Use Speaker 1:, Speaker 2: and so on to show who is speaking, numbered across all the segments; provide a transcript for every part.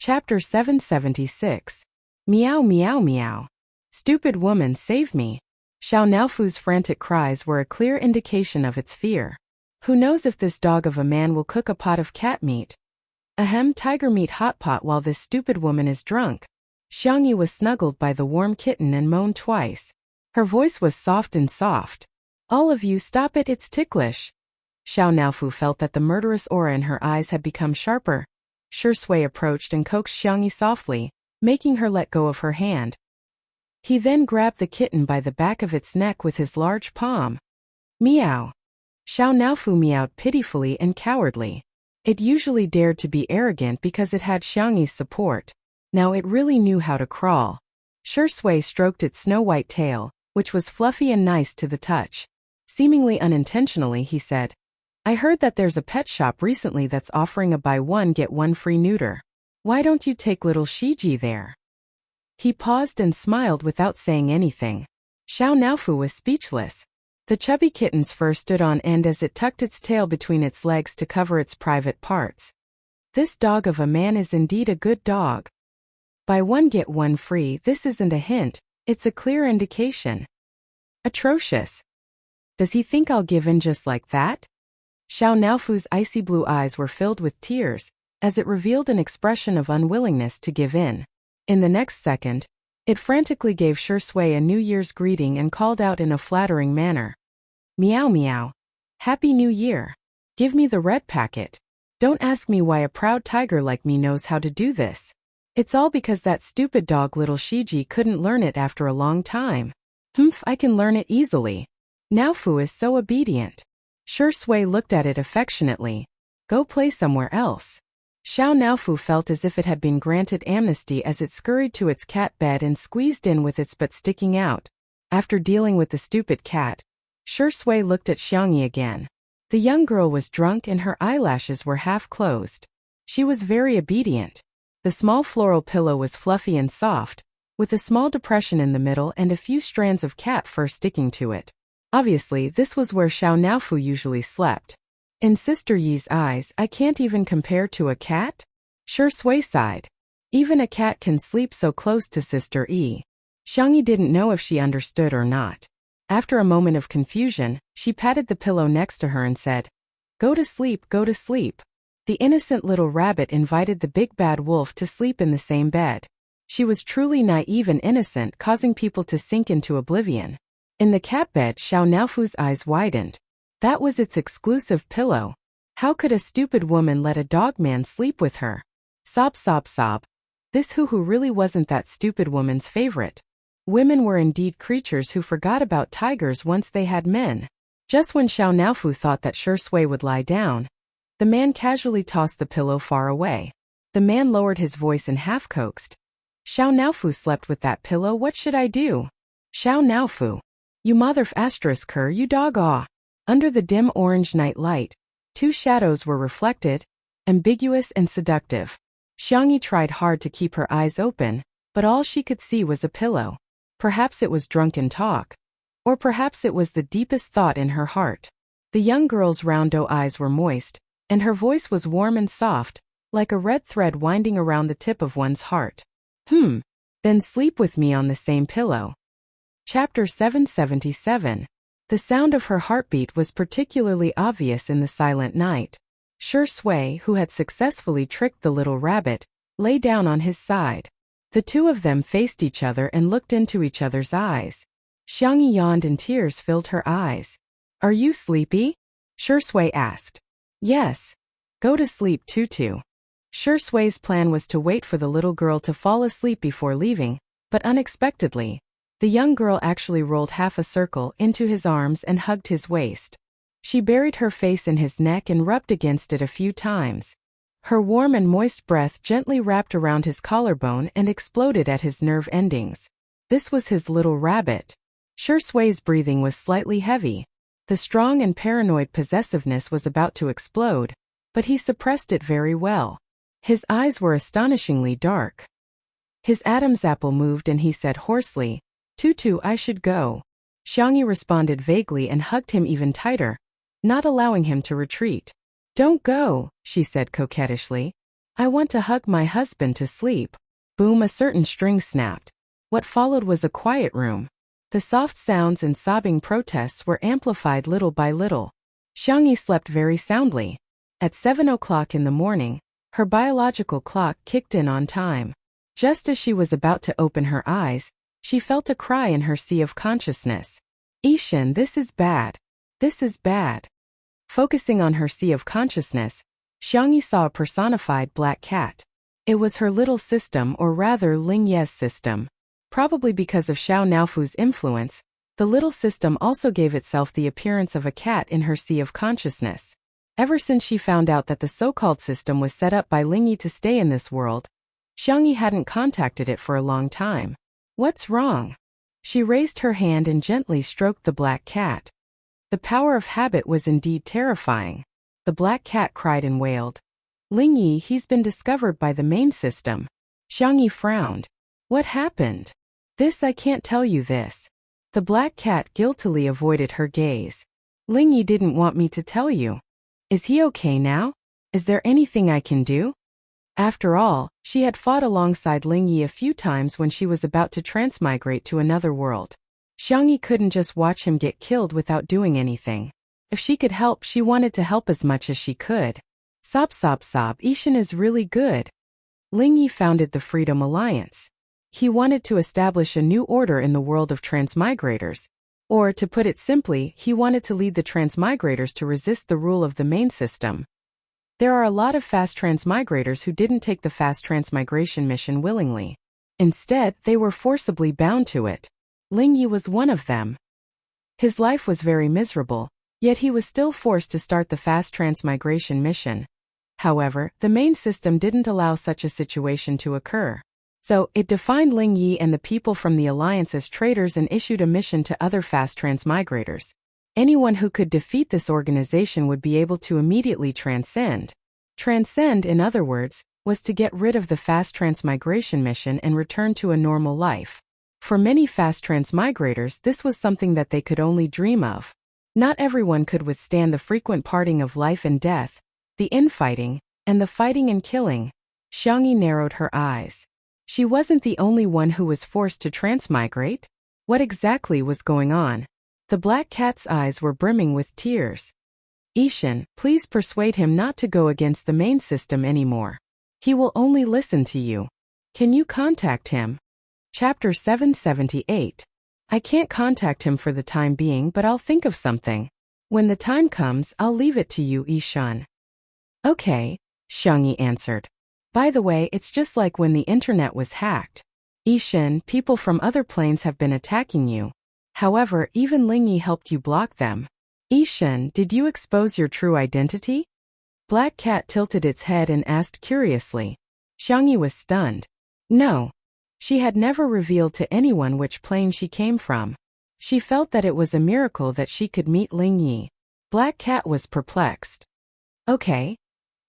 Speaker 1: Chapter 776. Meow meow meow. Stupid woman, save me. Xiao Naofu's frantic cries were a clear indication of its fear. Who knows if this dog of a man will cook a pot of cat meat? Ahem, tiger meat hot pot while this stupid woman is drunk. Xiangyi was snuggled by the warm kitten and moaned twice. Her voice was soft and soft. All of you stop it, it's ticklish. Xiao Naofu felt that the murderous aura in her eyes had become sharper. Shi Sui approached and coaxed Xiangyi softly, making her let go of her hand. He then grabbed the kitten by the back of its neck with his large palm. Meow. Xiao Naofu meowed pitifully and cowardly. It usually dared to be arrogant because it had Xiangyi's support. Now it really knew how to crawl. Shi Sui stroked its snow-white tail, which was fluffy and nice to the touch. Seemingly unintentionally, he said, I heard that there's a pet shop recently that's offering a buy one get one free neuter. Why don't you take little Shiji there? He paused and smiled without saying anything. Xiao Naofu was speechless. The chubby kitten's fur stood on end as it tucked its tail between its legs to cover its private parts. This dog of a man is indeed a good dog. Buy one get one free, this isn't a hint, it's a clear indication. Atrocious. Does he think I'll give in just like that? Xiao Naofu's icy blue eyes were filled with tears, as it revealed an expression of unwillingness to give in. In the next second, it frantically gave Shi Sui a New Year's greeting and called out in a flattering manner. Meow meow. Happy New Year. Give me the red packet. Don't ask me why a proud tiger like me knows how to do this. It's all because that stupid dog little Shiji couldn't learn it after a long time. Humph, I can learn it easily. Naofu is so obedient. Shi Sui looked at it affectionately. Go play somewhere else. Xiao Naofu felt as if it had been granted amnesty as it scurried to its cat bed and squeezed in with its butt sticking out. After dealing with the stupid cat, Shi Sui looked at Xiangyi again. The young girl was drunk and her eyelashes were half closed. She was very obedient. The small floral pillow was fluffy and soft, with a small depression in the middle and a few strands of cat fur sticking to it. Obviously, this was where Xiao Naofu usually slept. In Sister Yi's eyes, I can't even compare to a cat? Shi Sui sighed. Even a cat can sleep so close to Sister Yi. Xiangyi didn't know if she understood or not. After a moment of confusion, she patted the pillow next to her and said, Go to sleep, go to sleep. The innocent little rabbit invited the big bad wolf to sleep in the same bed. She was truly naive and innocent, causing people to sink into oblivion. In the cat bed, Xiao Naofu's eyes widened. That was its exclusive pillow. How could a stupid woman let a dog man sleep with her? Sob sob sob. This hoo-hoo really wasn't that stupid woman's favorite. Women were indeed creatures who forgot about tigers once they had men. Just when Xiao Naofu thought that Shi Sui would lie down, the man casually tossed the pillow far away. The man lowered his voice and half-coaxed. Xiao Naofu slept with that pillow, what should I do? Xiao Naofu. You mother her, you dog aw. Under the dim orange night light, two shadows were reflected, ambiguous and seductive. Xiangyi tried hard to keep her eyes open, but all she could see was a pillow. Perhaps it was drunken talk. Or perhaps it was the deepest thought in her heart. The young girl's round doe eyes were moist, and her voice was warm and soft, like a red thread winding around the tip of one's heart. Then sleep with me on the same pillow. Chapter 777. The sound of her heartbeat was particularly obvious in the silent night. Shi Sui, who had successfully tricked the little rabbit, lay down on his side. The two of them faced each other and looked into each other's eyes. Xiangyi yawned and tears filled her eyes. Are you sleepy? Shi Sui asked. Yes. Go to sleep, Tutu. Shi Sui's plan was to wait for the little girl to fall asleep before leaving, but unexpectedly, the young girl actually rolled half a circle into his arms and hugged his waist. She buried her face in his neck and rubbed against it a few times. Her warm and moist breath gently wrapped around his collarbone and exploded at his nerve endings. This was his little rabbit. Shi Sui's breathing was slightly heavy. The strong and paranoid possessiveness was about to explode, but he suppressed it very well. His eyes were astonishingly dark. His Adam's apple moved and he said hoarsely, Tutu, I should go. Xiangyi responded vaguely and hugged him even tighter, not allowing him to retreat. Don't go, she said coquettishly. I want to hug my husband to sleep. Boom, a certain string snapped. What followed was a quiet room. The soft sounds and sobbing protests were amplified little by little. Xiangyi slept very soundly. At 7 o'clock in the morning, her biological clock kicked in on time. Just as she was about to open her eyes, she felt a cry in her sea of consciousness. Ishin, this is bad. This is bad. Focusing on her sea of consciousness, Xiangyi saw a personified black cat. It was her little system, or rather Ling Ye's system. Probably because of Xiao Naofu's influence, the little system also gave itself the appearance of a cat in her sea of consciousness. Ever since she found out that the so-called system was set up by Ling Yi to stay in this world, Xiangyi hadn't contacted it for a long time. What's wrong? She raised her hand and gently stroked the black cat. The power of habit was indeed terrifying. The black cat cried and wailed. Ling Yi, he's been discovered by the main system. Xiangyi frowned. What happened? This I can't tell you this. The black cat guiltily avoided her gaze. Ling Yi didn't want me to tell you. Is he okay now? Is there anything I can do? After all, she had fought alongside Ling Yi a few times when she was about to transmigrate to another world. Xiangyi couldn't just watch him get killed without doing anything. If she could help, she wanted to help as much as she could. Sob sob sob, Ishin is really good. Ling Yi founded the Freedom Alliance. He wanted to establish a new order in the world of transmigrators. Or, to put it simply, he wanted to lead the transmigrators to resist the rule of the main system. There are a lot of fast transmigrators who didn't take the fast transmigration mission willingly. Instead, they were forcibly bound to it. Ling Yi was one of them. His life was very miserable, yet he was still forced to start the fast transmigration mission. However, the main system didn't allow such a situation to occur. So, it defined Ling Yi and the people from the alliance as traitors and issued a mission to other fast transmigrators. Anyone who could defeat this organization would be able to immediately transcend. Transcend, in other words, was to get rid of the fast transmigration mission and return to a normal life. For many fast transmigrators, this was something that they could only dream of. Not everyone could withstand the frequent parting of life and death, the infighting, and the fighting and killing. Xiangyi narrowed her eyes. She wasn't the only one who was forced to transmigrate. What exactly was going on? The black cat's eyes were brimming with tears. Ishin, please persuade him not to go against the main system anymore. He will only listen to you. Can you contact him? Chapter 778. I can't contact him for the time being, but I'll think of something. When the time comes, I'll leave it to you, Ishan. Okay, Xiangyi answered. By the way, it's just like when the internet was hacked. Ishin, people from other planes have been attacking you. However, even Ling Yi helped you block them. Ishin, did you expose your true identity? Black Cat tilted its head and asked curiously. Xiangyi was stunned. No. She had never revealed to anyone which plane she came from. She felt that it was a miracle that she could meet Ling Yi. Black Cat was perplexed. Okay.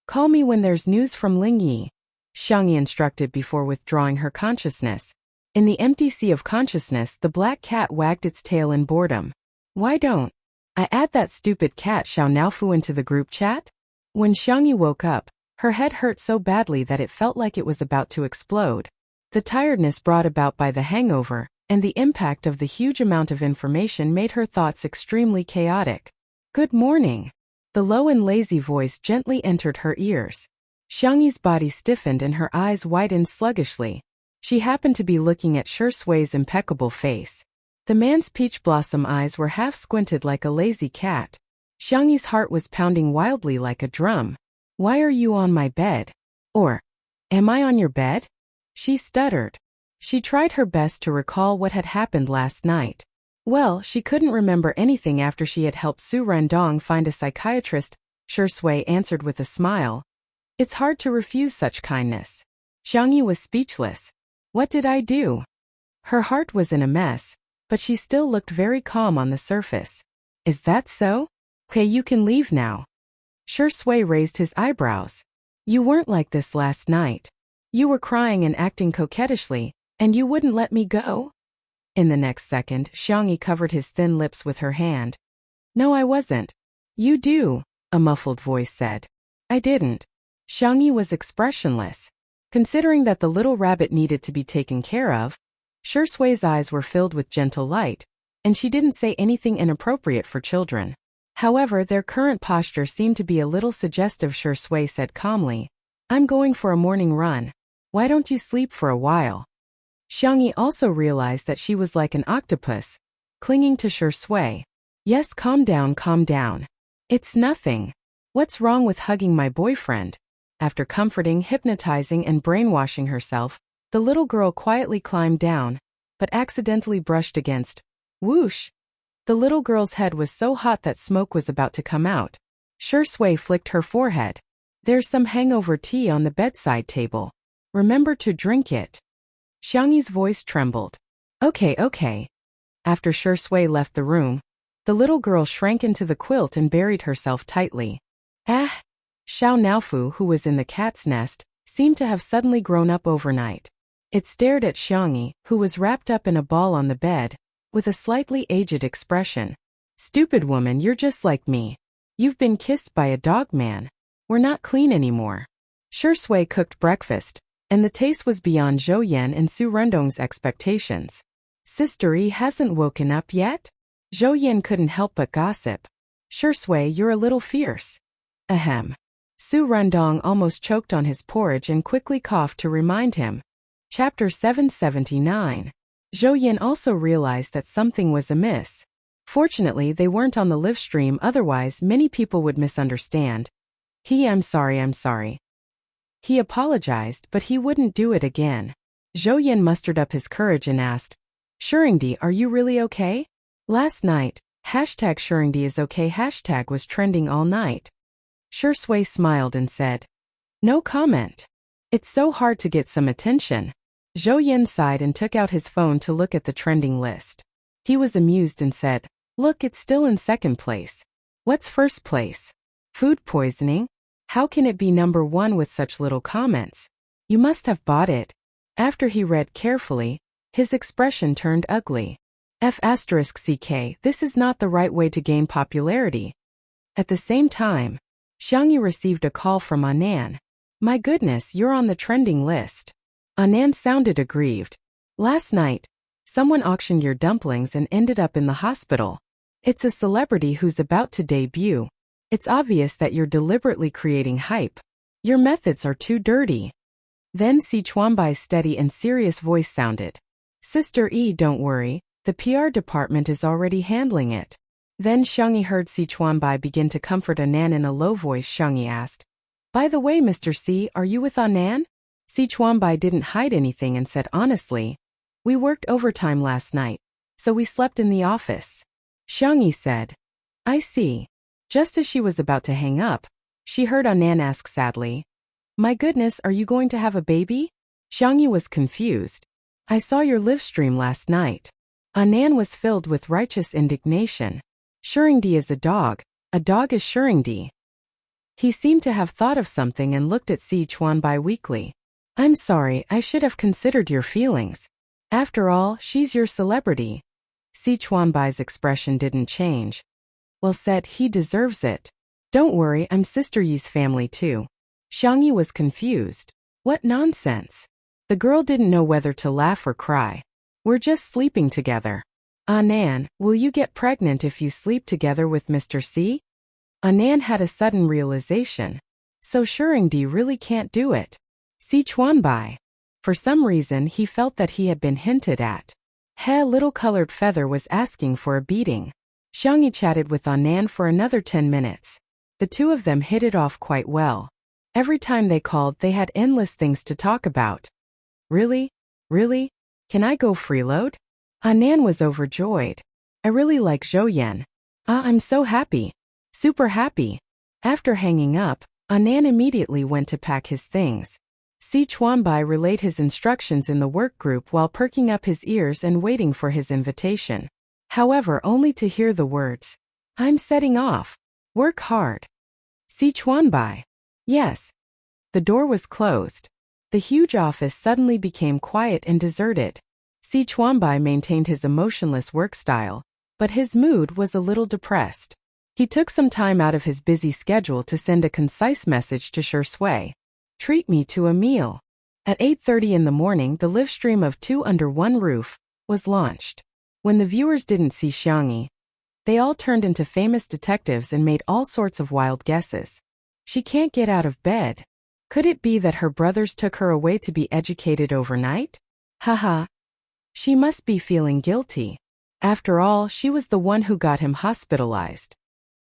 Speaker 1: Call me when there's news from Ling Yi, Xiangyi instructed before withdrawing her consciousness. In the empty sea of consciousness, the black cat wagged its tail in boredom. Why don't I add that stupid cat Xiao Naofu into the group chat? When Xiangyi woke up, her head hurt so badly that it felt like it was about to explode. The tiredness brought about by the hangover, and the impact of the huge amount of information made her thoughts extremely chaotic. Good morning. The low and lazy voice gently entered her ears. Xiangyi's body stiffened and her eyes widened sluggishly. She happened to be looking at Shi Sui's impeccable face. The man's peach blossom eyes were half squinted like a lazy cat. Xiangyi's heart was pounding wildly like a drum. Why are you on my bed? Or, am I on your bed? She stuttered. She tried her best to recall what had happened last night. Well, she couldn't remember anything after she had helped Su Randong find a psychiatrist, Shi Sui answered with a smile. It's hard to refuse such kindness. Xiangyi was speechless. What did I do? Her heart was in a mess, but she still looked very calm on the surface. Is that so? Okay, you can leave now. Shi Sui raised his eyebrows. You weren't like this last night. You were crying and acting coquettishly, and you wouldn't let me go? In the next second, Xiangyi covered his thin lips with her hand. No, I wasn't. You do, a muffled voice said. I didn't. Xiangyi was expressionless. Considering that the little rabbit needed to be taken care of, Shui's eyes were filled with gentle light, and she didn't say anything inappropriate for children. However, their current posture seemed to be a little suggestive. Shui said calmly, "I'm going for a morning run. Why don't you sleep for a while?" Xiangyi also realized that she was like an octopus, clinging to Shui. "Yes, calm down, calm down. It's nothing. What's wrong with hugging my boyfriend?" After comforting, hypnotizing, and brainwashing herself, the little girl quietly climbed down, but accidentally brushed against. Whoosh! The little girl's head was so hot that smoke was about to come out. Shui flicked her forehead. "There's some hangover tea on the bedside table. Remember to drink it." Xiangyi's voice trembled. Okay, okay." After Shui left the room, the little girl shrank into the quilt and buried herself tightly. Ah! Xiao Naofu, who was in the cat's nest, seemed to have suddenly grown up overnight. It stared at Xiangyi, who was wrapped up in a ball on the bed, with a slightly aged expression. "Stupid woman, you're just like me. You've been kissed by a dog man. We're not clean anymore." Shui cooked breakfast, and the taste was beyond Zhou Yan and Su Rendong's expectations. "Sister Yi hasn't woken up yet?" Zhou Yan couldn't help but gossip. "Shui, you're a little fierce." Ahem. Su Rendong almost choked on his porridge and quickly coughed to remind him. Chapter 779. Zhou Yan also realized that something was amiss. Fortunately, they weren't on the live stream, otherwise many people would misunderstand. I'm sorry. He apologized, but he wouldn't do it again. Zhou Yan mustered up his courage and asked, "Shuringdi, are you really okay?" Last night, #Shuringdi is okay hashtag was trending all night. Shui smiled and said, "No comment. It's so hard to get some attention." Zhou Yan sighed and took out his phone to look at the trending list. He was amused and said, "Look, it's still in second place. What's first place? Food poisoning? How can it be number one with such little comments? You must have bought it." After he read carefully, his expression turned ugly. *CK, this is not the right way to gain popularity. At the same time, Xiangyi received a call from Anan. "My goodness, you're on the trending list." Anan sounded aggrieved. "Last night, someone auctioned your dumplings and ended up in the hospital. It's a celebrity who's about to debut. It's obvious that you're deliberately creating hype. Your methods are too dirty." Then Sichuanbai's steady and serious voice sounded. "Sister Yi, don't worry, the PR department is already handling it." Then Xiangyi heard Sichuanbai begin to comfort Anan in a low voice. Xiangyi asked, "By the way, Mr. C, are you with Anan?" Sichuanbai didn't hide anything and said honestly, "We worked overtime last night, so we slept in the office." Xiangyi said, "I see." Just as she was about to hang up, she heard Anan ask sadly, "My goodness, are you going to have a baby?" Xiangyi was confused. "I saw your live stream last night." Anan was filled with righteous indignation. "Shuringdi is a dog is Shuringdi." He seemed to have thought of something and looked at Sichuanbai weakly. "I'm sorry, I should have considered your feelings. After all, she's your celebrity." Sichuanbai's expression didn't change. "Well said, he deserves it. Don't worry, I'm Sister Yi's family too." Xiangyi was confused. What nonsense. The girl didn't know whether to laugh or cry. "We're just sleeping together." "Anan, will you get pregnant if you sleep together with Mr. C?" Anan had a sudden realization. So Shuringdi really can't do it. Sichuanbai. For some reason he felt that he had been hinted at. Little colored feather was asking for a beating. Xiangyi chatted with Anan for another 10 minutes. The two of them hit it off quite well. Every time they called, they had endless things to talk about. Really? Really? Can I go freeload?" Anan was overjoyed. "I really like Zhou Yan. I'm so happy. Super happy." After hanging up, Anan immediately went to pack his things. Sichuanbai relayed his instructions in the work group while perking up his ears and waiting for his invitation. However, only to hear the words, "I'm setting off. Work hard." Sichuanbai. Yes. The door was closed. The huge office suddenly became quiet and deserted. Sichuanbai maintained his emotionless work style, but his mood was a little depressed. He took some time out of his busy schedule to send a concise message to Shui. Treat me to a meal. At 8:30 in the morning, the live stream of Two Under One Roof was launched. When the viewers didn't see Xiangyi, they all turned into famous detectives and made all sorts of wild guesses. She can't get out of bed. Could it be that her brothers took her away to be educated overnight? Haha. She must be feeling guilty. After all, she was the one who got him hospitalized.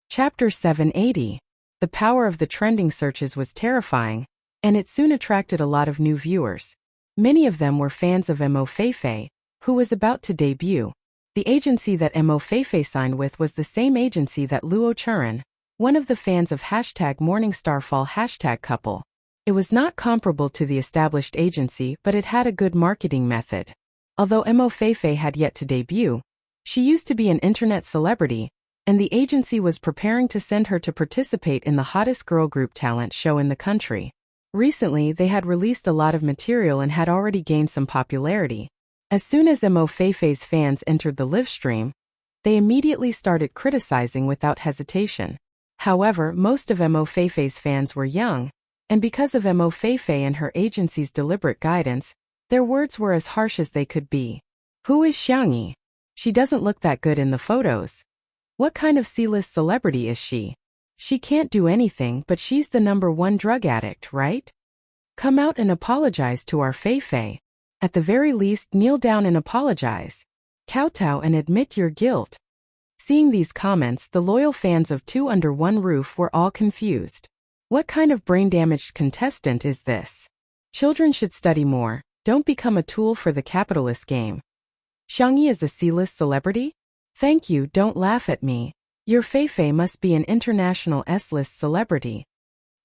Speaker 1: Chapter 780. The power of the trending searches was terrifying, and it soon attracted a lot of new viewers. Many of them were fans of Mo Feifei, who was about to debut. The agency that Mo Feifei signed with was the same agency that Luo Churen, one of the fans of #MorningstarFall #couple. It was not comparable to the established agency, but it had a good marketing method. Although Mo Feifei had yet to debut, she used to be an internet celebrity, and the agency was preparing to send her to participate in the hottest girl group talent show in the country. Recently, they had released a lot of material and had already gained some popularity. As soon as Mo Feifei's fans entered the live stream, they immediately started criticizing without hesitation. However, most of Mo Feifei's fans were young, and because of Mo Feifei and her agency's deliberate guidance, their words were as harsh as they could be. Who is Xiangyi? She doesn't look that good in the photos. What kind of C-list celebrity is she? She can't do anything, but she's the #1 drug addict, right? Come out and apologize to our Feifei. At the very least, kneel down and apologize. Kowtow and admit your guilt. Seeing these comments, the loyal fans of Two Under One Roof were all confused. What kind of brain-damaged contestant is this? Children should study more, don't become a tool for the capitalist game. Xiangyi is a C-list celebrity? Thank you, don't laugh at me. Your Feifei must be an international S-list celebrity.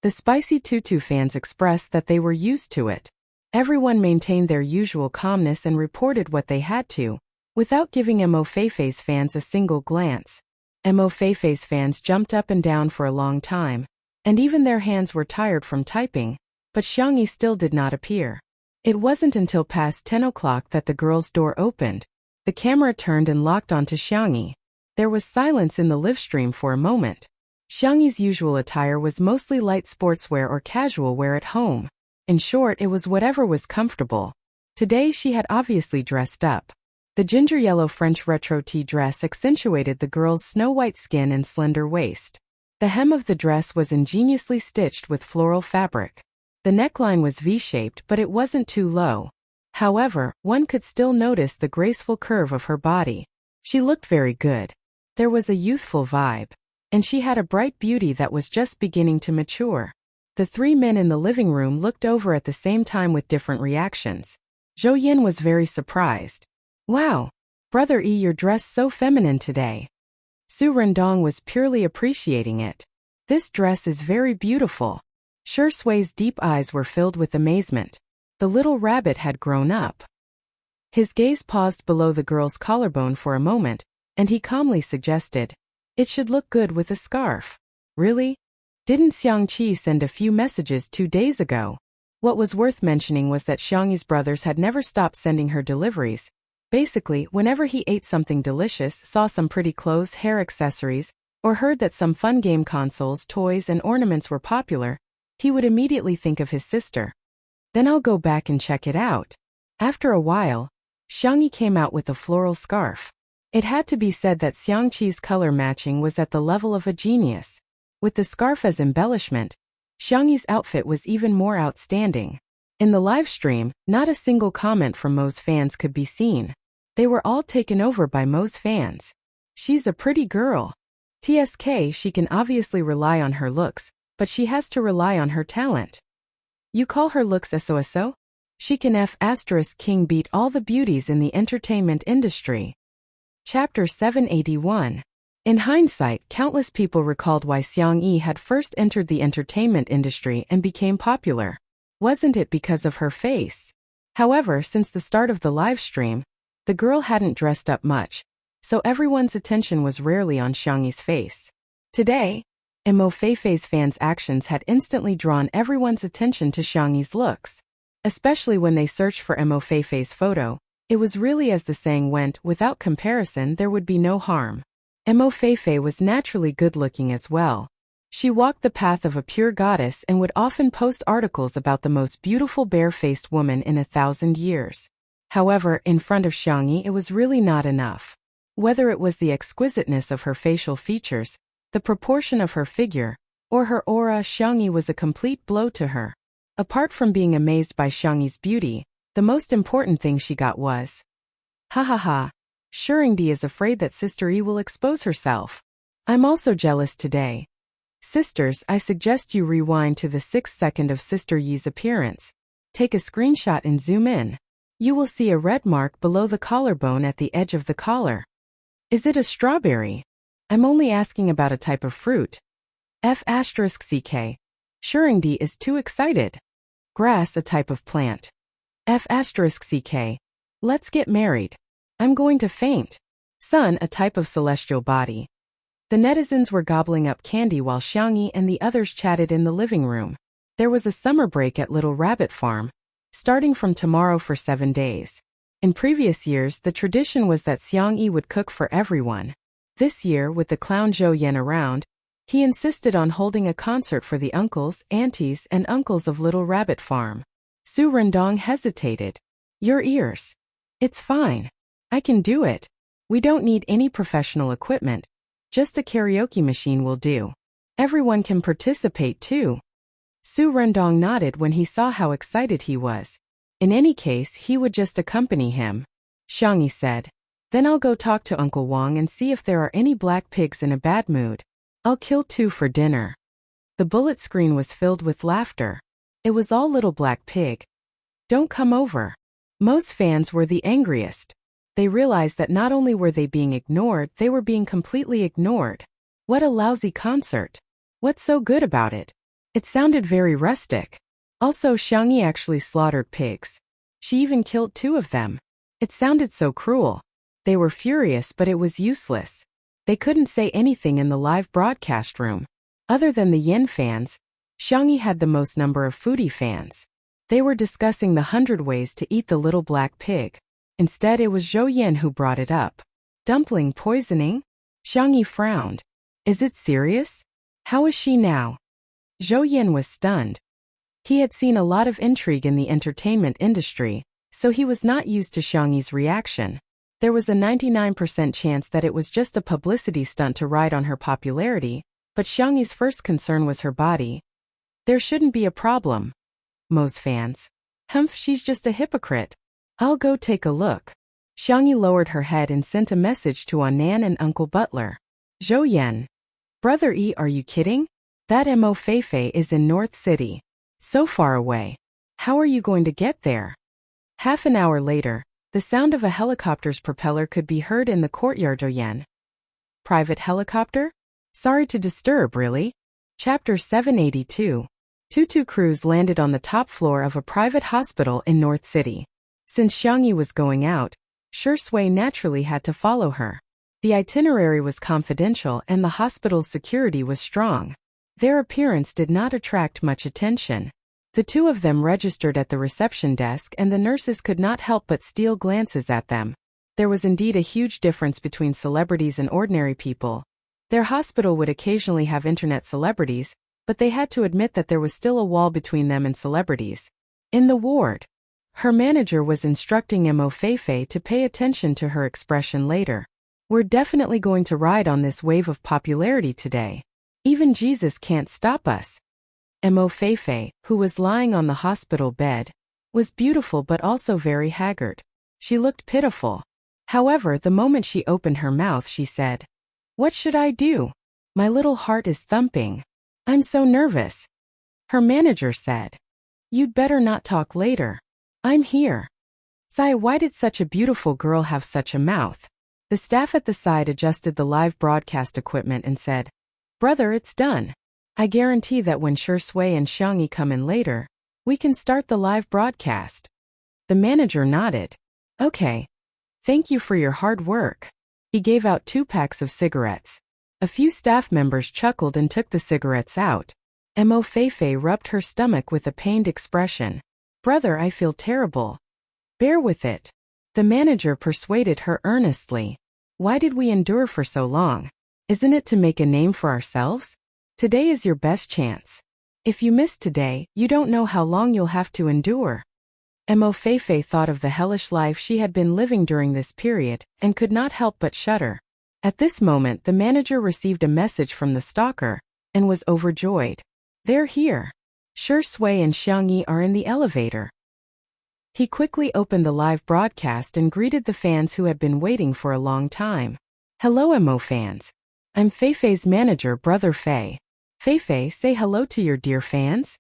Speaker 1: The Spicy Tutu fans expressed that they were used to it. Everyone maintained their usual calmness and reported what they had to, without giving Mo Feifei's fans a single glance. Mo Feifei's fans jumped up and down for a long time, and even their hands were tired from typing, but Xiangyi still did not appear. It wasn't until past 10 o'clock that the girl's door opened. The camera turned and locked onto Xiangyi. There was silence in the live stream for a moment. Xiangyi's usual attire was mostly light sportswear or casual wear at home. In short, it was whatever was comfortable. Today she had obviously dressed up. The ginger yellow French retro tea dress accentuated the girl's snow-white skin and slender waist. The hem of the dress was ingeniously stitched with floral fabric. The neckline was V-shaped, but it wasn't too low. However, one could still notice the graceful curve of her body. She looked very good. There was a youthful vibe, and she had a bright beauty that was just beginning to mature. The three men in the living room looked over at the same time with different reactions. Zhou Yin was very surprised. Wow! Brother E, you're dressed so feminine today. Su Rendong was purely appreciating it. This dress is very beautiful. Sui's deep eyes were filled with amazement. The little rabbit had grown up. His gaze paused below the girl's collarbone for a moment, and he calmly suggested, "It should look good with a scarf." Really? Didn't Xiangqi send a few messages 2 days ago? What was worth mentioning was that Xiangyi's brothers had never stopped sending her deliveries. Basically, whenever he ate something delicious, saw some pretty clothes, hair accessories, or heard that some fun game consoles, toys, and ornaments were popular, he would immediately think of his sister. Then I'll go back and check it out. After a while, Xiangyi came out with a floral scarf. It had to be said that Xiangqi's color matching was at the level of a genius. With the scarf as embellishment, Xiangyi's outfit was even more outstanding. In the live stream, not a single comment from Mo's fans could be seen. They were all taken over by Mo's fans. She's a pretty girl. TSK, she can obviously rely on her looks, but she has to rely on her talent. You call her looks SOSO? She can King beat all the beauties in the entertainment industry. Chapter 781. In hindsight, countless people recalled why Xiang Yi had first entered the entertainment industry and became popular. Wasn't it because of her face? However, since the start of the live stream, the girl hadn't dressed up much, so everyone's attention was rarely on Xiangyi's face. Today, Mo Feifei's fans' actions had instantly drawn everyone's attention to Xiangyi's looks. Especially when they searched for Mo Feifei's photo, it was really as the saying went, without comparison there would be no harm. Mo Feifei was naturally good-looking as well. She walked the path of a pure goddess and would often post articles about the most beautiful bare-faced woman in 1,000 years. However, in front of Xiangyi it was really not enough. Whether it was the exquisiteness of her facial features, the proportion of her figure, or her aura, Xiangyi was a complete blow to her. Apart from being amazed by Xiangyi's beauty, the most important thing she got was, "Ha ha ha, Shuringdi is afraid that Sister Yi will expose herself. I'm also jealous today. Sisters, I suggest you rewind to the 6th second of Sister Yi's appearance. Take a screenshot and zoom in. You will see a red mark below the collarbone at the edge of the collar. Is it a strawberry? I'm only asking about a type of fruit. F***ck. Shuringdi is too excited. Grass, a type of plant. F***ck. Let's get married. I'm going to faint. Sun, a type of celestial body." The netizens were gobbling up candy while Xiangyi and the others chatted in the living room. There was a summer break at Little Rabbit Farm, starting from tomorrow for 7 days. In previous years, the tradition was that Xiangyi would cook for everyone. This year, with the clown Zhou Yan around, he insisted on holding a concert for the uncles, aunties, and uncles of Little Rabbit Farm. Su Rendong hesitated. "Your ears. It's fine. I can do it. We don't need any professional equipment. Just a karaoke machine will do. Everyone can participate too." Su Rendong nodded when he saw how excited he was. In any case, he would just accompany him. Xiangyi said, "Then I'll go talk to Uncle Wang and see if there are any black pigs in a bad mood. I'll kill 2 for dinner." The bullet screen was filled with laughter. It was all Little Black Pig. "Don't come over." Most fans were the angriest. They realized that not only were they being ignored, they were being completely ignored. What a lousy concert. What's so good about it? It sounded very rustic. Also, Xiangyi actually slaughtered pigs. She even killed 2 of them. It sounded so cruel. They were furious, but it was useless. They couldn't say anything in the live broadcast room. Other than the Yen fans, Xiangyi had the most number of foodie fans. They were discussing the 100 ways to eat the little black pig. Instead, it was Zhou Yan who brought it up. "Dumpling poisoning?" Xiangyi frowned. "Is it serious? How is she now?" Zhou Yan was stunned. He had seen a lot of intrigue in the entertainment industry, so he was not used to Xiangyi's reaction. There was a 99% chance that it was just a publicity stunt to ride on her popularity, but Xiangyi's first concern was her body. "There shouldn't be a problem." Mo's fans. "Humph, she's just a hypocrite. I'll go take a look." Xiangyi lowered her head and sent a message to Anan and Uncle Butler. "Zhou Yan. Brother E, are you kidding? That Mo Feifei is in North City. So far away. How are you going to get there?" Half an hour later, the sound of a helicopter's propeller could be heard in the courtyard. "Zhou Yan. Private helicopter? Sorry to disturb, really?" Chapter 782. Tutu crews landed on the top floor of a private hospital in North City. Since Xiangyi was going out, Shui naturally had to follow her. The itinerary was confidential and the hospital's security was strong. Their appearance did not attract much attention. The 2 of them registered at the reception desk and the nurses could not help but steal glances at them. There was indeed a huge difference between celebrities and ordinary people. Their hospital would occasionally have internet celebrities, but they had to admit that there was still a wall between them and celebrities. In the ward, her manager was instructing Mo Feifei to pay attention to her expression later. "We're definitely going to ride on this wave of popularity today. Even Jesus can't stop us." Mo Feifei, who was lying on the hospital bed, was beautiful but also very haggard. She looked pitiful. However, the moment she opened her mouth, she said, "What should I do? My little heart is thumping. I'm so nervous." Her manager said, "You'd better not talk later. I'm here." "Sai, why did such a beautiful girl have such a mouth?" The staff at the side adjusted the live broadcast equipment and said, "Brother, it's done. I guarantee that when Shui and Xiangyi come in later, we can start the live broadcast." The manager nodded. "Okay. Thank you for your hard work." He gave out 2 packs of cigarettes. A few staff members chuckled and took the cigarettes out. Mo Feifei rubbed her stomach with a pained expression. "Brother, I feel terrible. Bear with it." The manager persuaded her earnestly. Why did we endure for so long? Isn't it to make a name for ourselves? Today is your best chance. If you miss today, you don't know how long you'll have to endure. Mo Feifei thought of the hellish life she had been living during this period, and could not help but shudder. At this moment the manager received a message from the stalker, and was overjoyed. They're here. Shi Sui and Xiang Yi are in the elevator. He quickly opened the live broadcast and greeted the fans who had been waiting for a long time. Hello Mo fans. I'm Feifei's manager, Brother Fei. Feifei, say hello to your dear fans.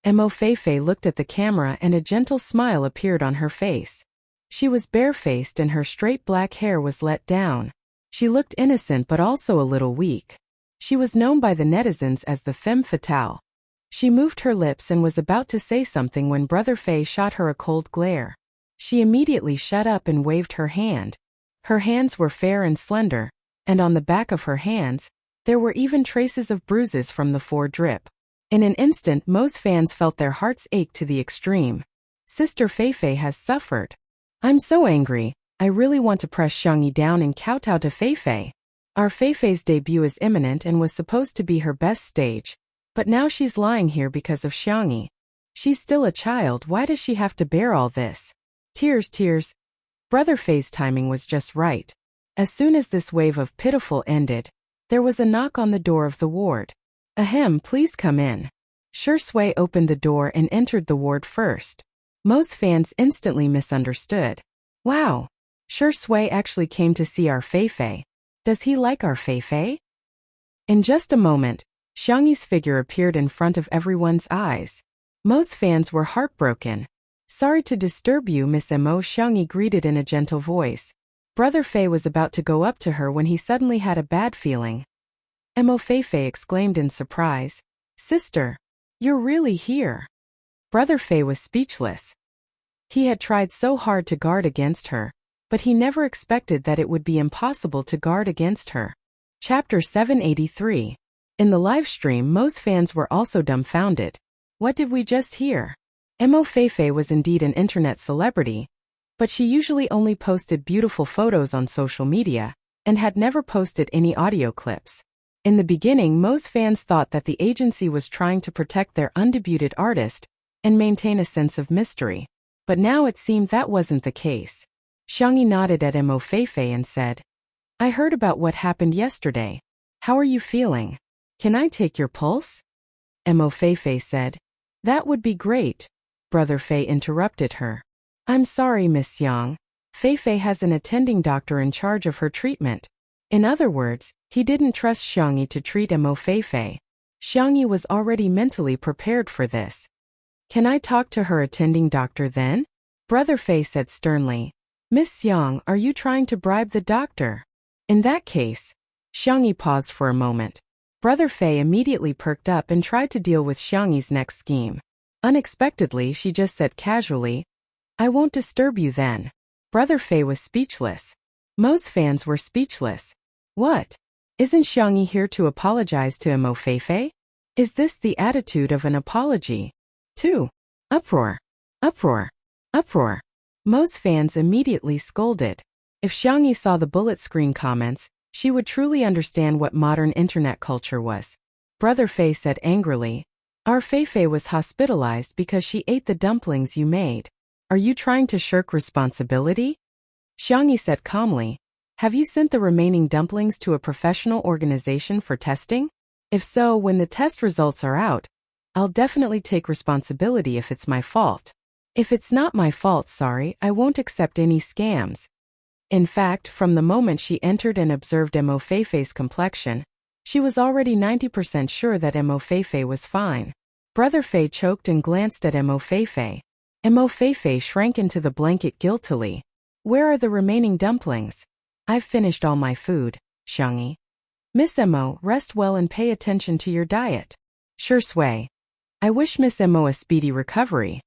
Speaker 1: Mo Feifei looked at the camera and a gentle smile appeared on her face. She was barefaced and her straight black hair was let down. She looked innocent but also a little weak. She was known by the netizens as the femme fatale. She moved her lips and was about to say something when Brother Fei shot her a cold glare. She immediately shut up and waved her hand. Her hands were fair and slender, and on the back of her hands, there were even traces of bruises from the foredrip. In an instant most fans felt their hearts ache to the extreme. Sister Feifei has suffered. I'm so angry, I really want to press Xiang Yi down and kowtow to Feifei. Our Feifei's debut is imminent and was supposed to be her best stage. But now she's lying here because of Xiang Yi. She's still a child, why does she have to bear all this? Tears. Brother Fei's timing was just right. As soon as this wave of pitiful ended, there was a knock on the door of the ward. Ahem, please come in. Shi Sui opened the door and entered the ward first. Most fans instantly misunderstood. Wow! Shi Sui actually came to see our Feifei. Does he like our Feifei? In just a moment, Xiang Yi's figure appeared in front of everyone's eyes. Most fans were heartbroken. Sorry to disturb you, Miss Mo, Xiang Yi greeted in a gentle voice. Brother Fei was about to go up to her when he suddenly had a bad feeling. Mo Feifei exclaimed in surprise. Sister, you're really here. Brother Fei was speechless. He had tried so hard to guard against her, but he never expected that it would be impossible to guard against her. Chapter 783. In the live stream most fans were also dumbfounded. What did we just hear? Mo Feifei was indeed an internet celebrity, but she usually only posted beautiful photos on social media, and had never posted any audio clips. In the beginning most fans thought that the agency was trying to protect their undebuted artist, and maintain a sense of mystery. But now it seemed that wasn't the case. Xiang Yi nodded at Mo Feifei and said, I heard about what happened yesterday. How are you feeling? Can I take your pulse? Mo Feifei said. That would be great. Brother Fei interrupted her. I'm sorry, Miss Yang. Feifei has an attending doctor in charge of her treatment. In other words, he didn't trust Xiang Yi to treat Mo Feifei. Xiang Yi was already mentally prepared for this. Can I talk to her attending doctor then? Brother Fei said sternly. Miss Yang, are you trying to bribe the doctor? In that case, Xiang Yi paused for a moment. Brother Fei immediately perked up and tried to deal with Xiang Yi's next scheme. Unexpectedly she just said casually, I won't disturb you then. Brother Fei was speechless. Most fans were speechless. What? Isn't Xiang Yi here to apologize to Mo Feifei? Is this the attitude of an apology? 2. Uproar. Most fans immediately scolded. If Xiang Yi saw the bullet screen comments, she would truly understand what modern internet culture was. Brother Fei said angrily, Our Feifei was hospitalized because she ate the dumplings you made. Are you trying to shirk responsibility? Xiang Yi said calmly, Have you sent the remaining dumplings to a professional organization for testing? If so, when the test results are out, I'll definitely take responsibility if it's my fault. If it's not my fault, sorry, I won't accept any scams. In fact, from the moment she entered and observed Mo Feifei's complexion, she was already 90% sure that Mo Feifei was fine. Brother Fei choked and glanced at Mo Feifei. Mo Feifei shrank into the blanket guiltily. Where are the remaining dumplings? I've finished all my food, Xiang Yi. Miss Mo, rest well and pay attention to your diet. Shi Sui. I wish Miss Mo a speedy recovery.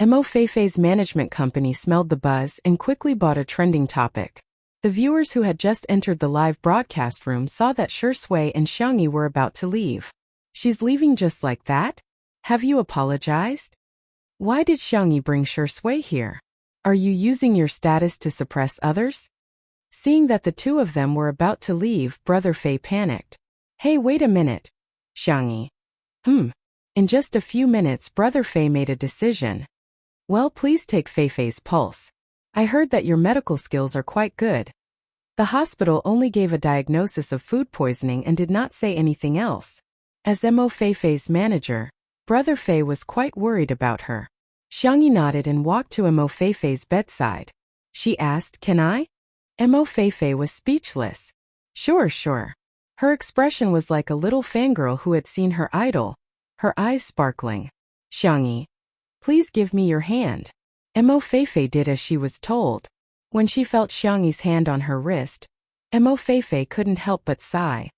Speaker 1: Mo Feifei's management company smelled the buzz and quickly bought a trending topic. The viewers who had just entered the live broadcast room saw that Shi Sui and Xiang Yi were about to leave. She's leaving just like that? Have you apologized? Why did Xiang Yi bring Shi Sui here? Are you using your status to suppress others? Seeing that the two of them were about to leave, Brother Fei panicked. Hey, wait a minute. Xiangyi. In just a few minutes, Brother Fei made a decision. Well, please take Feifei's pulse. I heard that your medical skills are quite good. The hospital only gave a diagnosis of food poisoning and did not say anything else. As Mo Feifei's manager, Brother Fei was quite worried about her. Xiangyi nodded and walked to Mo Feifei's bedside. She asked, Can I? Mo Feifei was speechless. Sure. Her expression was like a little fangirl who had seen her idol, her eyes sparkling. Xiangyi, please give me your hand. Mo Feifei did as she was told. When she felt Xiangyi's hand on her wrist, Mo Feifei couldn't help but sigh.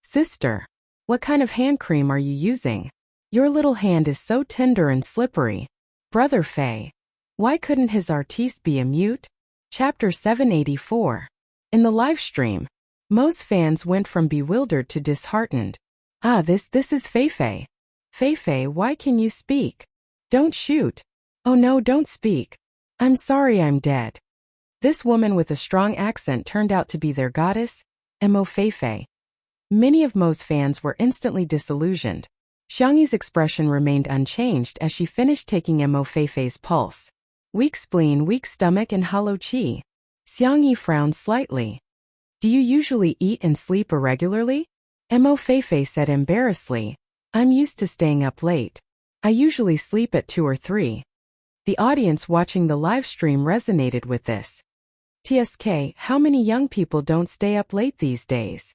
Speaker 1: Sister, what kind of hand cream are you using? Your little hand is so tender and slippery. Brother Fei, why couldn't his artiste be a mute? Chapter 784. In the live stream, most fans went from bewildered to disheartened. This is Feifei. Feifei, why can you speak? Don't shoot. Oh no, don't speak. I'm sorry, I'm dead. This woman with a strong accent turned out to be their goddess, Mo Feifei. Many of Mo's fans were instantly disillusioned. Xiangyi's expression remained unchanged as she finished taking Mo Feifei's pulse. Weak spleen, weak stomach and hollow qi. Xiangyi frowned slightly. Do you usually eat and sleep irregularly? Mo Feifei said embarrassedly. I'm used to staying up late. I usually sleep at 2 or 3. The audience watching the live stream resonated with this. TSK, how many young people don't stay up late these days?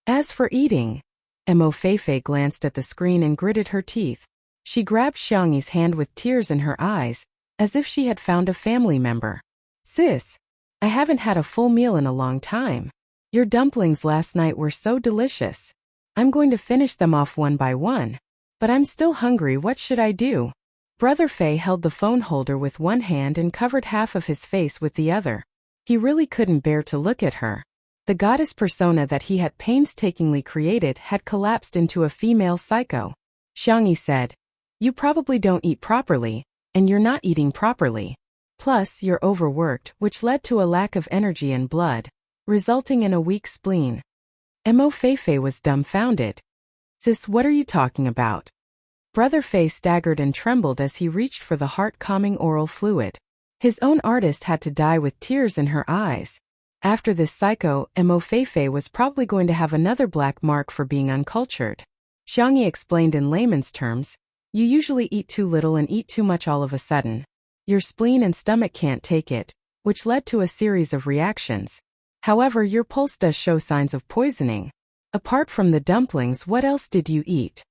Speaker 1: As for eating, Mo Feifei glanced at the screen and gritted her teeth. She grabbed Xiangyi's hand with tears in her eyes, as if she had found a family member. Sis, I haven't had a full meal in a long time. Your dumplings last night were so delicious. I'm going to finish them off one by one. But I'm still hungry, what should I do? Brother Fei held the phone holder with one hand and covered half of his face with the other. He really couldn't bear to look at her. The goddess persona that he had painstakingly created had collapsed into a female psycho. Xiangyi said, You probably don't eat properly, and you're not eating properly. Plus, you're overworked, which led to a lack of energy and blood, resulting in a weak spleen. Mo Feifei was dumbfounded. Sis, what are you talking about? Brother Fei staggered and trembled as he reached for the heart-calming oral fluid. His own artist had to die with tears in her eyes. After this psycho, Mo Feifei was probably going to have another black mark for being uncultured. Xiangyi explained in layman's terms, You usually eat too little and eat too much all of a sudden. Your spleen and stomach can't take it, which led to a series of reactions. However, your pulse does show signs of poisoning. Apart from the dumplings, what else did you eat?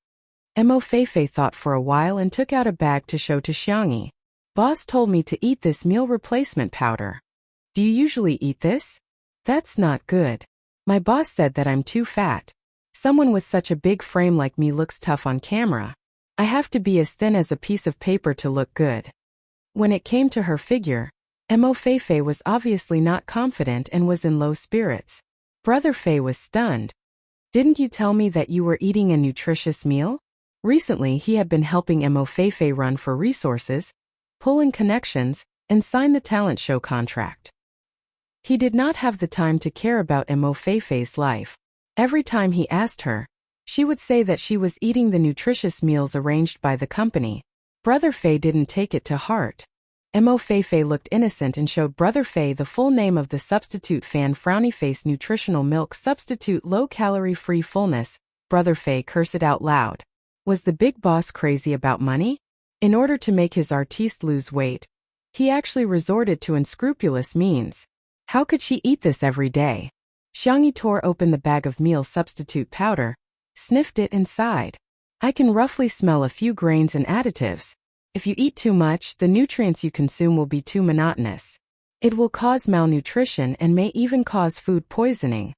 Speaker 1: Mo Feifei thought for a while and took out a bag to show to Xiangyi. Boss told me to eat this meal replacement powder. Do you usually eat this? That's not good. My boss said that I'm too fat. Someone with such a big frame like me looks tough on camera. I have to be as thin as a piece of paper to look good. When it came to her figure, Mo Feifei was obviously not confident and was in low spirits. Brother Fei was stunned. Didn't you tell me that you were eating a nutritious meal? Recently he had been helping Mo Feifei run for resources, pull in connections, and sign the talent show contract. He did not have the time to care about Mo Feifei's life. Every time he asked her, she would say that she was eating the nutritious meals arranged by the company. Brother Fei didn't take it to heart. Mo Feifei looked innocent and showed Brother Fei the full name of the substitute fan frowny face nutritional milk substitute low-calorie free fullness. Brother Fei cursed it out loud. Was the big boss crazy about money? In order to make his artiste lose weight, he actually resorted to unscrupulous means. How could she eat this every day? Xiangyi tore open the bag of meal substitute powder, sniffed it and sighed. I can roughly smell a few grains and additives. If you eat too much, the nutrients you consume will be too monotonous. It will cause malnutrition and may even cause food poisoning.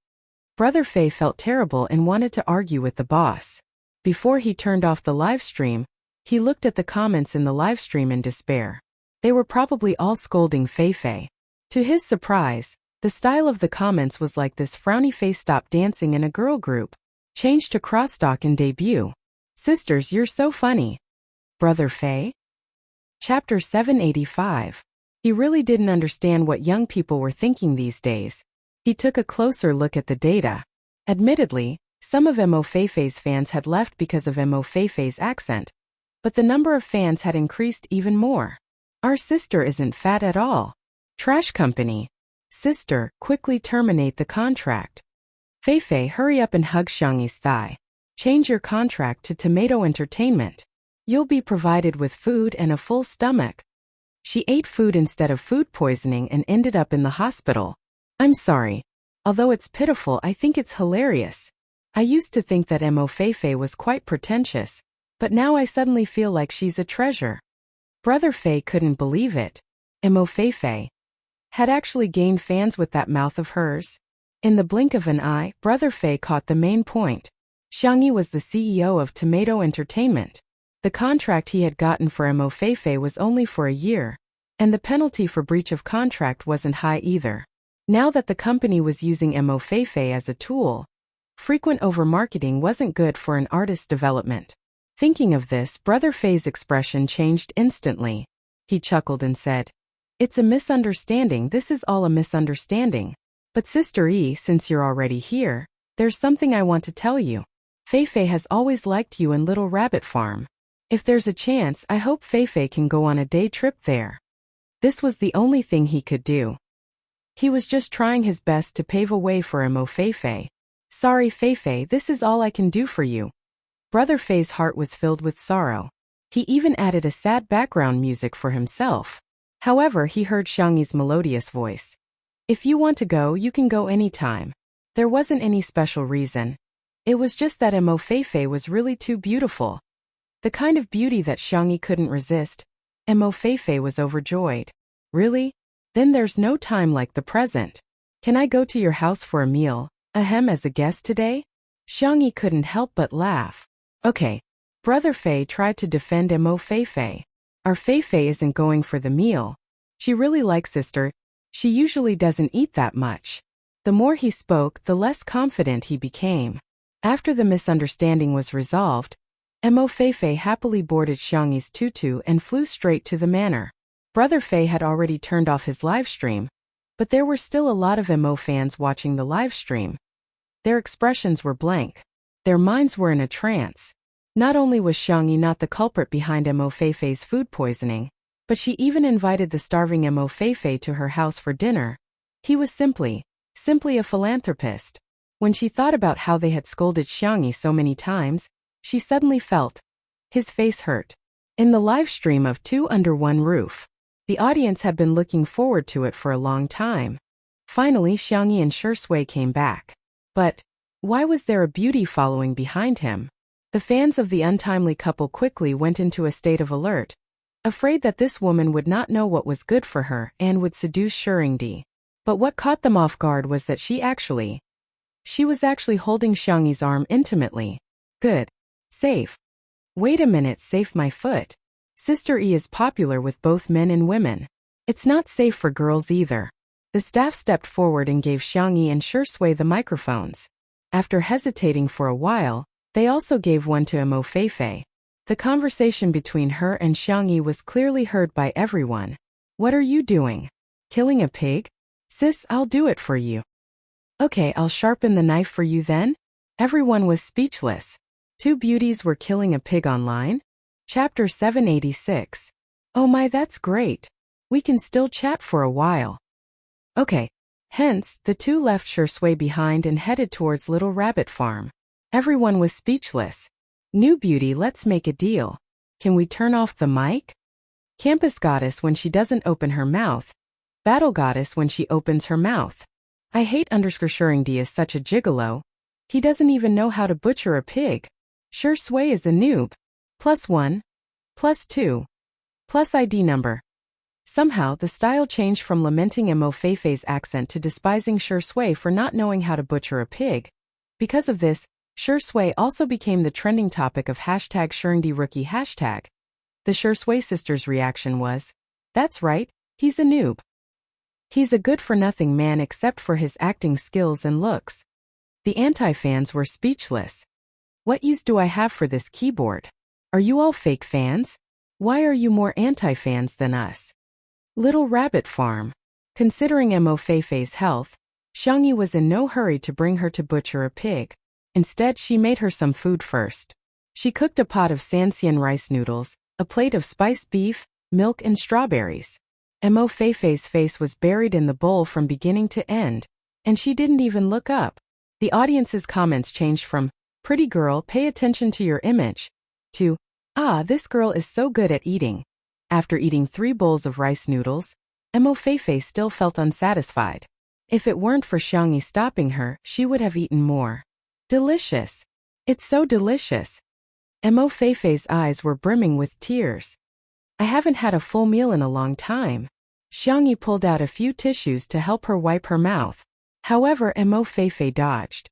Speaker 1: Brother Fei felt terrible and wanted to argue with the boss. Before he turned off the live stream, he looked at the comments in the live stream in despair. They were probably all scolding Feifei. To his surprise, the style of the comments was like this frowny face stopped dancing in a girl group. Changed to crosstalk and debut. Sisters, you're so funny. Brother Fei? Chapter 785. He really didn't understand what young people were thinking these days. He took a closer look at the data. Admittedly, some of Mo Feifei's fans had left because of Mo Feifei's accent, but the number of fans had increased even more. Our sister isn't fat at all. Trash company. Sister, quickly terminate the contract. Feifei, hurry up and hug Xiangyi's thigh. Change your contract to Tomato Entertainment. You'll be provided with food and a full stomach. She ate food instead of food poisoning and ended up in the hospital. I'm sorry. Although it's pitiful, I think it's hilarious. I used to think that Mo Feifei was quite pretentious, but now I suddenly feel like she's a treasure. Brother Fei couldn't believe it. Mo Feifei had actually gained fans with that mouth of hers. In the blink of an eye, Brother Fei caught the main point. Xiangyi was the CEO of Tomato Entertainment. The contract he had gotten for Mo Feifei was only for a year, and the penalty for breach of contract wasn't high either. Now that the company was using Mo Feifei as a tool, frequent over-marketing wasn't good for an artist's development. Thinking of this, Brother Fei's expression changed instantly. He chuckled and said, "It's a misunderstanding, this is all a misunderstanding. But Sister E, since you're already here, there's something I want to tell you. Feifei has always liked you in Little Rabbit Farm. If there's a chance, I hope Feifei can go on a day trip there." This was the only thing he could do. He was just trying his best to pave a way for Mo Feifei. "Sorry Feifei, this is all I can do for you." Brother Fei's heart was filled with sorrow. He even added a sad background music for himself. However, he heard Xiangyi's melodious voice. "If you want to go, you can go anytime." There wasn't any special reason. It was just that Mo Feifei was really too beautiful. The kind of beauty that Xiangyi couldn't resist. Mo Feifei was overjoyed. "Really? Then there's no time like the present. Can I go to your house for a meal, as a guest today?" Xiangyi couldn't help but laugh. "Okay." Brother Fei tried to defend Mo Feifei. "Our Feifei isn't going for the meal. She really likes Sister. She usually doesn't eat that much." The more he spoke, the less confident he became. After the misunderstanding was resolved, Mo Feifei happily boarded Xiangyi's tutu and flew straight to the manor. Brother Fei had already turned off his livestream, but there were still a lot of Mo fans watching the livestream. Their expressions were blank. Their minds were in a trance. Not only was Xiangyi not the culprit behind Mo Feifei's food poisoning, but she even invited the starving Mo Feifei to her house for dinner. He was simply a philanthropist. When she thought about how they had scolded Xiangyi so many times, she suddenly felt his face hurt. In the live stream of Two Under One Roof, the audience had been looking forward to it for a long time. Finally, Xiangyi and Shui came back. But why was there a beauty following behind him? The fans of the untimely couple quickly went into a state of alert, afraid that this woman would not know what was good for her and would seduce Shuringdi. But what caught them off guard was that she was actually holding Xiangyi's arm intimately. "Good. Safe. Wait a minute, safe my foot. Sister E is popular with both men and women. It's not safe for girls either." The staff stepped forward and gave Xiangyi and Shui the microphones. After hesitating for a while, they also gave one to Mo Feifei. The conversation between her and Xiangyi was clearly heard by everyone. "What are you doing? Killing a pig? Sis, I'll do it for you." "Okay, I'll sharpen the knife for you then." Everyone was speechless. Two beauties were killing a pig online? Chapter 786. Oh my, that's great. We can still chat for a while. Okay. Hence, the two left Shui behind and headed towards Little Rabbit Farm. Everyone was speechless. "New beauty, let's make a deal. Can we turn off the mic?" Campus goddess when she doesn't open her mouth. Battle goddess when she opens her mouth. I hate Shuringdi is such a gigolo. He doesn't even know how to butcher a pig. Shui is a noob. +1. +2. Plus ID number. Somehow, the style changed from lamenting Mo Feifei's accent to despising Shui for not knowing how to butcher a pig. Because of this, Shui also became the trending topic of #ShuringdiRookie hashtag. The Shui sisters' reaction was, "That's right, he's a noob. He's a good-for-nothing man except for his acting skills and looks." The anti-fans were speechless. "What use do I have for this keyboard? Are you all fake fans? Why are you more anti-fans than us?" Little Rabbit Farm. Considering Mo Feifei's health, Xiangyi was in no hurry to bring her to butcher a pig. Instead, she made her some food first. She cooked a pot of Sanxian rice noodles, a plate of spiced beef, milk and strawberries. Mo Feifei's face was buried in the bowl from beginning to end, and she didn't even look up. The audience's comments changed from, "Pretty girl, pay attention to your image," to, "Ah, this girl is so good at eating." After eating 3 bowls of rice noodles, Mo Feifei still felt unsatisfied. If it weren't for Xiangyi stopping her, she would have eaten more. Delicious. It's so delicious. Mo Feifei's eyes were brimming with tears. I haven't had a full meal in a long time. Xiangyi pulled out a few tissues to help her wipe her mouth. However, Mo Feifei dodged.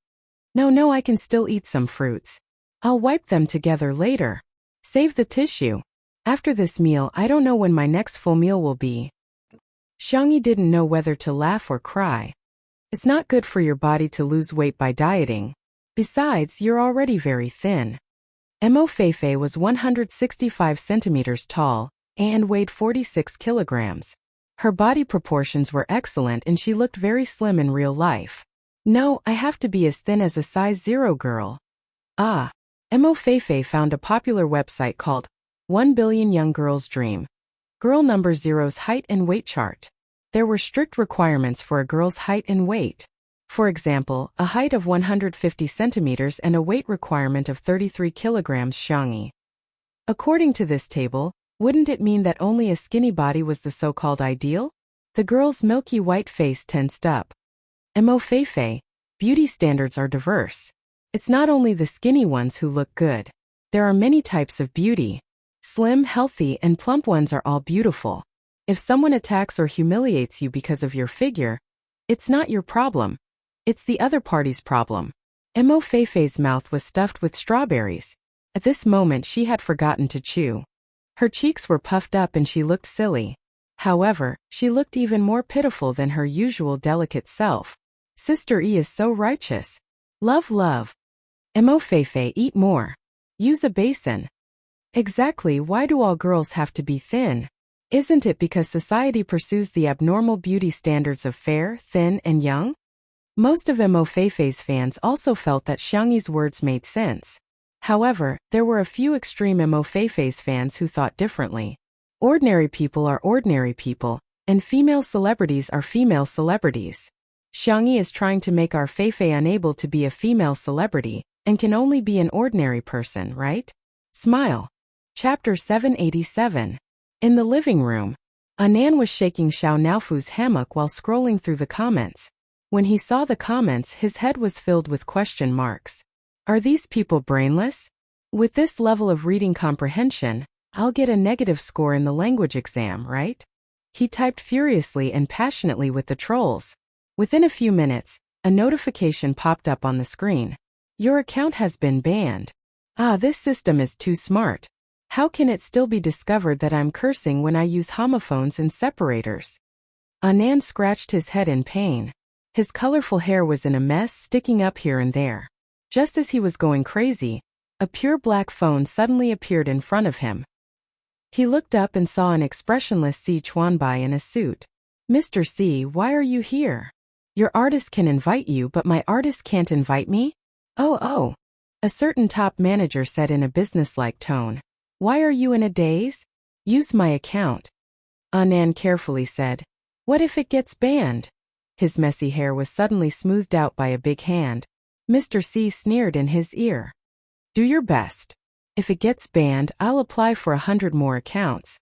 Speaker 1: No, I can still eat some fruits. I'll wipe them together later. Save the tissue. After this meal, I don't know when my next full meal will be. Xiangyi didn't know whether to laugh or cry. It's not good for your body to lose weight by dieting. Besides, you're already very thin. Mo Feifei was 165 centimeters tall and weighed 46 kilograms. Her body proportions were excellent and she looked very slim in real life. No, I have to be as thin as a size 0 girl. Ah. Mo Feifei found a popular website called 1 Billion Young Girls Dream. Girl number 0's height and weight chart. There were strict requirements for a girl's height and weight. For example, a height of 150 centimeters and a weight requirement of 33 kilograms. Xiangyi. According to this table, wouldn't it mean that only a skinny body was the so-called ideal? The girl's milky white face tensed up. Mo Feifei, beauty standards are diverse. It's not only the skinny ones who look good. There are many types of beauty. Slim, healthy, and plump ones are all beautiful. If someone attacks or humiliates you because of your figure, it's not your problem. It's the other party's problem. Mo Feifei's mouth was stuffed with strawberries. At this moment she had forgotten to chew. Her cheeks were puffed up and she looked silly. However, she looked even more pitiful than her usual delicate self. Sister E is so righteous. Love. Mo Feifei, eat more. Use a basin. Exactly, why do all girls have to be thin? Isn't it because society pursues the abnormal beauty standards of fair, thin, and young? Most of Mo Feifei's fans also felt that Xiangyi's words made sense. However, there were a few extreme Mo Feifei's fans who thought differently. Ordinary people are ordinary people, and female celebrities are female celebrities. Xiangyi is trying to make our Feifei unable to be a female celebrity, and can only be an ordinary person, right? Smile. Chapter 787. In the living room, Anan was shaking Xiao Naofu's hammock while scrolling through the comments. When he saw the comments, his head was filled with question marks. Are these people brainless? With this level of reading comprehension, I'll get a negative score in the language exam, right? He typed furiously and passionately with the trolls. Within a few minutes, a notification popped up on the screen. Your account has been banned. Ah, this system is too smart. How can it still be discovered that I'm cursing when I use homophones and separators? Anan scratched his head in pain. His colorful hair was in a mess, sticking up here and there. Just as he was going crazy, a pure black phone suddenly appeared in front of him. He looked up and saw an expressionless Si Chuanbai in a suit. Mr. Si, why are you here? Your artist can invite you, but my artist can't invite me? Oh. A certain top manager said in a businesslike tone. Why are you in a daze? Use my account. Anan carefully said. What if it gets banned? His messy hair was suddenly smoothed out by a big hand. Mr. C sneered in his ear. Do your best. If it gets banned, I'll apply for 100 more accounts.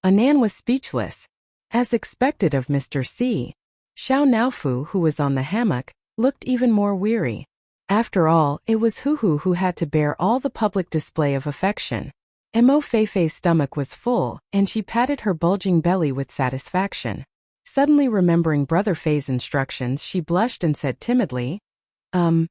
Speaker 1: Anan was speechless. As expected of Mr. C. Xiao Naofu, who was on the hammock, looked even more weary. After all, it was Huhu who had to bear all the public display of affection. Mo Feifei's stomach was full, and she patted her bulging belly with satisfaction. Suddenly remembering Brother Fei's instructions, she blushed and said timidly, am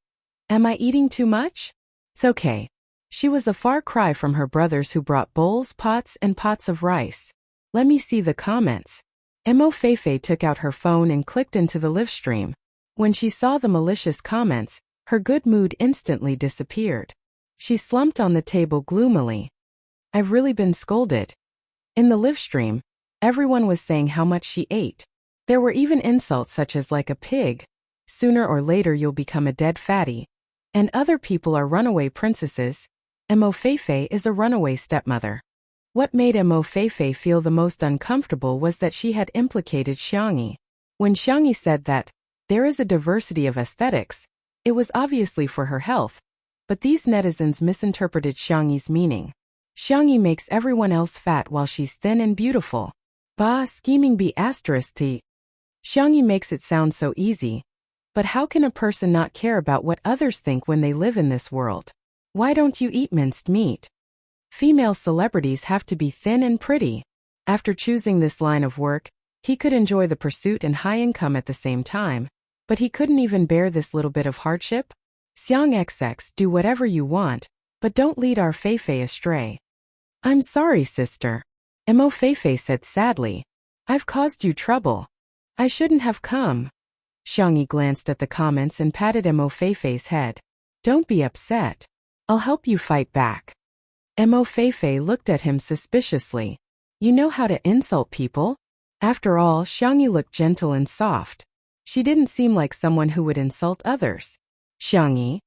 Speaker 1: I eating too much? It's okay. She was a far cry from her brothers who brought bowls, pots, and pots of rice. Let me see the comments. Mo Feifei took out her phone and clicked into the live stream. When she saw the malicious comments, her good mood instantly disappeared. She slumped on the table gloomily. I've really been scolded. In the live stream, everyone was saying how much she ate. There were even insults such as like a pig. Sooner or later you'll become a dead fatty. And other people are runaway princesses. Mo Feifei is a runaway stepmother. What made Mo Feifei feel the most uncomfortable was that she had implicated Xiangyi. When Xiangyi said that there is a diversity of aesthetics, it was obviously for her health, but these netizens misinterpreted Xiangyi's meaning. Xiangyi makes everyone else fat while she's thin and beautiful. Bah, scheming b****t. Xiangyi makes it sound so easy. But how can a person not care about what others think when they live in this world? Why don't you eat minced meat? Female celebrities have to be thin and pretty. After choosing this line of work, he could enjoy the pursuit and high income at the same time, but he couldn't even bear this little bit of hardship? Xiang XX, do whatever you want, but don't lead our Feifei astray. I'm sorry, sister. Mo Feifei said sadly. I've caused you trouble. I shouldn't have come. Xiangyi glanced at the comments and patted Mo Feifei's head. Don't be upset. I'll help you fight back. Mo Feifei looked at him suspiciously. You know how to insult people? After all, Xiangyi looked gentle and soft. She didn't seem like someone who would insult others. Xiangyi?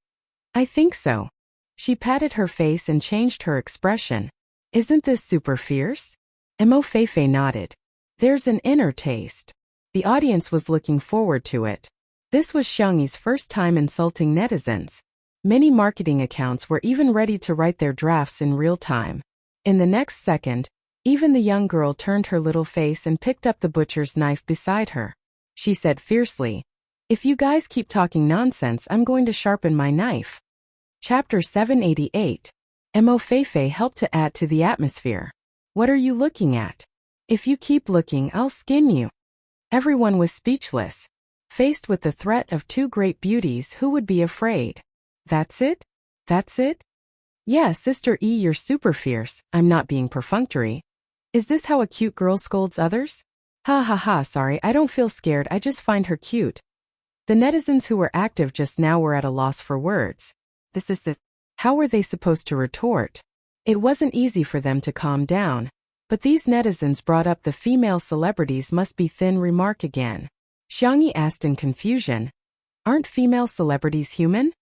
Speaker 1: I think so. She patted her face and changed her expression. Isn't this super fierce? Mo Feifei nodded. There's an inner taste. The audience was looking forward to it. This was Xiangyi's first time insulting netizens. Many marketing accounts were even ready to write their drafts in real time. In the next second, even the young girl turned her little face and picked up the butcher's knife beside her. She said fiercely, "If you guys keep talking nonsense, I'm going to sharpen my knife." Chapter 788. Mo Feifei helped to add to the atmosphere. What are you looking at? If you keep looking, I'll skin you. Everyone was speechless. Faced with the threat of two great beauties, who would be afraid? That's it? That's it? Yeah, Sister E, you're super fierce. I'm not being perfunctory. Is this how a cute girl scolds others? Ha ha ha, sorry, I don't feel scared, I just find her cute. The netizens who were active just now were at a loss for words. This. How were they supposed to retort? It wasn't easy for them to calm down. But these netizens brought up the female celebrities must be thin remark again. Xiangyi asked in confusion, aren't female celebrities human?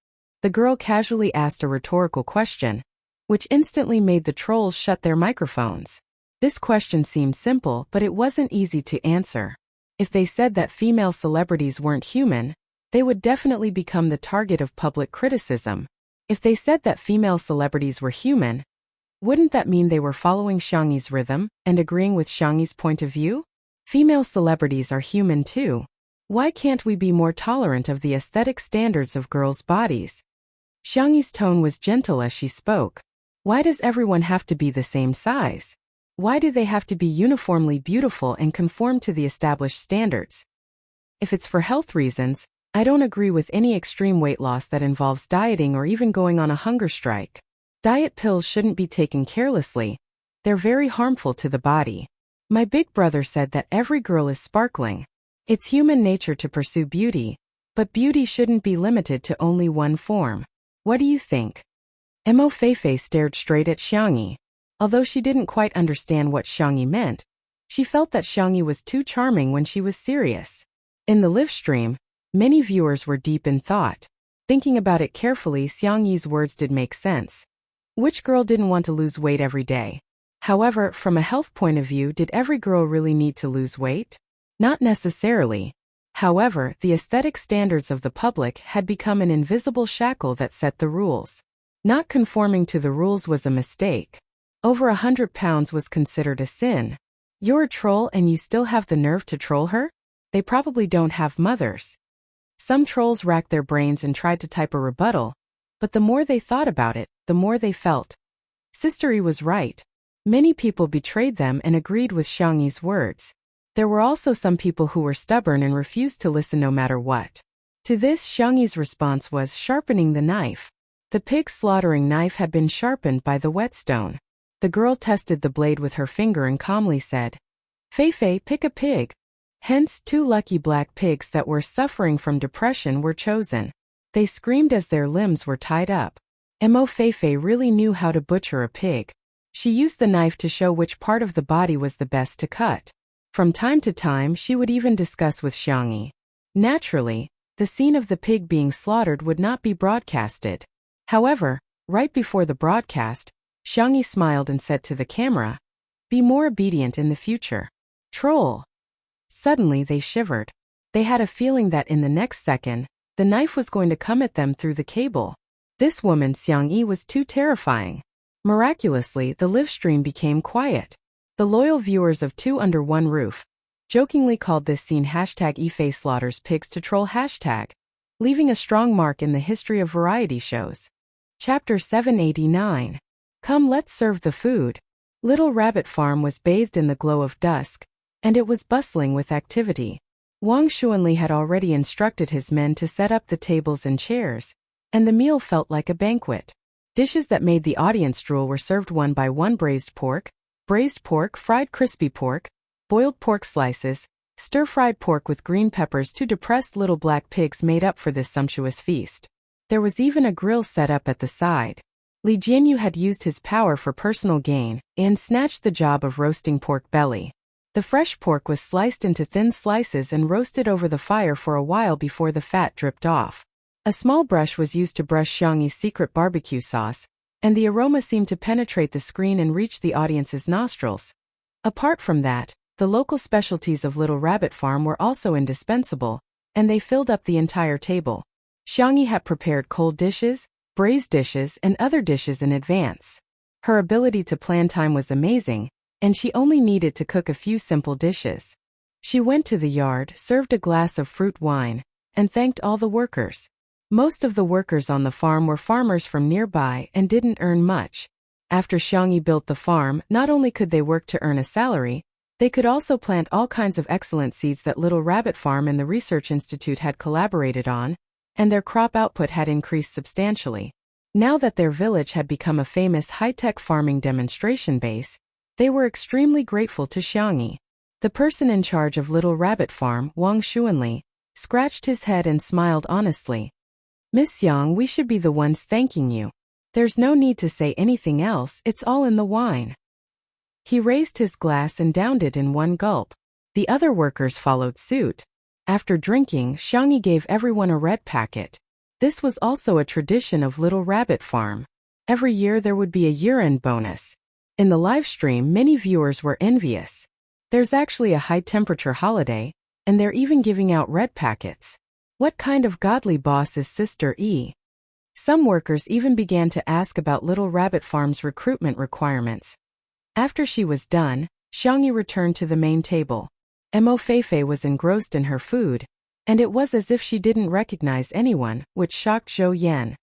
Speaker 1: The girl casually asked a rhetorical question, which instantly made the trolls shut their microphones. This question seemed simple, but it wasn't easy to answer. If they said that female celebrities weren't human, they would definitely become the target of public criticism. If they said that female celebrities were human, wouldn't that mean they were following Xiangyi's rhythm and agreeing with Xiangyi's point of view? Female celebrities are human too. Why can't we be more tolerant of the aesthetic standards of girls' bodies? Xiangyi's tone was gentle as she spoke. Why does everyone have to be the same size? Why do they have to be uniformly beautiful and conform to the established standards? If it's for health reasons, I don't agree with any extreme weight loss that involves dieting or even going on a hunger strike. Diet pills shouldn't be taken carelessly. They're very harmful to the body. My big brother said that every girl is sparkling. It's human nature to pursue beauty, but beauty shouldn't be limited to only one form. What do you think? Mo Feifei stared straight at Xiangyi. Although she didn't quite understand what Xiangyi meant, she felt that Xiangyi was too charming when she was serious. In the live stream, many viewers were deep in thought. Thinking about it carefully, Xiangyi's words did make sense. Which girl didn't want to lose weight every day? However, from a health point of view, did every girl really need to lose weight? Not necessarily. However, the aesthetic standards of the public had become an invisible shackle that set the rules. Not conforming to the rules was a mistake. Over 100 pounds was considered a sin. You're a troll and you still have the nerve to troll her? They probably don't have mothers. Some trolls racked their brains and tried to type a rebuttal, but the more they thought about it, the more they felt. Sister E was right. Many people betrayed them and agreed with Xiangyi's words. There were also some people who were stubborn and refused to listen no matter what. To this, Xiangyi's response was sharpening the knife. The pig slaughtering knife had been sharpened by the whetstone. The girl tested the blade with her finger and calmly said, Feifei, pick a pig. Hence, 2 lucky black pigs that were suffering from depression were chosen. They screamed as their limbs were tied up. Mo Feifei really knew how to butcher a pig. She used the knife to show which part of the body was the best to cut. From time to time, she would even discuss with Xiangyi. Naturally, The scene of the pig being slaughtered would not be broadcasted. However, right before the broadcast, Xiangyi smiled and said to the camera, "Be more obedient in the future." Troll. Suddenly they shivered. They had a feeling that in the next second, the knife was going to come at them through the cable. This woman Xiangyi was too terrifying. Miraculously, the live stream became quiet. The loyal viewers of Two Under One Roof jokingly called this scene #Ife slaughters pigs to troll hashtag, leaving a strong mark in the history of variety shows. Chapter 789. Come, let's serve the food. Little Rabbit Farm was bathed in the glow of dusk, and it was bustling with activity. Wang Xuanli had already instructed his men to set up the tables and chairs, and the meal felt like a banquet. Dishes that made the audience drool were served one by one: braised pork, fried crispy pork, boiled pork slices, stir-fried pork with green peppers. Two depressed little black pigs made up for this sumptuous feast. There was even a grill set up at the side. Li Jianyu had used his power for personal gain and snatched the job of roasting pork belly. The fresh pork was sliced into thin slices and roasted over the fire for a while before the fat dripped off. A small brush was used to brush Xiangyi's secret barbecue sauce, and the aroma seemed to penetrate the screen and reach the audience's nostrils. Apart from that, the local specialties of Little Rabbit Farm were also indispensable, and they filled up the entire table. Xiangyi had prepared cold dishes, braised dishes, and other dishes in advance. Her ability to plan time was amazing, and she only needed to cook a few simple dishes. She went to the yard, served a glass of fruit wine, and thanked all the workers. Most of the workers on the farm were farmers from nearby and didn't earn much. After Xiangyi built the farm, not only could they work to earn a salary, they could also plant all kinds of excellent seeds that Little Rabbit Farm and the Research Institute had collaborated on, and their crop output had increased substantially. Now that their village had become a famous high-tech farming demonstration base, they were extremely grateful to Xiangyi. The person in charge of Little Rabbit Farm, Wang Xuanli, scratched his head and smiled honestly. "Miss Xiang, we should be the ones thanking you. There's no need to say anything else, it's all in the wine." He raised his glass and downed it in one gulp. The other workers followed suit. After drinking, Xiangyi gave everyone a red packet. This was also a tradition of Little Rabbit Farm. Every year there would be a year-end bonus. In the live stream, many viewers were envious. There's actually a high-temperature holiday, and they're even giving out red packets. What kind of godly boss is Sister E? Some workers even began to ask about Little Rabbit Farm's recruitment requirements. After she was done, Xiangyi returned to the main table. Mo Feifei was engrossed in her food, and it was as if she didn't recognize anyone, which shocked Zhou Yan.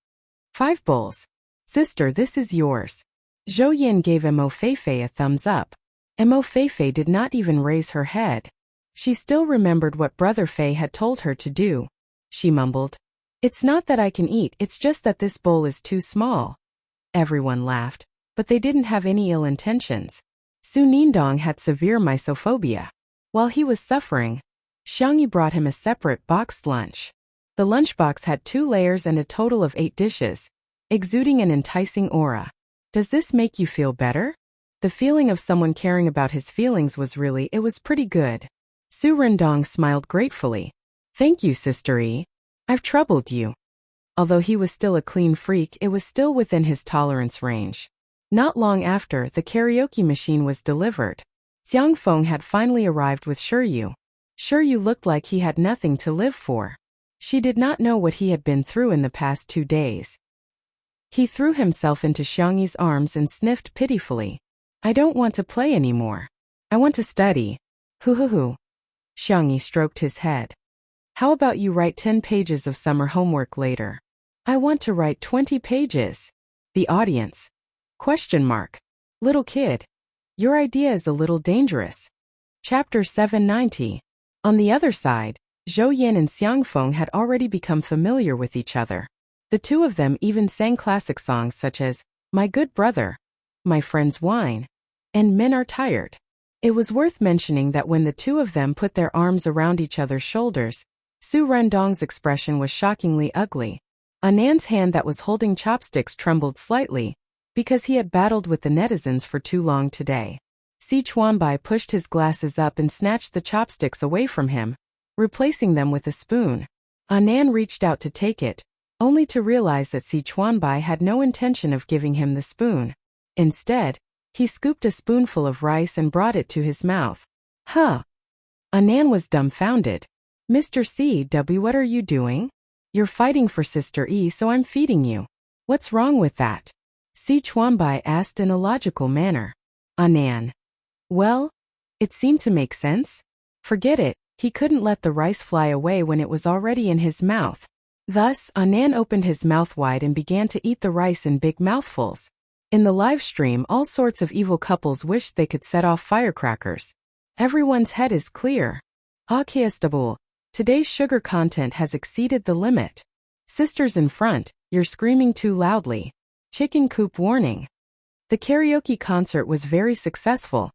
Speaker 1: 5 bowls. Sister, this is yours. Zhou Yan gave Mo Feifei a thumbs up. Mo Feifei did not even raise her head. She still remembered what Brother Fei had told her to do. She mumbled, "It's not that I can eat, it's just that this bowl is too small." Everyone laughed, but they didn't have any ill intentions. Su Nindong had severe misophobia. While he was suffering, Xiangyi brought him a separate boxed lunch. The lunchbox had 2 layers and a total of 8 dishes, exuding an enticing aura. Does this make you feel better? The feeling of someone caring about his feelings was it was pretty good. Su Rendong smiled gratefully. "Thank you, Sister E. I've troubled you." Although he was still a clean freak, it was still within his tolerance range. Not long after, the karaoke machine was delivered. Xiang Feng had finally arrived with Shiryu. Shiryu looked like he had nothing to live for. She did not know what he had been through in the past 2 days. He threw himself into Xiangyi's arms and sniffed pitifully. "I don't want to play anymore. I want to study." Hoo. Xiangyi stroked his head. "How about you write 10 pages of summer homework later?" "I want to write 20 pages. The audience. ? Little kid. Your idea is a little dangerous. Chapter 790. On the other side, Zhou Yan and Xiang Feng had already become familiar with each other. The two of them even sang classic songs such as "My Good Brother," "My Friend's Wine," and "Men Are Tired." It was worth mentioning that when the two of them put their arms around each other's shoulders, Su Rendong's expression was shockingly ugly. Anan's hand that was holding chopsticks trembled slightly, because he had battled with the netizens for too long today. Si Chuanbai pushed his glasses up and snatched the chopsticks away from him, replacing them with a spoon. Anan reached out to take it, only to realize that Si Chuanbai had no intention of giving him the spoon. Instead, he scooped a spoonful of rice and brought it to his mouth. Huh. Anan was dumbfounded. Mr. C.W., what are you doing? You're fighting for Sister E, so I'm feeding you. What's wrong with that? Si Chuanbai asked in a logical manner. Anan. Well, it seemed to make sense. Forget it, he couldn't let the rice fly away when it was already in his mouth. Thus, Anan opened his mouth wide and began to eat the rice in big mouthfuls. In the live stream, all sorts of evil couples wished they could set off firecrackers. Everyone's head is clear. Audiobook. Today's sugar content has exceeded the limit. Sisters in front, you're screaming too loudly. Chicken coop warning. The karaoke concert was very successful,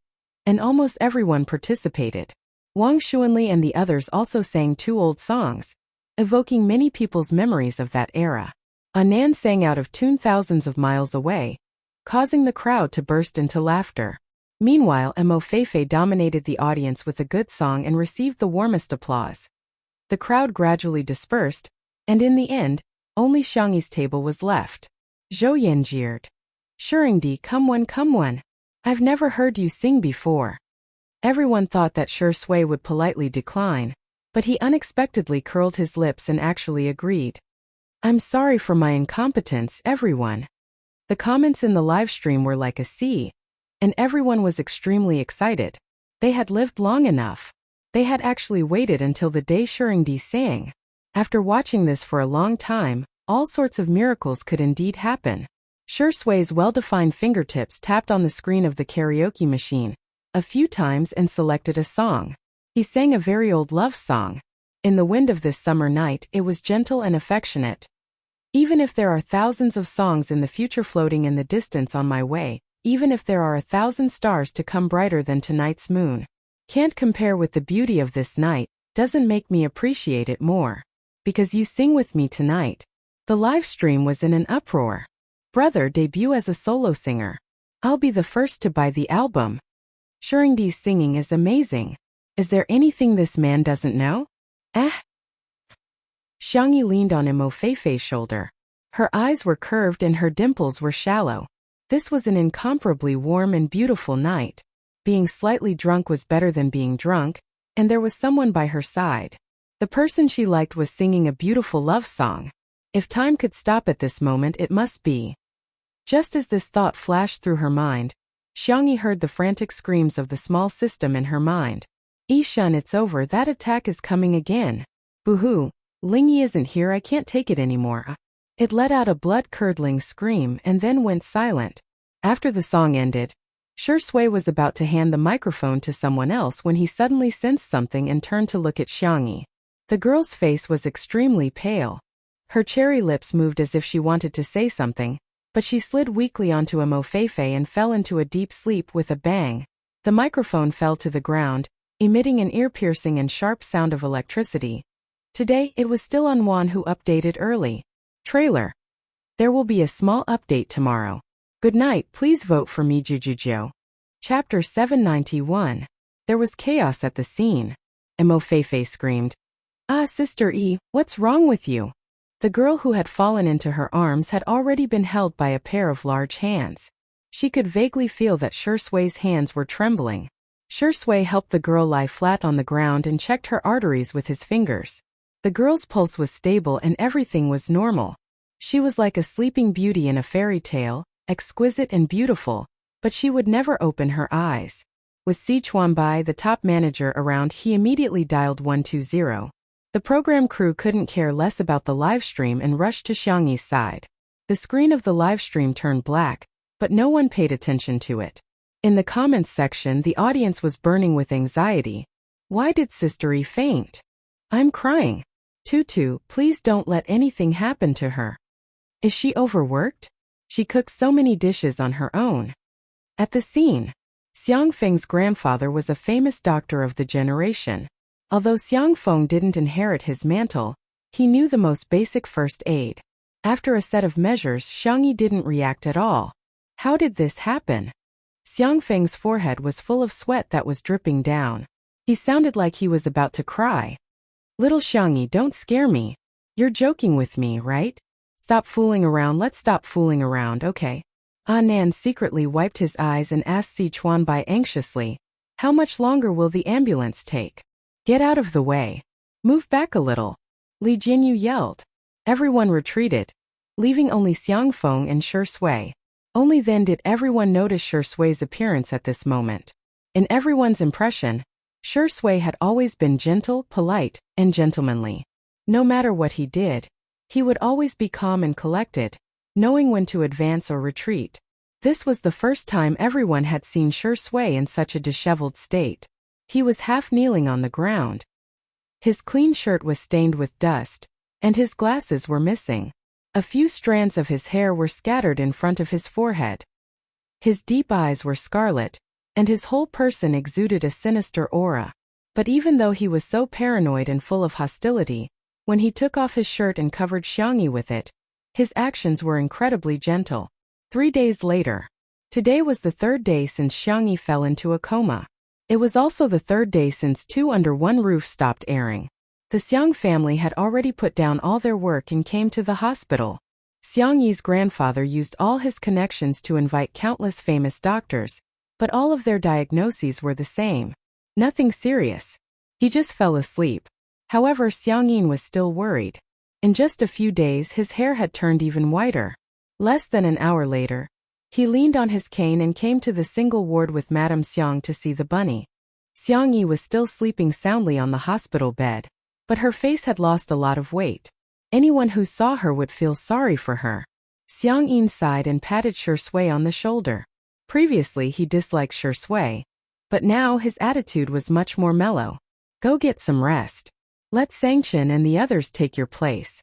Speaker 1: and almost everyone participated. Wang Xuanli and the others also sang two old songs, evoking many people's memories of that era. Anan sang out of tune thousands of miles away, causing the crowd to burst into laughter. Meanwhile, Mo Feifei dominated the audience with a good song and received the warmest applause. The crowd gradually dispersed, and in the end, only Xiangyi's table was left. Zhou Yan jeered. Shuringdi, come one. I've never heard you sing before. Everyone thought that Shi Sui would politely decline, but he unexpectedly curled his lips and actually agreed. I'm sorry for my incompetence, everyone. The comments in the live stream were like a sea, and everyone was extremely excited. They had lived long enough. They had actually waited until the day Shuringdi sang. After watching this for a long time, all sorts of miracles could indeed happen. Shi Sui's well-defined fingertips tapped on the screen of the karaoke machine a few times and selected a song. He sang a very old love song. In the wind of this summer night, it was gentle and affectionate. Even if there are thousands of songs in the future floating in the distance on my way, even if there are 1,000 stars to come brighter than tonight's moon, can't compare with the beauty of this night, doesn't make me appreciate it more. Because you sing with me tonight. The live stream was in an uproar. Brother debut as a solo singer. I'll be the first to buy the album. Shuringdi's singing is amazing. Is there anything this man doesn't know? Xiangyi leaned on Mo Feifei's shoulder. Her eyes were curved and her dimples were shallow. This was an incomparably warm and beautiful night. Being slightly drunk was better than being drunk, and there was someone by her side. The person she liked was singing a beautiful love song. If time could stop at this moment, it must be. Just as this thought flashed through her mind, Xiangyi heard the frantic screams of the small system in her mind. Yishun, it's over, that attack is coming again. Boo-hoo, Lingyi isn't here, I can't take it anymore. It let out a blood-curdling scream and then went silent. After the song ended, Shi Sui was about to hand the microphone to someone else when he suddenly sensed something and turned to look at Xiangyi. The girl's face was extremely pale. Her cherry lips moved as if she wanted to say something, but she slid weakly onto Mo Feifei and fell into a deep sleep with a bang. The microphone fell to the ground, emitting an ear-piercing and sharp sound of electricity. Today, it was still Anwan who updated early. Trailer. There will be a small update tomorrow. Good night, please vote for me, Jujujo. Chapter 791. There was chaos at the scene. Mo Feifei screamed. Ah, Sister E, what's wrong with you? The girl who had fallen into her arms had already been held by a pair of large hands. She could vaguely feel that Shi Sui's hands were trembling. Shi Sui helped the girl lie flat on the ground and checked her arteries with his fingers. The girl's pulse was stable and everything was normal. She was like a sleeping beauty in a fairy tale, exquisite and beautiful, but she would never open her eyes. With Si Chuanbai, the top manager, around, he immediately dialed 120. The program crew couldn't care less about the live stream and rushed to Xiangyi's side. The screen of the live stream turned black, but no one paid attention to it. In the comments section, the audience was burning with anxiety. Why did Sister E faint? I'm crying. Tutu, please don't let anything happen to her. Is she overworked? She cooks so many dishes on her own. At the scene, Xiang Feng's grandfather was a famous doctor of the generation. Although Xiang Feng didn't inherit his mantle, he knew the most basic first aid. After a set of measures, Xiangyi didn't react at all. How did this happen? Xiang Feng's forehead was full of sweat that was dripping down. He sounded like he was about to cry. Little Xiangyi, don't scare me. You're joking with me, right? Stop fooling around, let's stop fooling around, okay? Nan secretly wiped his eyes and asked Sichuan anxiously, how much longer will the ambulance take? Get out of the way. Move back a little. Li Jinyu yelled. Everyone retreated, leaving only Xiang Feng and Shi Sui. Only then did everyone notice Shi Sui's appearance at this moment. In everyone's impression, Shi Sui had always been gentle, polite, and gentlemanly. No matter what he did, he would always be calm and collected, knowing when to advance or retreat. This was the first time everyone had seen Shi Sui in such a disheveled state. He was half kneeling on the ground. His clean shirt was stained with dust, and his glasses were missing. A few strands of his hair were scattered in front of his forehead. His deep eyes were scarlet, and his whole person exuded a sinister aura. But even though he was so paranoid and full of hostility, when he took off his shirt and covered Xiangyi with it, his actions were incredibly gentle. 3 days later. Today was the 3rd day since Xiangyi fell into a coma. It was also the 3rd day since Two Under One Roof stopped airing. The Xiang family had already put down all their work and came to the hospital. Xiangyi's grandfather used all his connections to invite countless famous doctors, but all of their diagnoses were the same. Nothing serious. He just fell asleep. However, Xiangyin was still worried. In just a few days his hair had turned even whiter. Less than an hour later, he leaned on his cane and came to the single ward with Madame Xiang to see the bunny. Xiangyi was still sleeping soundly on the hospital bed, but her face had lost a lot of weight. Anyone who saw her would feel sorry for her. Xiangyin sighed and patted Shi Sui on the shoulder. Previously he disliked Shi Sui, but now his attitude was much more mellow. Go get some rest. Let Sangchen and the others take your place.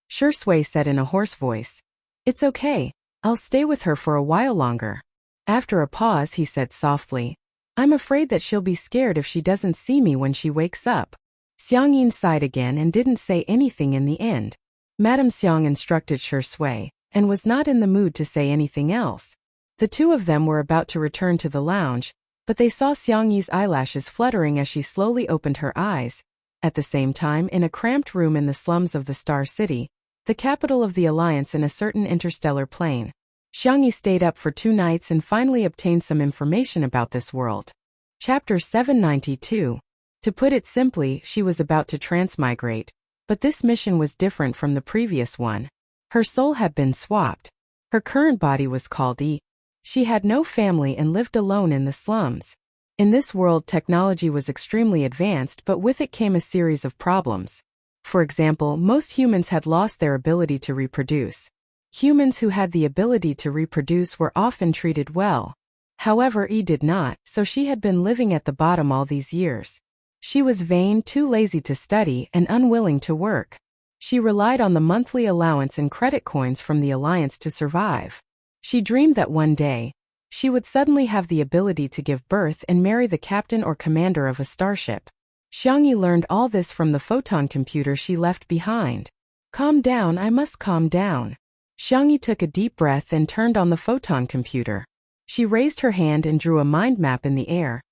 Speaker 1: Shi Sui said in a hoarse voice. It's okay, I'll stay with her for a while longer. After a pause he said softly, I'm afraid that she'll be scared if she doesn't see me when she wakes up. Xiangyin sighed again and didn't say anything in the end. Madame Xiang instructed Shi Sui, and was not in the mood to say anything else. The two of them were about to return to the lounge, but they saw Xiangyi's eyelashes fluttering as she slowly opened her eyes. At the same time, in a cramped room in the slums of the Star City, the capital of the Alliance in a certain interstellar plane, Xiangyi stayed up for 2 nights and finally obtained some information about this world. Chapter 792. To put it simply, she was about to transmigrate, but this mission was different from the previous one. Her soul had been swapped. Her current body was called E. She had no family and lived alone in the slums. In this world, technology was extremely advanced, but with it came a series of problems. For example, most humans had lost their ability to reproduce. Humans who had the ability to reproduce were often treated well. However, E did not, so she had been living at the bottom all these years. She was vain, too lazy to study, and unwilling to work. She relied on the monthly allowance and credit coins from the Alliance to survive. She dreamed that one day, she would suddenly have the ability to give birth and marry the captain or commander of a starship. Xiangyi learned all this from the photon computer she left behind. Calm down, I must calm down. Xiangyi took a deep breath and turned on the photon computer. She raised her hand and drew a mind map in the air,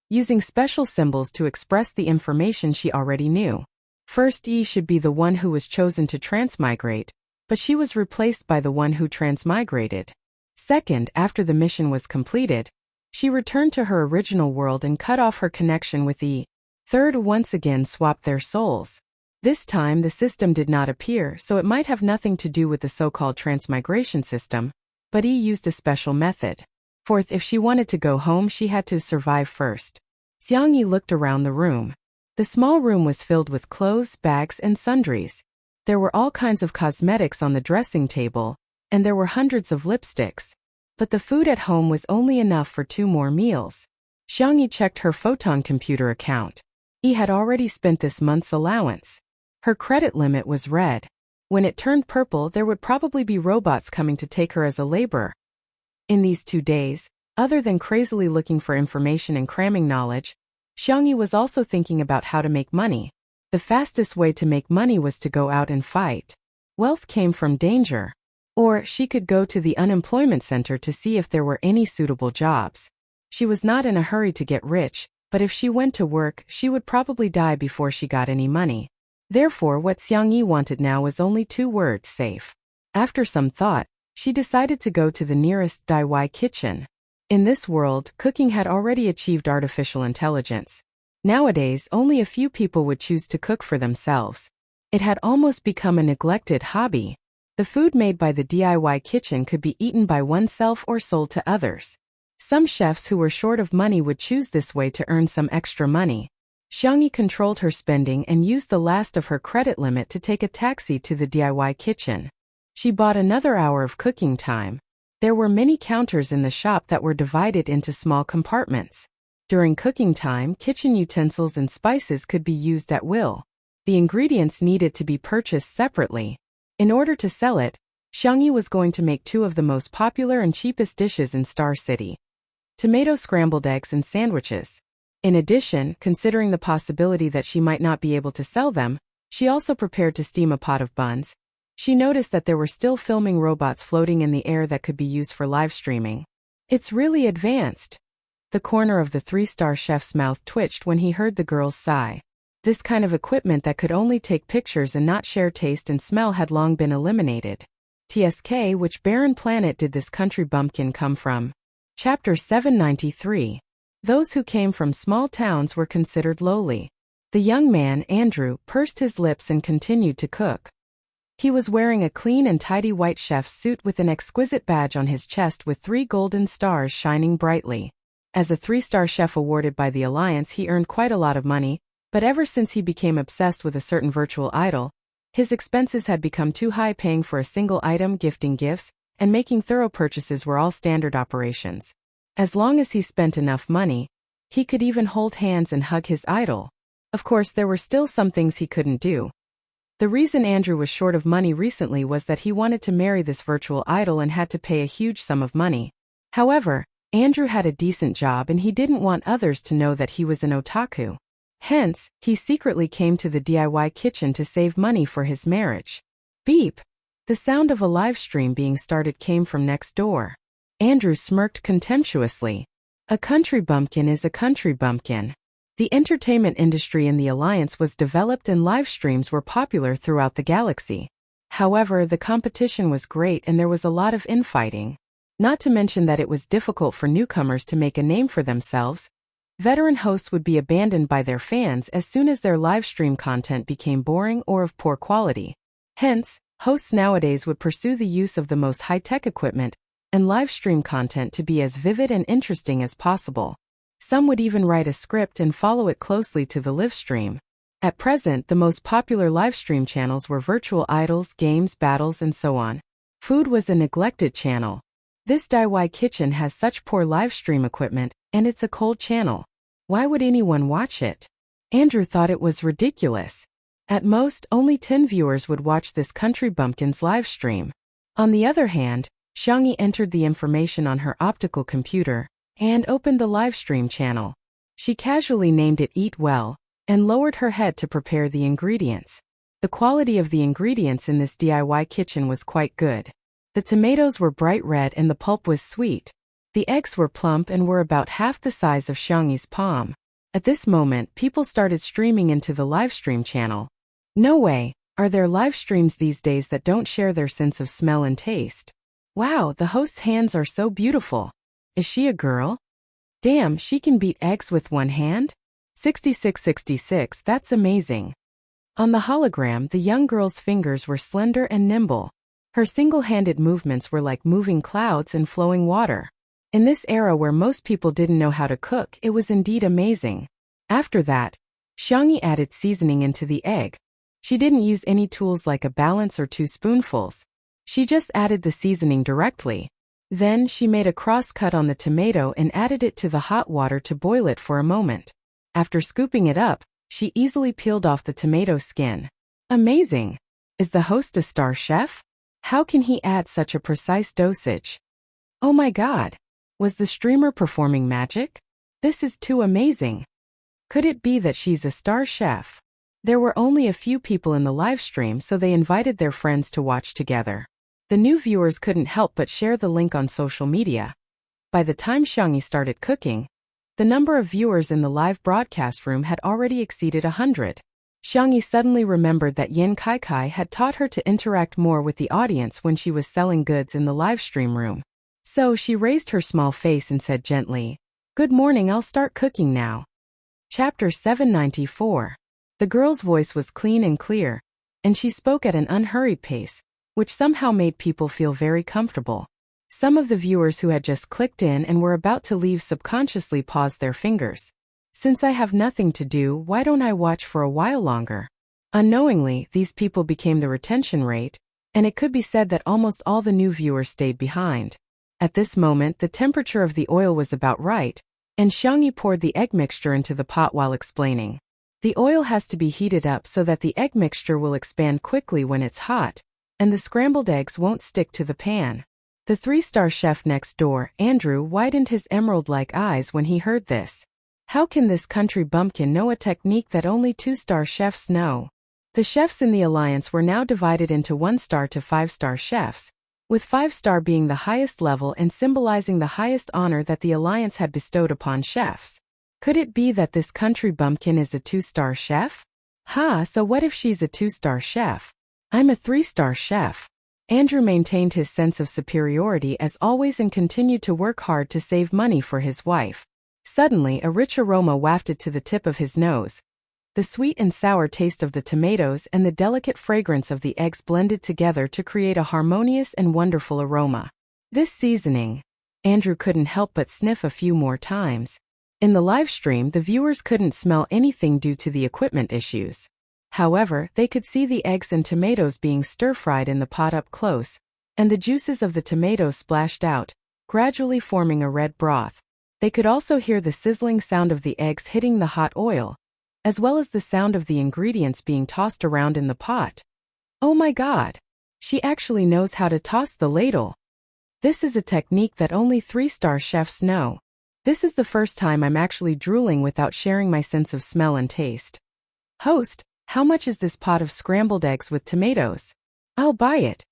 Speaker 1: using special symbols to express the information she already knew. First, E should be the one who was chosen to transmigrate, but she was replaced by the one who transmigrated. Second, after the mission was completed, she returned to her original world and cut off her connection with E. Third, once again swapped their souls. This time the system did not appear, so it might have nothing to do with the so-called transmigration system, but E used a special method. Fourth, if she wanted to go home, she had to survive first. Xiangyi looked around the room. The small room was filled with clothes, bags, and sundries. There were all kinds of cosmetics on the dressing table, and there were hundreds of lipsticks. But the food at home was only enough for 2 more meals. Xiangyi checked her photon computer account. E had already spent this month's allowance. Her credit limit was red. When it turned purple, there would probably be robots coming to take her as a laborer. In these 2 days, other than crazily looking for information and cramming knowledge, Xiangyi was also thinking about how to make money. The fastest way to make money was to go out and fight. Wealth came from danger. Or she could go to the unemployment center to see if there were any suitable jobs. She was not in a hurry to get rich, but if she went to work, she would probably die before she got any money. Therefore, what Xiangyi wanted now was only 2 words: safe. After some thought, she decided to go to the nearest DIY kitchen. In this world, cooking had already achieved artificial intelligence. Nowadays, only a few people would choose to cook for themselves. It had almost become a neglected hobby. The food made by the DIY kitchen could be eaten by oneself or sold to others. Some chefs who were short of money would choose this way to earn some extra money. Xiangyi controlled her spending and used the last of her credit limit to take a taxi to the DIY kitchen. She bought another hour of cooking time. There were many counters in the shop that were divided into small compartments. During cooking time, kitchen utensils and spices could be used at will. The ingredients needed to be purchased separately. In order to sell it, Xiangyi was going to make 2 of the most popular and cheapest dishes in Star City: tomato scrambled eggs and sandwiches. In addition, considering the possibility that she might not be able to sell them, she also prepared to steam a pot of buns. She noticed that there were still filming robots floating in the air that could be used for live streaming. It's really advanced. The corner of the 3-star chef's mouth twitched when he heard the girl's sigh. This kind of equipment that could only take pictures and not share taste and smell had long been eliminated. TSK, which barren planet did this country bumpkin come from? Chapter 793. Those who came from small towns were considered lowly. The young man, Andrew, pursed his lips and continued to cook. He was wearing a clean and tidy white chef's suit with an exquisite badge on his chest with 3 golden stars shining brightly. As a 3-star chef awarded by the Alliance, he earned quite a lot of money, but ever since he became obsessed with a certain virtual idol, his expenses had become too high. Paying for a single item, gifting gifts, and making thorough purchases were all standard operations. As long as he spent enough money, he could even hold hands and hug his idol. Of course, there were still some things he couldn't do. The reason Andrew was short of money recently was that he wanted to marry this virtual idol and had to pay a huge sum of money. However, Andrew had a decent job and he didn't want others to know that he was an otaku. Hence, he secretly came to the DIY kitchen to save money for his marriage. Beep! The sound of a live stream being started came from next door. Andrew smirked contemptuously. A country bumpkin is a country bumpkin. The entertainment industry in the Alliance was developed and live streams were popular throughout the galaxy. However, the competition was great and there was a lot of infighting. Not to mention that it was difficult for newcomers to make a name for themselves. Veteran hosts would be abandoned by their fans as soon as their live stream content became boring or of poor quality. Hence, hosts nowadays would pursue the use of the most high-tech equipment and live stream content to be as vivid and interesting as possible. Some would even write a script and follow it closely to the live stream. At present, the most popular live stream channels were virtual idols, games, battles, and so on. Food was a neglected channel. This DIY kitchen has such poor live stream equipment, and it's a cold channel. Why would anyone watch it? Andrew thought it was ridiculous. At most, only 10 viewers would watch this country bumpkin's live stream. On the other hand, Xiangyi entered the information on her optical computer and opened the live stream channel. She casually named it Eat Well and lowered her head to prepare the ingredients. The quality of the ingredients in this DIY kitchen was quite good. The tomatoes were bright red and the pulp was sweet. The eggs were plump and were about half the size of Xiangyi's palm. At this moment, people started streaming into the live stream channel. No way, are there live streams these days that don't share their sense of smell and taste? Wow, the host's hands are so beautiful. Is she a girl? Damn, she can beat eggs with one hand? 6666, that's amazing. On the hologram, the young girl's fingers were slender and nimble. Her single-handed movements were like moving clouds and flowing water. In this era where most people didn't know how to cook, it was indeed amazing. After that, Xiangyi added seasoning into the egg. She didn't use any tools like a balance or 2 spoonfuls. She just added the seasoning directly. Then she made a cross-cut on the tomato and added it to the hot water to boil it for a moment. After scooping it up, she easily peeled off the tomato skin. Amazing! Is the host a star chef? How can he add such a precise dosage? Oh my god! Was the streamer performing magic? This is too amazing. Could it be that she's a star chef? There were only a few people in the live stream, so they invited their friends to watch together. The new viewers couldn't help but share the link on social media. By the time Xiangyi started cooking, the number of viewers in the live broadcast room had already exceeded 100. Xiangyi suddenly remembered that Yin Kaikai had taught her to interact more with the audience when she was selling goods in the livestream room. So she raised her small face and said gently, "Good morning, I'll start cooking now." Chapter 794. The girl's voice was clean and clear, and she spoke at an unhurried pace, which somehow made people feel very comfortable. Some of the viewers who had just clicked in and were about to leave subconsciously paused their fingers. Since I have nothing to do, why don't I watch for a while longer? Unknowingly, these people became the retention rate, and it could be said that almost all the new viewers stayed behind. At this moment, the temperature of the oil was about right, and Xiangyi poured the egg mixture into the pot while explaining. The oil has to be heated up so that the egg mixture will expand quickly when it's hot, and the scrambled eggs won't stick to the pan. The three-star chef next door, Andrew, widened his emerald-like eyes when he heard this. How can this country bumpkin know a technique that only two-star chefs know? The chefs in the alliance were now divided into 1-star to 5-star chefs, with 5-star being the highest level and symbolizing the highest honor that the alliance had bestowed upon chefs. Could it be that this country bumpkin is a 2-star chef? So what if she's a 2-star chef? I'm a 3-star chef. Andrew maintained his sense of superiority as always and continued to work hard to save money for his wife. Suddenly, a rich aroma wafted to the tip of his nose. The sweet and sour taste of the tomatoes and the delicate fragrance of the eggs blended together to create a harmonious and wonderful aroma. This seasoning. Andrew couldn't help but sniff a few more times. In the live stream, the viewers couldn't smell anything due to the equipment issues. However, they could see the eggs and tomatoes being stir-fried in the pot up close, and the juices of the tomatoes splashed out, gradually forming a red broth. They could also hear the sizzling sound of the eggs hitting the hot oil, as well as the sound of the ingredients being tossed around in the pot. Oh my God! She actually knows how to toss the ladle. This is a technique that only 3-star chefs know. This is the first time I'm actually drooling without sharing my sense of smell and taste. Host, how much is this pot of scrambled eggs with tomatoes? I'll buy it.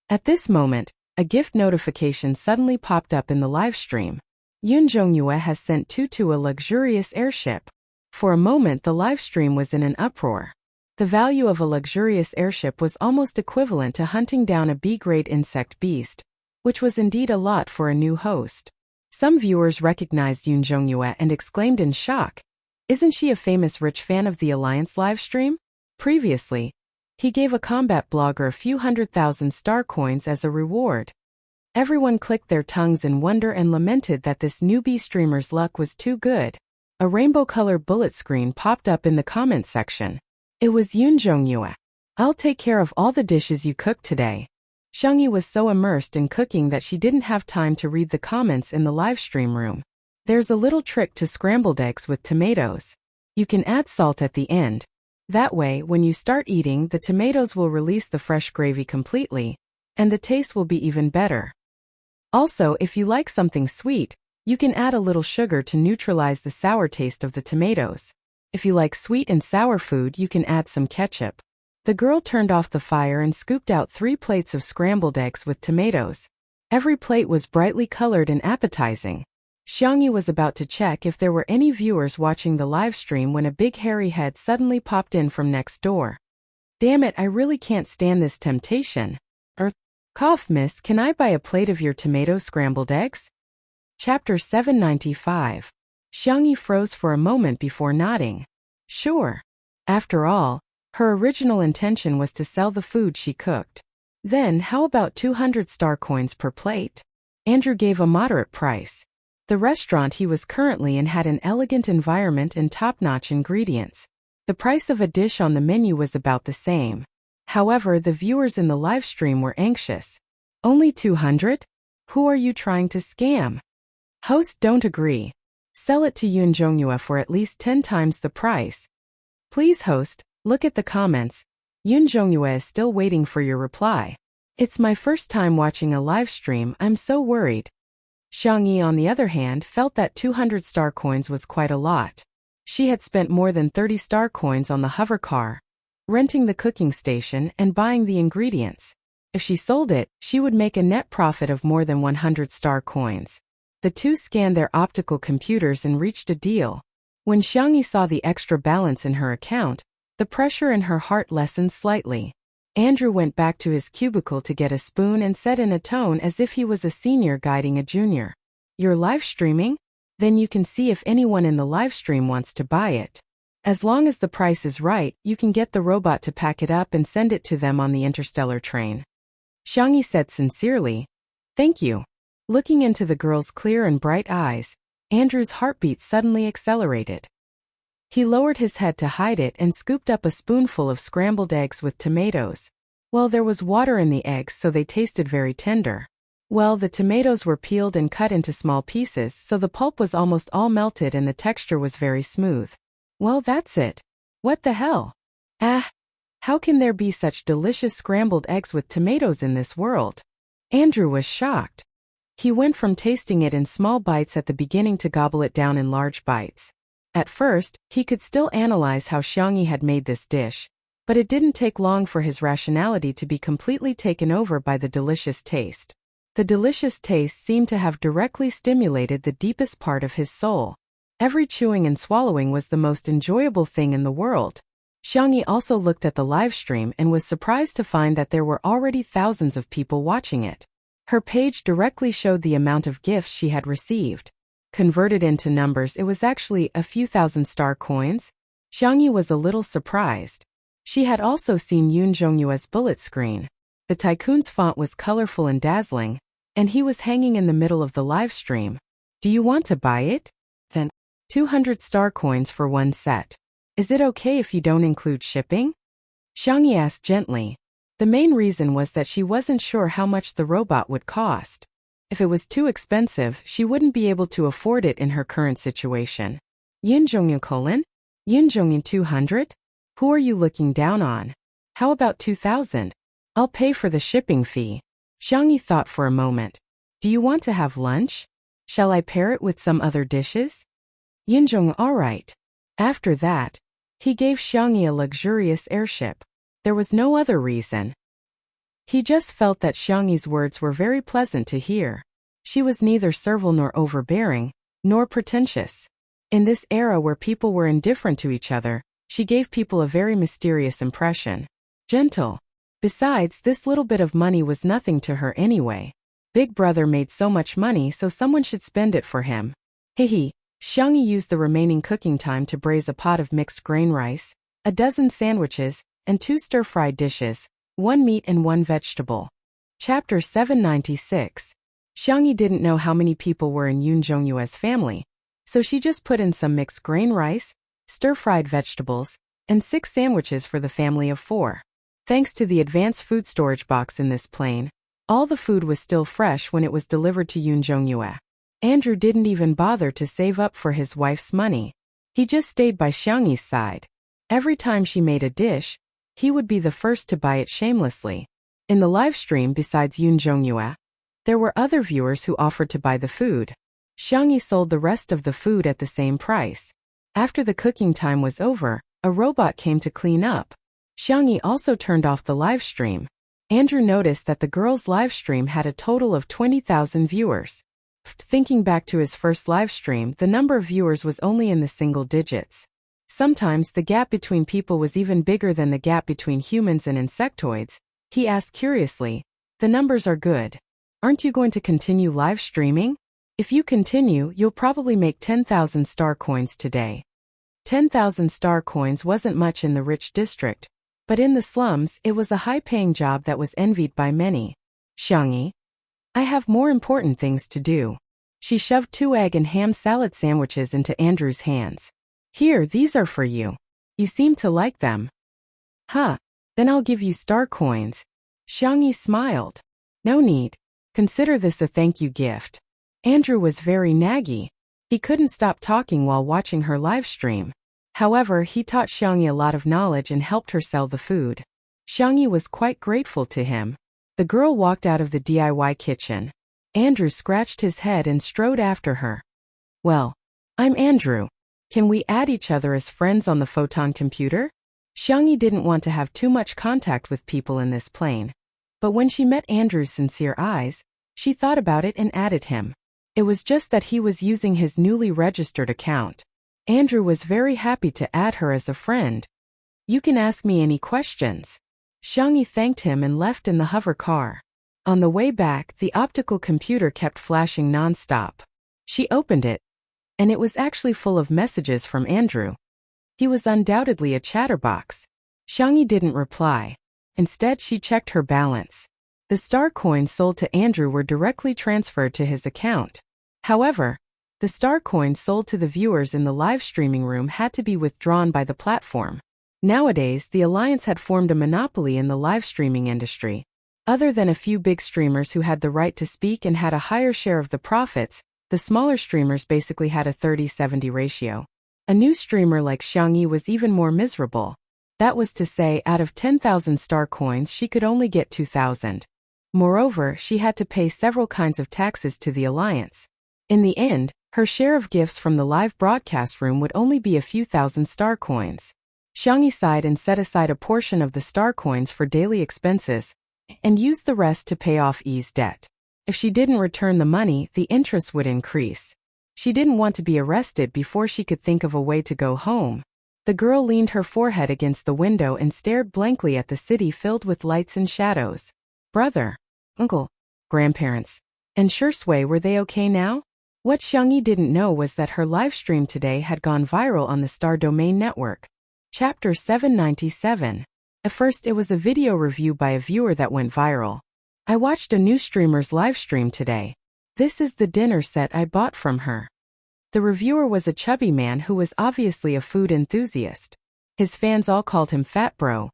Speaker 1: At this moment, a gift notification suddenly popped up in the live stream. Yoon Jong-yue has sent to a luxurious airship. For a moment the live stream was in an uproar. The value of a luxurious airship was almost equivalent to hunting down a B-grade insect beast, which was indeed a lot for a new host. Some viewers recognized Yoon Jong-yue and exclaimed in shock, "Isn't she a famous rich fan of the Alliance livestream?" Previously, he gave a combat blogger a few 100,000 star coins as a reward. Everyone clicked their tongues in wonder and lamented that this newbie streamer's luck was too good. A rainbow-colored bullet screen popped up in the comment section. It was Yoon Jong-yue. "I'll take care of all the dishes you cooked today." Xiangyi was so immersed in cooking that she didn't have time to read the comments in the livestream room. There's a little trick to scrambled eggs with tomatoes. You can add salt at the end. That way, when you start eating, the tomatoes will release the fresh gravy completely, and the taste will be even better. Also, if you like something sweet, you can add a little sugar to neutralize the sour taste of the tomatoes. If you like sweet and sour food, you can add some ketchup. The girl turned off the fire and scooped out 3 plates of scrambled eggs with tomatoes. Every plate was brightly colored and appetizing. Xiangyi was about to check if there were any viewers watching the live stream when a big hairy head suddenly popped in from next door. "Damn it, I really can't stand this temptation. Cough, miss, can I buy a plate of your tomato scrambled eggs?" Chapter 795. Xiangyi froze for a moment before nodding. Sure. After all, her original intention was to sell the food she cooked. Then how about 200 star coins per plate? Andrew gave a moderate price. The restaurant he was currently in had an elegant environment and top-notch ingredients. The price of a dish on the menu was about the same. However, the viewers in the live stream were anxious. Only 200? Who are you trying to scam? Host don't agree. Sell it to Yoon Jong-yue for at least 10 times the price. Please host, look at the comments. Yoon Jong-yue is still waiting for your reply. It's my first time watching a live stream, I'm so worried. Xiangyi, on the other hand, felt that 200 star coins was quite a lot. She had spent more than 30 star coins on the hover car, renting the cooking station, and buying the ingredients. If she sold it, she would make a net profit of more than 100 star coins. The two scanned their optical computers and reached a deal. When Xiangyi saw the extra balance in her account, The pressure in her heart lessened slightly. Andrew went back to his cubicle to get a spoon and said in a tone as if he was a senior guiding a junior. "You're live streaming? Then you can see if anyone in the live stream wants to buy it. As long as the price is right, you can get the robot to pack it up and send it to them on the interstellar train." Xiangyi said sincerely, "Thank you." Looking into the girl's clear and bright eyes, Andrew's heartbeat suddenly accelerated. He lowered his head to hide it and scooped up a spoonful of scrambled eggs with tomatoes. Well, there was water in the eggs, so they tasted very tender. Well, the tomatoes were peeled and cut into small pieces, so the pulp was almost all melted and the texture was very smooth. Well, that's it. What the hell? How can there be such delicious scrambled eggs with tomatoes in this world? Andrew was shocked. He went from tasting it in small bites at the beginning to gobble it down in large bites. At first, he could still analyze how Xiangyi had made this dish, but it didn't take long for his rationality to be completely taken over by the delicious taste. The delicious taste seemed to have directly stimulated the deepest part of his soul. Every chewing and swallowing was the most enjoyable thing in the world. Xiangyi also looked at the live stream and was surprised to find that there were already thousands of people watching it. Her page directly showed the amount of gifts she had received. Converted into numbers, it was actually a few thousand star coins. Xiangyi was a little surprised. She had also seen Yun Zhongyue's bullet screen. The tycoon's font was colorful and dazzling, and he was hanging in the middle of the live stream. "Do you want to buy it? Then 200 star coins for one set. Is it okay if you don't include shipping?" Xiangyi asked gently. The main reason was that she wasn't sure how much the robot would cost. If it was too expensive, she wouldn't be able to afford it in her current situation. "Yun Zhongyu: Yun Zhongyu 200? Who are you looking down on? How about 2,000? I'll pay for the shipping fee." Xiangyi thought for a moment. "Do you want to have lunch? Shall I pair it with some other dishes?" Yun Zhongyu: "All right." After that, he gave Xiangyi a luxurious airship. There was no other reason. He just felt that Xiangyi's words were very pleasant to hear. She was neither servile nor overbearing, nor pretentious. In this era where people were indifferent to each other, she gave people a very mysterious impression. Gentle. Besides, this little bit of money was nothing to her anyway. Big Brother made so much money, so someone should spend it for him. Hehe. Xiangyi used the remaining cooking time to braise a pot of mixed grain rice, a dozen sandwiches, and 2 stir-fried dishes, 1 meat and 1 vegetable. Chapter 796. Xiangyi didn't know how many people were in Yun Zhongyue's family, so she just put in some mixed grain rice, stir-fried vegetables, and 6 sandwiches for the family of 4. Thanks to the advanced food storage box in this plane, all the food was still fresh when it was delivered to Yun Zhongyue. Andrew didn't even bother to save up for his wife's money. He just stayed by Xiangyi's side. Every time she made a dish, he would be the first to buy it shamelessly. In the live stream, besides Yun Zhongyue, there were other viewers who offered to buy the food. Xiangyi sold the rest of the food at the same price. After the cooking time was over, a robot came to clean up. Xiangyi also turned off the live stream. Andrew noticed that the girl's live stream had a total of 20,000 viewers. Thinking back to his first live stream, the number of viewers was only in the single digits. Sometimes the gap between people was even bigger than the gap between humans and insectoids. He asked curiously, "The numbers are good. Aren't you going to continue live streaming? If you continue, you'll probably make 10,000 star coins today." 10,000 star coins wasn't much in the rich district, but in the slums, it was a high-paying job that was envied by many. "Xiangyi, I have more important things to do." She shoved 2 egg and ham salad sandwiches into Andrew's hands. "Here, these are for you. You seem to like them." "Huh, then I'll give you star coins." Xiangyi smiled. "No need. Consider this a thank you gift." Andrew was very naggy. He couldn't stop talking while watching her live stream. However, he taught Xiangyi a lot of knowledge and helped her sell the food. Xiangyi was quite grateful to him. The girl walked out of the DIY kitchen. Andrew scratched his head and strode after her. "Well, I'm Andrew. Can we add each other as friends on the photon computer?" Xiangyi didn't want to have too much contact with people in this plane. But when she met Andrew's sincere eyes, she thought about it and added him. It was just that he was using his newly registered account. Andrew was very happy to add her as a friend. You can ask me any questions. Xiangyi thanked him and left in the hover car. On the way back, the optical computer kept flashing non-stop. She opened it, and it was actually full of messages from Andrew. He was undoubtedly a chatterbox. Xiangyi didn't reply. Instead, she checked her balance. The star coins sold to Andrew were directly transferred to his account. However, the star coins sold to the viewers in the live streaming room had to be withdrawn by the platform. Nowadays, the alliance had formed a monopoly in the live streaming industry. Other than a few big streamers who had the right to speak and had a higher share of the profits, the smaller streamers basically had a 30-70 ratio. A new streamer like Xiangyi was even more miserable. That was to say, out of 10,000 star coins she could only get 2,000. Moreover, she had to pay several kinds of taxes to the alliance. In the end, her share of gifts from the live broadcast room would only be a few thousand star coins. Xiangyi sighed and set aside a portion of the star coins for daily expenses, and used the rest to pay off Yi's debt. If she didn't return the money, the interest would increase. She didn't want to be arrested before she could think of a way to go home. The girl leaned her forehead against the window and stared blankly at the city filled with lights and shadows. Brother, uncle, grandparents, and Shui, were they okay now? What Xiangyi didn't know was that her live stream today had gone viral on the Star Domain Network. Chapter 797. At first it was a video review by a viewer that went viral. I watched a new streamer's live stream today. This is the dinner set I bought from her. The reviewer was a chubby man who was obviously a food enthusiast. His fans all called him Fat Bro.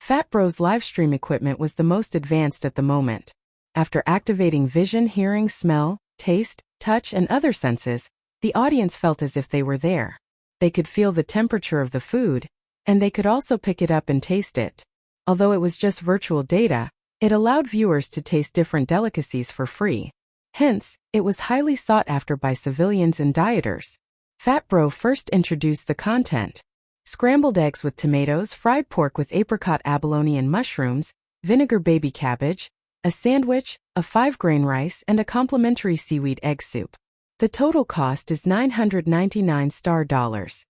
Speaker 1: Fat Bro's live stream equipment was the most advanced at the moment. After activating vision, hearing, smell, taste, touch, and other senses, the audience felt as if they were there. They could feel the temperature of the food, and they could also pick it up and taste it. Although it was just virtual data, it allowed viewers to taste different delicacies for free. Hence, it was highly sought after by civilians and dieters. Fat Bro first introduced the content. Scrambled eggs with tomatoes, fried pork with apricot abalone and mushrooms, vinegar baby cabbage, a sandwich, a 5-grain rice, and a complimentary seaweed egg soup. The total cost is $999.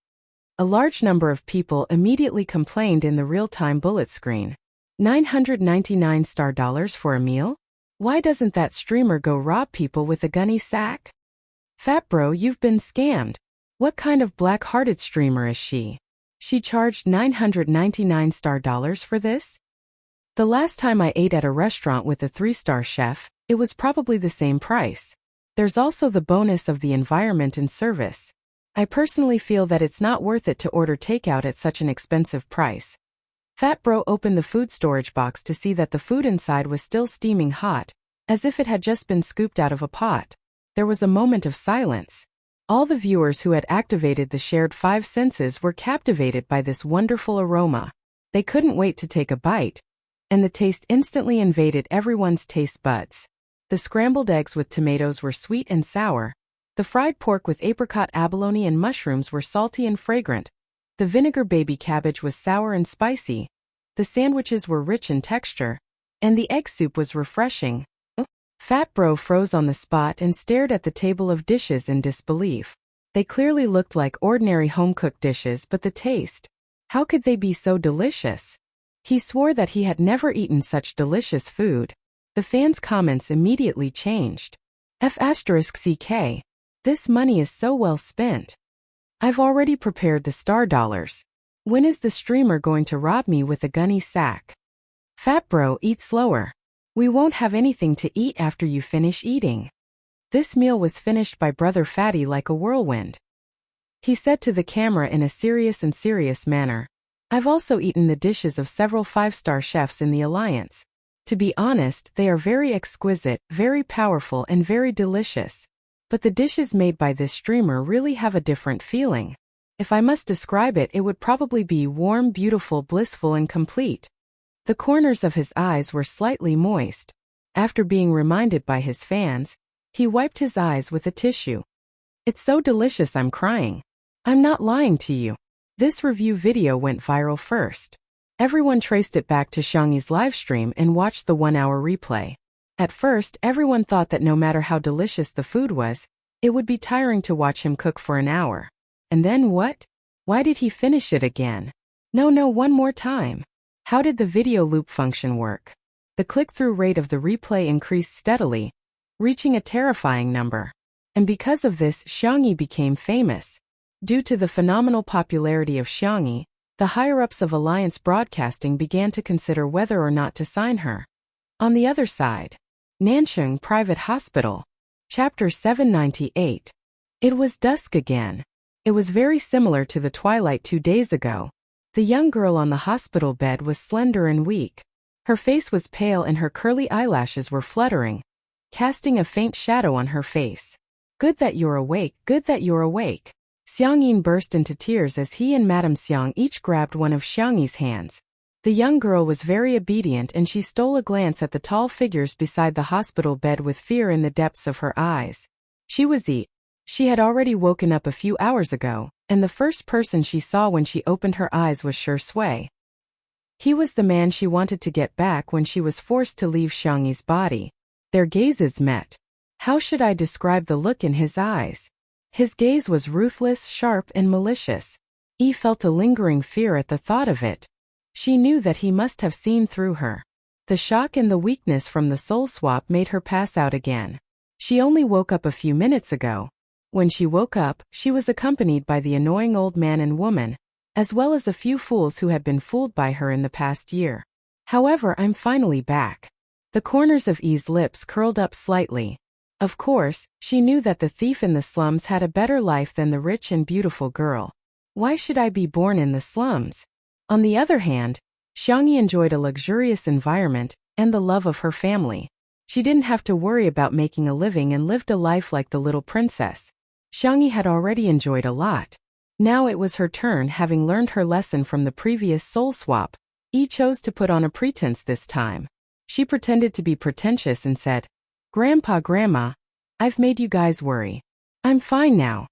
Speaker 1: A large number of people immediately complained in the real-time bullet screen. $999 for a meal? Why doesn't that streamer go rob people with a gunny sack? Fat Bro, you've been scammed. What kind of black-hearted streamer is she? She charged $999 for this? The last time I ate at a restaurant with a 3-star chef, it was probably the same price. There's also the bonus of the environment and service. I personally feel that it's not worth it to order takeout at such an expensive price. Fat Bro opened the food storage box to see that the food inside was still steaming hot, as if it had just been scooped out of a pot. There was a moment of silence. All the viewers who had activated the shared 5 senses were captivated by this wonderful aroma. They couldn't wait to take a bite, and the taste instantly invaded everyone's taste buds. The scrambled eggs with tomatoes were sweet and sour. The fried pork with apricot abalone and mushrooms were salty and fragrant. The vinegar baby cabbage was sour and spicy. The sandwiches were rich in texture, and the egg soup was refreshing. Fat Bro froze on the spot and stared at the table of dishes in disbelief. They clearly looked like ordinary home-cooked dishes, but the taste. How could they be so delicious? He swore that he had never eaten such delicious food. The fans' comments immediately changed. F*CK. This money is so well spent. I've already prepared the star dollars. When is the streamer going to rob me with a gunny sack? Fat Bro, eat slower. We won't have anything to eat after you finish eating. This meal was finished by Brother Fatty like a whirlwind. He said to the camera in a serious manner. I've also eaten the dishes of several 5-star chefs in the Alliance. To be honest, they are very exquisite, very powerful, and very delicious. But the dishes made by this streamer really have a different feeling. If I must describe it, it would probably be warm, beautiful, blissful, and complete. The corners of his eyes were slightly moist. After being reminded by his fans, he wiped his eyes with a tissue. It's so delicious I'm crying. I'm not lying to you. This review video went viral first. Everyone traced it back to Xiangyi's livestream and watched the 1-hour replay. At first, everyone thought that no matter how delicious the food was, it would be tiring to watch him cook for an hour. And then what? Why did he finish it again? No, one more time. How did the video loop function work? The click-through rate of the replay increased steadily, reaching a terrifying number. And because of this, Xiangyi became famous. Due to the phenomenal popularity of Xiangyi, the higher-ups of Alliance Broadcasting began to consider whether or not to sign her. On the other side, Nancheng Private Hospital. Chapter 798. It was dusk again. It was very similar to the twilight 2 days ago. The young girl on the hospital bed was slender and weak. Her face was pale and her curly eyelashes were fluttering, casting a faint shadow on her face. Good that you're awake, good that you're awake. Xiang Yin burst into tears as he and Madame Xiang each grabbed one of Xiangyi's hands. The young girl was very obedient and she stole a glance at the tall figures beside the hospital bed with fear in the depths of her eyes. She was Yi. She had already woken up a few hours ago, and the first person she saw when she opened her eyes was Shi Sui. He was the man she wanted to get back when she was forced to leave Xiangyi's body. Their gazes met. How should I describe the look in his eyes? His gaze was ruthless, sharp, and malicious. Yi felt a lingering fear at the thought of it. She knew that he must have seen through her. The shock and the weakness from the soul swap made her pass out again. She only woke up a few minutes ago. When she woke up, she was accompanied by the annoying old man and woman, as well as a few fools who had been fooled by her in the past year. However, I'm finally back. The corners of Yi's lips curled up slightly. Of course, she knew that the thief in the slums had a better life than the rich and beautiful girl. Why should I be born in the slums? On the other hand, Xiangyi enjoyed a luxurious environment and the love of her family. She didn't have to worry about making a living and lived a life like the little princess. Xiangyi had already enjoyed a lot. Now it was her turn. Having learned her lesson from the previous soul swap, Yi chose to put on a pretense this time. She pretended to be pretentious and said, Grandma, I've made you guys worry. I'm fine now.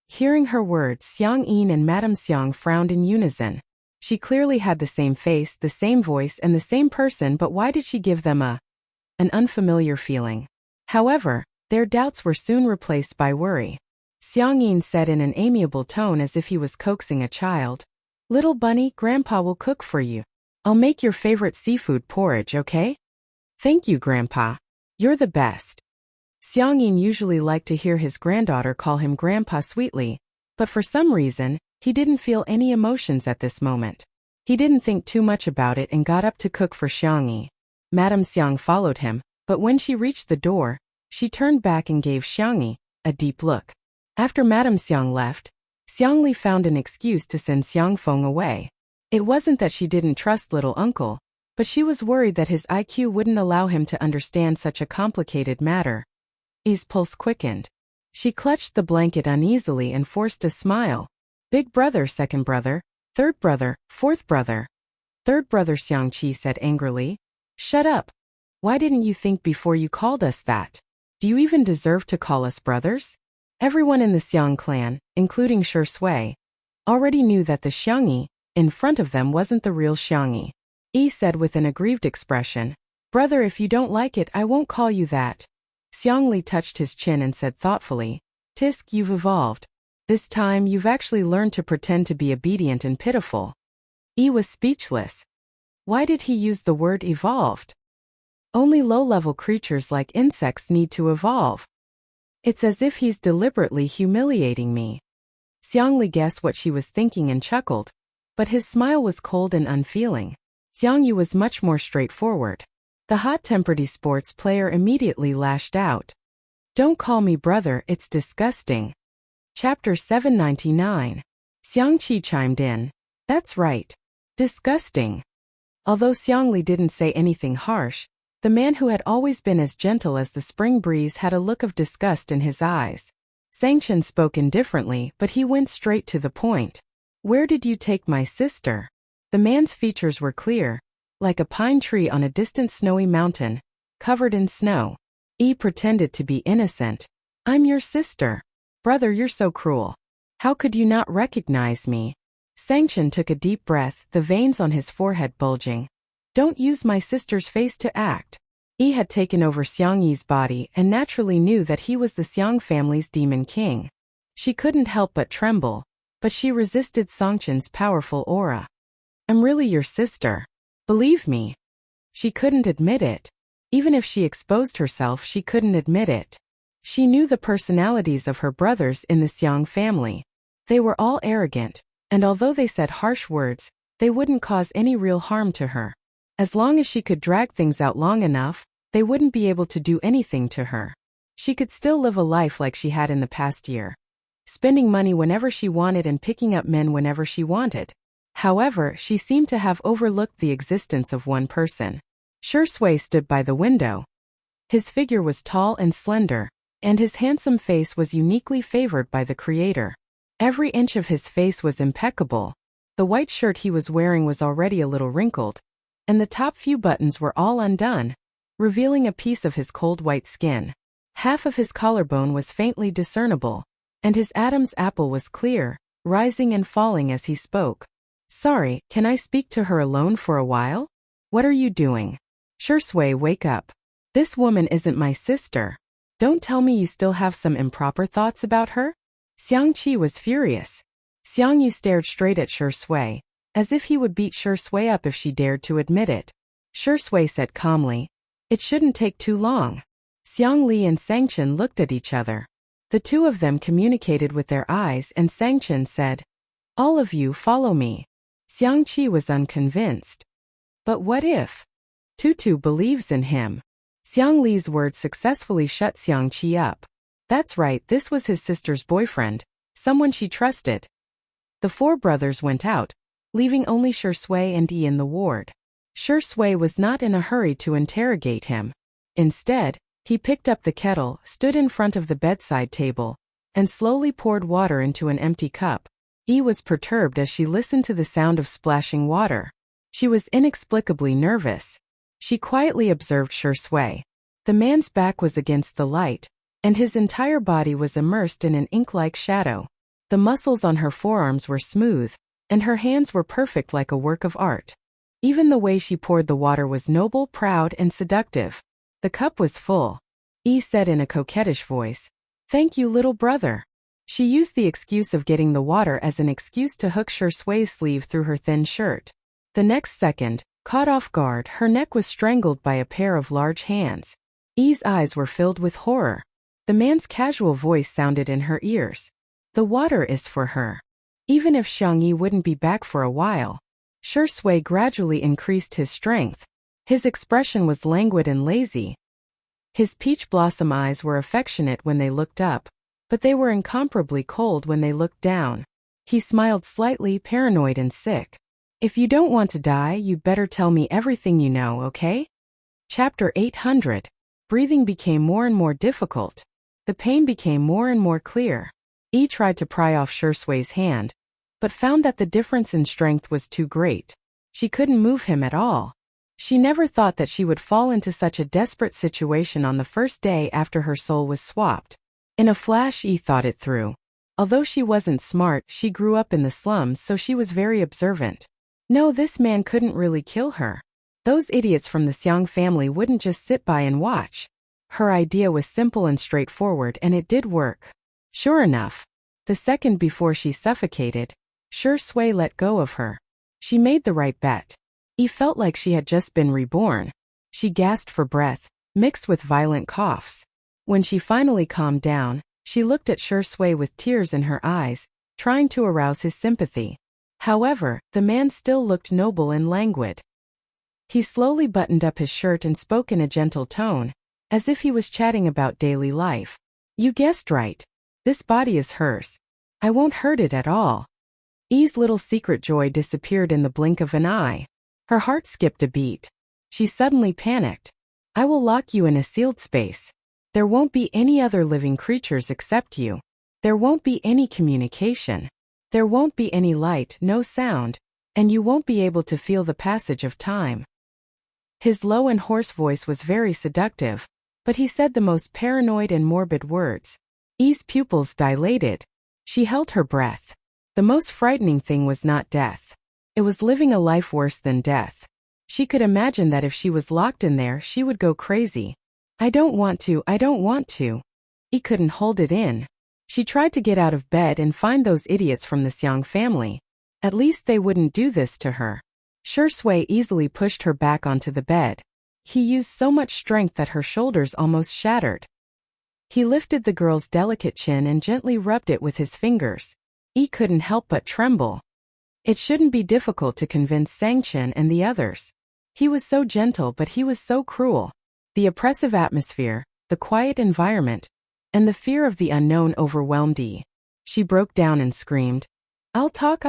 Speaker 1: Hearing her words, Xiang Yin and Madame Xiang frowned in unison. She clearly had the same face, the same voice, and the same person, but why did she give them an unfamiliar feeling? However, their doubts were soon replaced by worry. Xiang Yin said in an amiable tone as if he was coaxing a child, Little bunny, Grandpa will cook for you. I'll make your favorite seafood porridge, okay? Thank you, Grandpa. You're the best. Xiang Yin usually liked to hear his granddaughter call him Grandpa sweetly, but for some reason, he didn't feel any emotions at this moment. He didn't think too much about it and got up to cook for Xiangyi. Madame Xiang followed him, but when she reached the door, she turned back and gave Xiangyi a deep look. After Madame Xiang left, Xiang Li found an excuse to send Xiang Feng away. It wasn't that she didn't trust little uncle, but she was worried that his IQ wouldn't allow him to understand such a complicated matter. Yi's pulse quickened. She clutched the blanket uneasily and forced a smile. Big brother, second brother, third brother, fourth brother. Third brother, Xiang Qi said angrily. Shut up. Why didn't you think before you called us that? Do you even deserve to call us brothers? Everyone in the Xiang clan, including Shi Sui, already knew that the Xiangyi in front of them wasn't the real Xiangyi. Yi said with an aggrieved expression, Brother, if you don't like it, I won't call you that. Xiang Li touched his chin and said thoughtfully, Tisk, you've evolved. This time you've actually learned to pretend to be obedient and pitiful. Yi was speechless. Why did he use the word evolved? Only low-level creatures like insects need to evolve. It's as if he's deliberately humiliating me. Xiang Li guessed what she was thinking and chuckled, but his smile was cold and unfeeling. Xiang Yu was much more straightforward. The hot-tempered esports player immediately lashed out. Don't call me brother, it's disgusting. Chapter 799. Xiang Qi chimed in. That's right. Disgusting. Although Xiang Li didn't say anything harsh, the man who had always been as gentle as the spring breeze had a look of disgust in his eyes. Sangchen spoke indifferently, but he went straight to the point. Where did you take my sister? The man's features were clear, like a pine tree on a distant snowy mountain, covered in snow. Yi pretended to be innocent. I'm your sister. Brother, you're so cruel. How could you not recognize me? Sangchen took a deep breath, the veins on his forehead bulging. Don't use my sister's face to act. Yi had taken over Xiang Yi's body and naturally knew that he was the Xiang family's demon king. She couldn't help but tremble, but she resisted Sangchen's powerful aura. I'm really your sister. Believe me. She couldn't admit it. Even if she exposed herself, she couldn't admit it. She knew the personalities of her brothers in the Xiang family. They were all arrogant, and although they said harsh words, they wouldn't cause any real harm to her. As long as she could drag things out long enough, they wouldn't be able to do anything to her. She could still live a life like she had in the past year, spending money whenever she wanted and picking up men whenever she wanted. However, she seemed to have overlooked the existence of one person. Shui stood by the window. His figure was tall and slender, and his handsome face was uniquely favored by the Creator. Every inch of his face was impeccable. The white shirt he was wearing was already a little wrinkled, and the top few buttons were all undone, revealing a piece of his cold white skin. Half of his collarbone was faintly discernible, and his Adam's apple was clear, rising and falling as he spoke. Sorry, can I speak to her alone for a while? What are you doing? Shui, wake up. This woman isn't my sister. Don't tell me you still have some improper thoughts about her? Xiang Qi was furious. Xiang Yu stared straight at Shui, as if he would beat Shui up if she dared to admit it. Shui said calmly, "It shouldn't take too long." Xiang Li and Sangchen looked at each other. The two of them communicated with their eyes, and Sangchen said, "All of you follow me." Xiang Qi was unconvinced. But what if? Tutu believes in him. Xiang Li's words successfully shut Xiang Qi up. That's right, this was his sister's boyfriend, someone she trusted. The four brothers went out, leaving only Shui and Yi in the ward. Shui was not in a hurry to interrogate him. Instead, he picked up the kettle, stood in front of the bedside table, and slowly poured water into an empty cup. Yi was perturbed as she listened to the sound of splashing water. She was inexplicably nervous. She quietly observed Shui. The man's back was against the light, and his entire body was immersed in an ink-like shadow. The muscles on her forearms were smooth, and her hands were perfect like a work of art. Even the way she poured the water was noble, proud, and seductive. The cup was full. Yi said in a coquettish voice, "Thank you, little brother." She used the excuse of getting the water as an excuse to hook Shui's sleeve through her thin shirt. The next second, caught off guard, her neck was strangled by a pair of large hands. Yi's eyes were filled with horror. The man's casual voice sounded in her ears. "The water is for her. Even if Xiang Yi wouldn't be back for a while." Shui gradually increased his strength. His expression was languid and lazy. His peach blossom eyes were affectionate when they looked up, but they were incomparably cold when they looked down. He smiled slightly, paranoid and sick. "If you don't want to die, you'd better tell me everything you know, okay?" Chapter 800. Breathing became more and more difficult. The pain became more and more clear. Yi tried to pry off Shui's hand, but found that the difference in strength was too great. She couldn't move him at all. She never thought that she would fall into such a desperate situation on the first day after her soul was swapped. In a flash, Yi thought it through. Although she wasn't smart, she grew up in the slums, so she was very observant. No, this man couldn't really kill her. Those idiots from the Xiang family wouldn't just sit by and watch. Her idea was simple and straightforward, and it did work. Sure enough, the second before she suffocated, Shui let go of her. She made the right bet. He felt like she had just been reborn. She gasped for breath, mixed with violent coughs. When she finally calmed down, she looked at Shui with tears in her eyes, trying to arouse his sympathy. However, the man still looked noble and languid. He slowly buttoned up his shirt and spoke in a gentle tone, as if he was chatting about daily life. "You guessed right. This body is hers. I won't hurt it at all." Yi's little secret joy disappeared in the blink of an eye. Her heart skipped a beat. She suddenly panicked. "I will lock you in a sealed space. There won't be any other living creatures except you. There won't be any communication. There won't be any light, no sound, and you won't be able to feel the passage of time." His low and hoarse voice was very seductive, but he said the most paranoid and morbid words. Yi's pupils dilated. She held her breath. The most frightening thing was not death. It was living a life worse than death. She could imagine that if she was locked in there, she would go crazy. I don't want to. Yi couldn't hold it in. She tried to get out of bed and find those idiots from the Xiang family. At least they wouldn't do this to her. Shui easily pushed her back onto the bed. He used so much strength that her shoulders almost shattered. He lifted the girl's delicate chin and gently rubbed it with his fingers. Yi couldn't help but tremble. It shouldn't be difficult to convince Sangchen and the others. He was so gentle, but he was so cruel. The oppressive atmosphere, the quiet environment, and the fear of the unknown overwhelmed Yi. She broke down and screamed, I'll talk.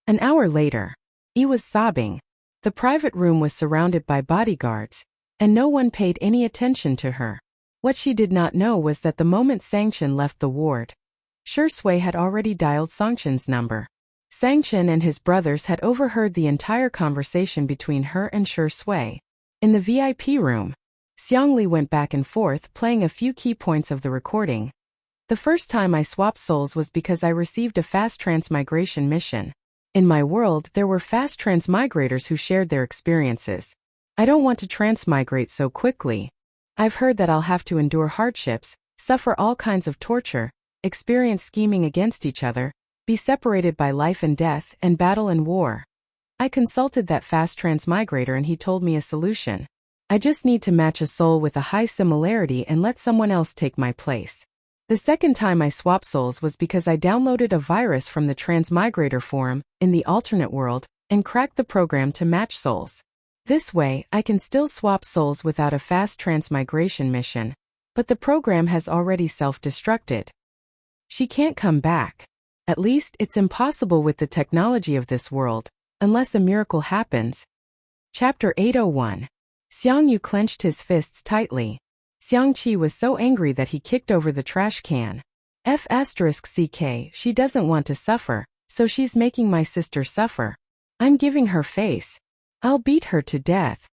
Speaker 1: An hour later, Yi was sobbing. The private room was surrounded by bodyguards, and no one paid any attention to her. What she did not know was that the moment Sangchen left the ward, Shui had already dialed Sangchen's number. Sangchen and his brothers had overheard the entire conversation between her and Shui. In the VIP room, Xiangli went back and forth playing a few key points of the recording. The first time I swapped souls was because I received a fast transmigration mission. In my world, there were fast transmigrators who shared their experiences. I don't want to transmigrate so quickly. I've heard that I'll have to endure hardships, suffer all kinds of torture, experience scheming against each other, be separated by life and death, and battle and war. I consulted that fast transmigrator and he told me a solution. I just need to match a soul with a high similarity and let someone else take my place. The second time I swapped souls was because I downloaded a virus from the Transmigrator forum, in the alternate world, and cracked the program to match souls. This way, I can still swap souls without a fast transmigration mission. But the program has already self-destructed. She can't come back. At least, it's impossible with the technology of this world, unless a miracle happens. Chapter 801. Xiang Yu clenched his fists tightly. Xiang Qi was so angry that he kicked over the trash can. F***ck, she doesn't want to suffer, so she's making my sister suffer. I'm giving her face. I'll beat her to death.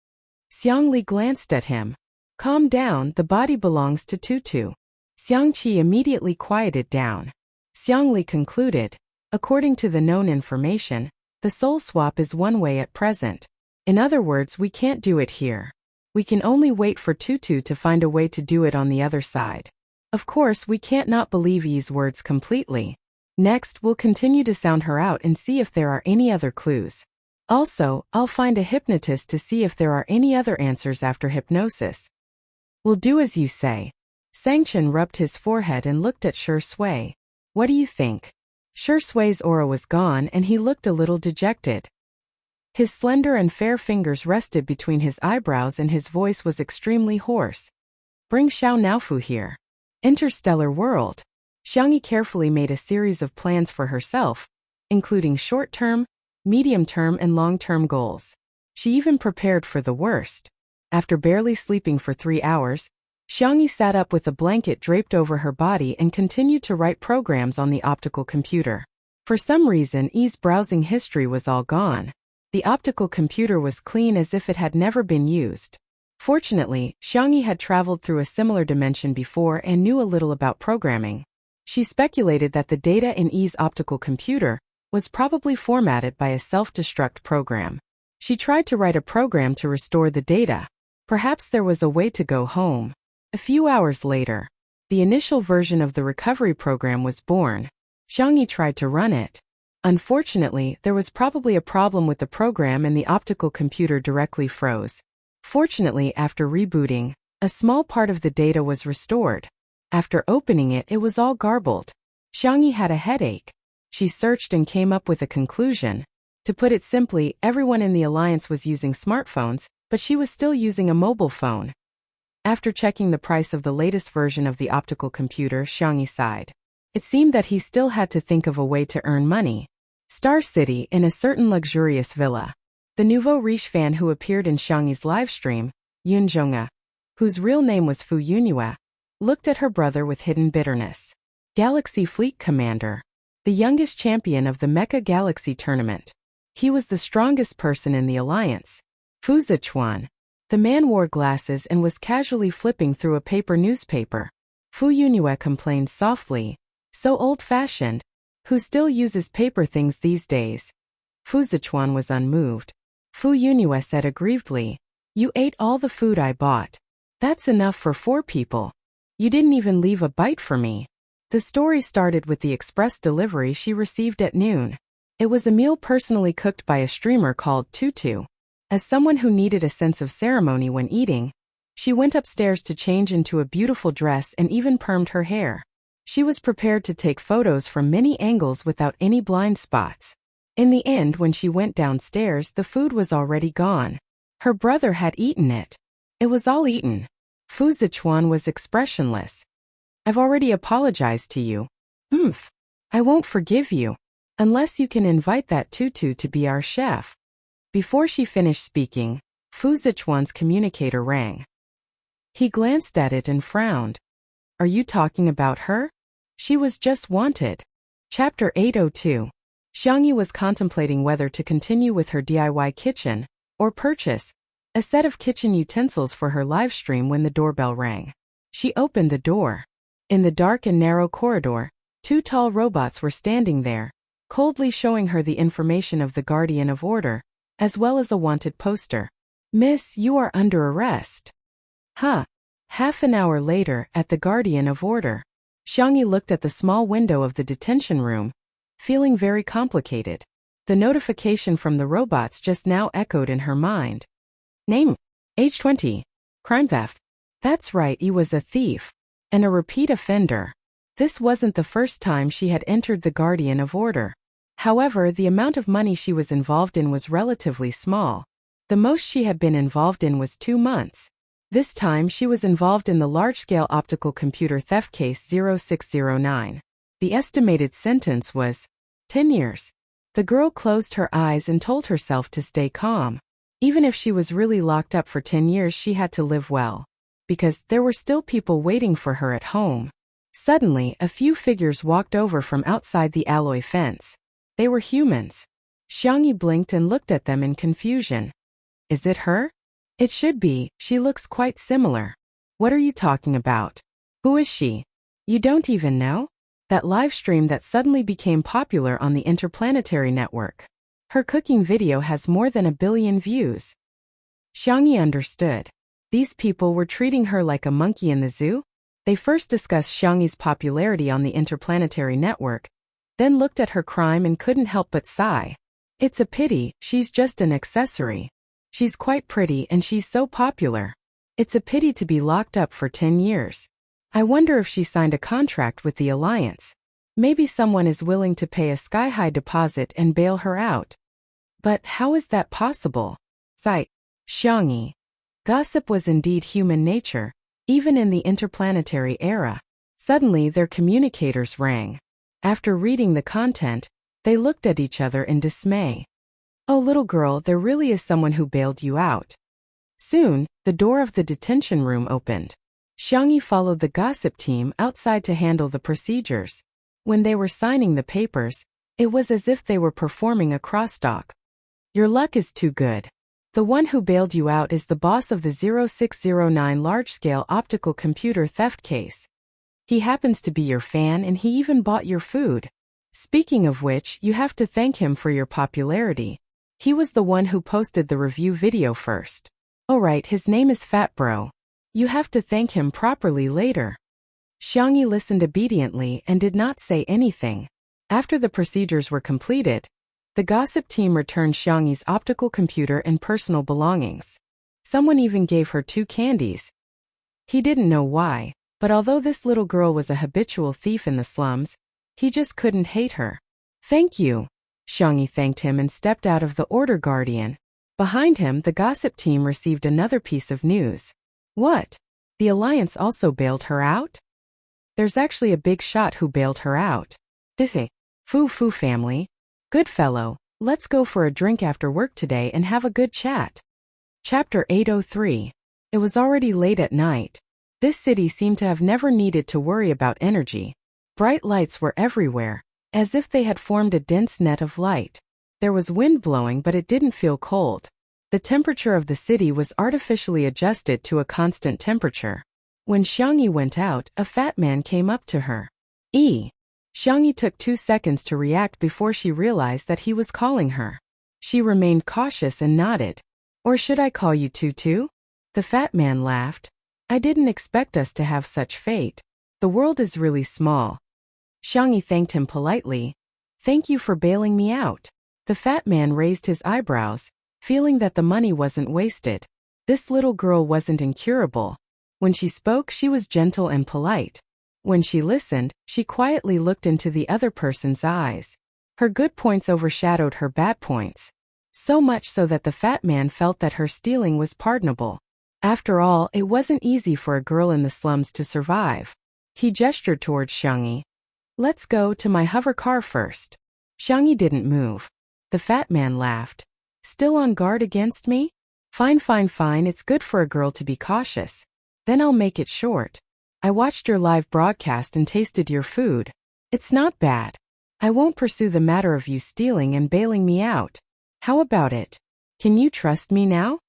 Speaker 1: Xiang Li glanced at him. Calm down, the body belongs to Tutu. Xiang Qi immediately quieted down. Xiang Li concluded, according to the known information, the soul swap is one way at present. In other words, we can't do it here. We can only wait for Tutu to find a way to do it on the other side. Of course, we can't not believe Yi's words completely. Next, we'll continue to sound her out and see if there are any other clues. Also, I'll find a hypnotist to see if there are any other answers after hypnosis. We'll do as you say. Sangchen rubbed his forehead and looked at Shui. What do you think? Shui's aura was gone and he looked a little dejected. His slender and fair fingers rested between his eyebrows and his voice was extremely hoarse. Bring Xiao Naofu here. Interstellar world. Xiang Yi carefully made a series of plans for herself, including short-term, medium-term and long-term goals. She even prepared for the worst. After barely sleeping for 3 hours, Xiang Yi sat up with a blanket draped over her body and continued to write programs on the optical computer. For some reason, Yi's browsing history was all gone. The optical computer was clean as if it had never been used. Fortunately, Xiang Yi had traveled through a similar dimension before and knew a little about programming. She speculated that the data in Yi's optical computer was probably formatted by a self-destruct program. She tried to write a program to restore the data. Perhaps there was a way to go home. A few hours later, the initial version of the recovery program was born. Xiang Yi tried to run it. Unfortunately, there was probably a problem with the program and the optical computer directly froze. Fortunately, after rebooting, a small part of the data was restored. After opening it, it was all garbled. Xiang Yi had a headache. She searched and came up with a conclusion. To put it simply, everyone in the alliance was using smartphones, but she was still using a mobile phone. After checking the price of the latest version of the optical computer, Xiang Yi sighed. It seemed that he still had to think of a way to earn money. Star City, in a certain luxurious villa. The nouveau riche fan who appeared in Xiang Yi's livestream, Yun Zhonga, whose real name was Fu Yunhua, looked at her brother with hidden bitterness. Galaxy Fleet Commander, the youngest champion of the Mecha Galaxy tournament. He was the strongest person in the alliance. Fu Zichuan. The man wore glasses and was casually flipping through a paper newspaper. Fu Yunhua complained softly. So old-fashioned. Who still uses paper things these days? Fu Zichuan was unmoved. Fu Yunhua said aggrievedly, You ate all the food I bought. That's enough for 4 people. You didn't even leave a bite for me. The story started with the express delivery she received at noon. It was a meal personally cooked by a streamer called Tutu. As someone who needed a sense of ceremony when eating, she went upstairs to change into a beautiful dress and even permed her hair. She was prepared to take photos from many angles without any blind spots. In the end, when she went downstairs, the food was already gone. Her brother had eaten it. It was all eaten. Fu Zichuan was expressionless. I've already apologized to you. I won't forgive you. Unless you can invite that Tutu to be our chef. Before she finished speaking, Fu Zichuan's communicator rang. He glanced at it and frowned. Are you talking about her? She was just wanted. Chapter 802. Xiangyi was contemplating whether to continue with her DIY kitchen, or purchase a set of kitchen utensils for her livestream when the doorbell rang. She opened the door. In the dark and narrow corridor, 2 tall robots were standing there, coldly showing her the information of the Guardian of Order, as well as a wanted poster. Miss, you are under arrest. Huh. Half an hour later, at the Guardian of Order, Xiangyi looked at the small window of the detention room, feeling very complicated. The notification from the robots just now echoed in her mind. Name: age 20. Crime theft. That's right, he was a thief. And a repeat offender. This wasn't the first time she had entered the Guardian of Order. However, the amount of money she was involved in was relatively small. The most she had been involved in was 2 months. This time she was involved in the large-scale optical computer theft case 0609. The estimated sentence was 10 years. The girl closed her eyes and told herself to stay calm. Even if she was really locked up for 10 years, she had to live well. Because there were still people waiting for her at home. Suddenly, a few figures walked over from outside the alloy fence. They were humans. Xiangyi blinked and looked at them in confusion. Is it her? It should be, she looks quite similar. What are you talking about? Who is she? You don't even know? That live stream that suddenly became popular on the interplanetary network. Her cooking video has more than 1 billion views. Xiangyi understood. These people were treating her like a monkey in the zoo? They first discussed Xiangyi's popularity on the interplanetary network, then looked at her crime and couldn't help but sigh. It's a pity, she's just an accessory. She's quite pretty and she's so popular. It's a pity to be locked up for 10 years. I wonder if she signed a contract with the Alliance. Maybe someone is willing to pay a sky-high deposit and bail her out. But how is that possible? Sigh. Xiangyi. Gossip was indeed human nature, even in the interplanetary era. Suddenly their communicators rang. After reading the content, they looked at each other in dismay. Oh little girl, there really is someone who bailed you out. Soon, the door of the detention room opened. Xiangyi followed the gossip team outside to handle the procedures. When they were signing the papers, it was as if they were performing a crosstalk. Your luck is too good. The one who bailed you out is the boss of the 0609 large-scale optical computer theft case. He happens to be your fan and he even bought your food. Speaking of which, you have to thank him for your popularity. He was the one who posted the review video first. Oh right, his name is Fat Bro. You have to thank him properly later. Xiangyi listened obediently and did not say anything. After the procedures were completed, the gossip team returned Xiangyi's optical computer and personal belongings. Someone even gave her 2 candies. He didn't know why, but although this little girl was a habitual thief in the slums, he just couldn't hate her. Thank you. Xiangyi thanked him and stepped out of the Order Guardian. Behind him, the gossip team received another piece of news. What? The Alliance also bailed her out? There's actually a big shot who bailed her out. Fu family. Good fellow, let's go for a drink after work today and have a good chat. Chapter 803. It was already late at night. This city seemed to have never needed to worry about energy. Bright lights were everywhere, as if they had formed a dense net of light. There was wind blowing, but it didn't feel cold. The temperature of the city was artificially adjusted to a constant temperature. When Xiangyi went out, a fat man came up to her. Xiangyi took 2 seconds to react before she realized that he was calling her. She remained cautious and nodded. Or should I call you Tutu? The fat man laughed. I didn't expect us to have such fate. The world is really small. Xiangyi thanked him politely. Thank you for bailing me out. The fat man raised his eyebrows, feeling that the money wasn't wasted. This little girl wasn't incurable. When she spoke, she was gentle and polite. When she listened, she quietly looked into the other person's eyes. Her good points overshadowed her bad points. So much so that the fat man felt that her stealing was pardonable. After all, it wasn't easy for a girl in the slums to survive. He gestured towards Xiangyi. Let's go to my hover car first. Xiangyi didn't move. The fat man laughed. Still on guard against me? Fine, it's good for a girl to be cautious. Then I'll make it short. I watched your live broadcast and tasted your food. It's not bad. I won't pursue the matter of you stealing and bailing me out. How about it? Can you trust me now?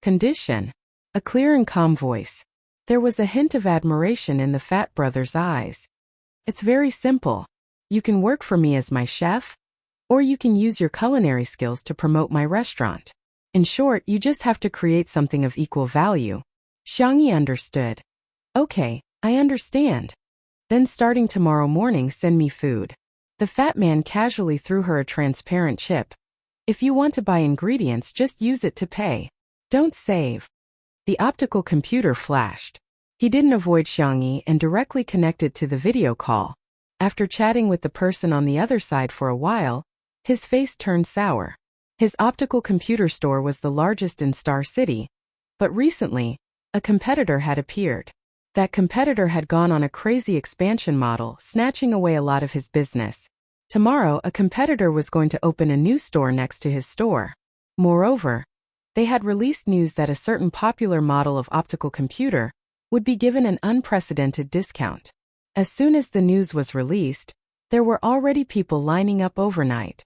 Speaker 1: Condition. A clear and calm voice. There was a hint of admiration in the fat brother's eyes. It's very simple. You can work for me as my chef, or you can use your culinary skills to promote my restaurant. In short, you just have to create something of equal value. Xiangyi understood. Okay, I understand. Then starting tomorrow morning, send me food. The fat man casually threw her a transparent chip. If you want to buy ingredients, just use it to pay. Don't save. The optical computer flashed. He didn't avoid Xiangyi and directly connected to the video call. After chatting with the person on the other side for a while, his face turned sour. His optical computer store was the largest in Star City, but recently, a competitor had appeared. That competitor had gone on a crazy expansion model, snatching away a lot of his business. Tomorrow, a competitor was going to open a new store next to his store. Moreover, they had released news that a certain popular model of optical computer would be given an unprecedented discount. As soon as the news was released, there were already people lining up overnight.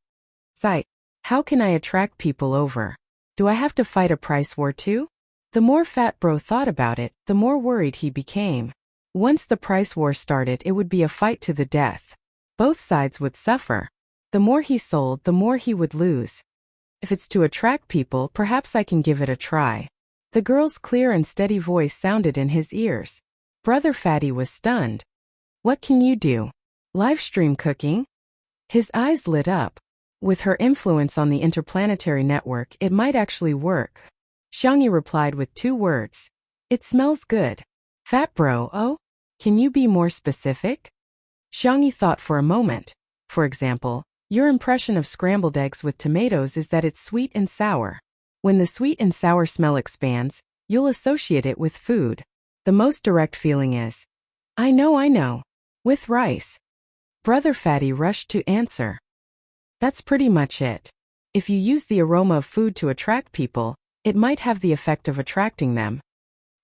Speaker 1: How can I attract people over? Do I have to fight a price war too? The more Fat Bro thought about it, the more worried he became. Once the price war started, it would be a fight to the death. Both sides would suffer. The more he sold, the more he would lose. If it's to attract people, perhaps I can give it a try. The girl's clear and steady voice sounded in his ears. Brother Fatty was stunned. What can you do? Live stream cooking? His eyes lit up. With her influence on the interplanetary network, it might actually work. Xiangyi replied with 2 words. It smells good. Fat Bro, oh? Can you be more specific? Xiangyi thought for a moment. For example, your impression of scrambled eggs with tomatoes is that it's sweet and sour. When the sweet and sour smell expands, you'll associate it with food. The most direct feeling is, I know, with rice. Brother Fatty rushed to answer. That's pretty much it. If you use the aroma of food to attract people, it might have the effect of attracting them.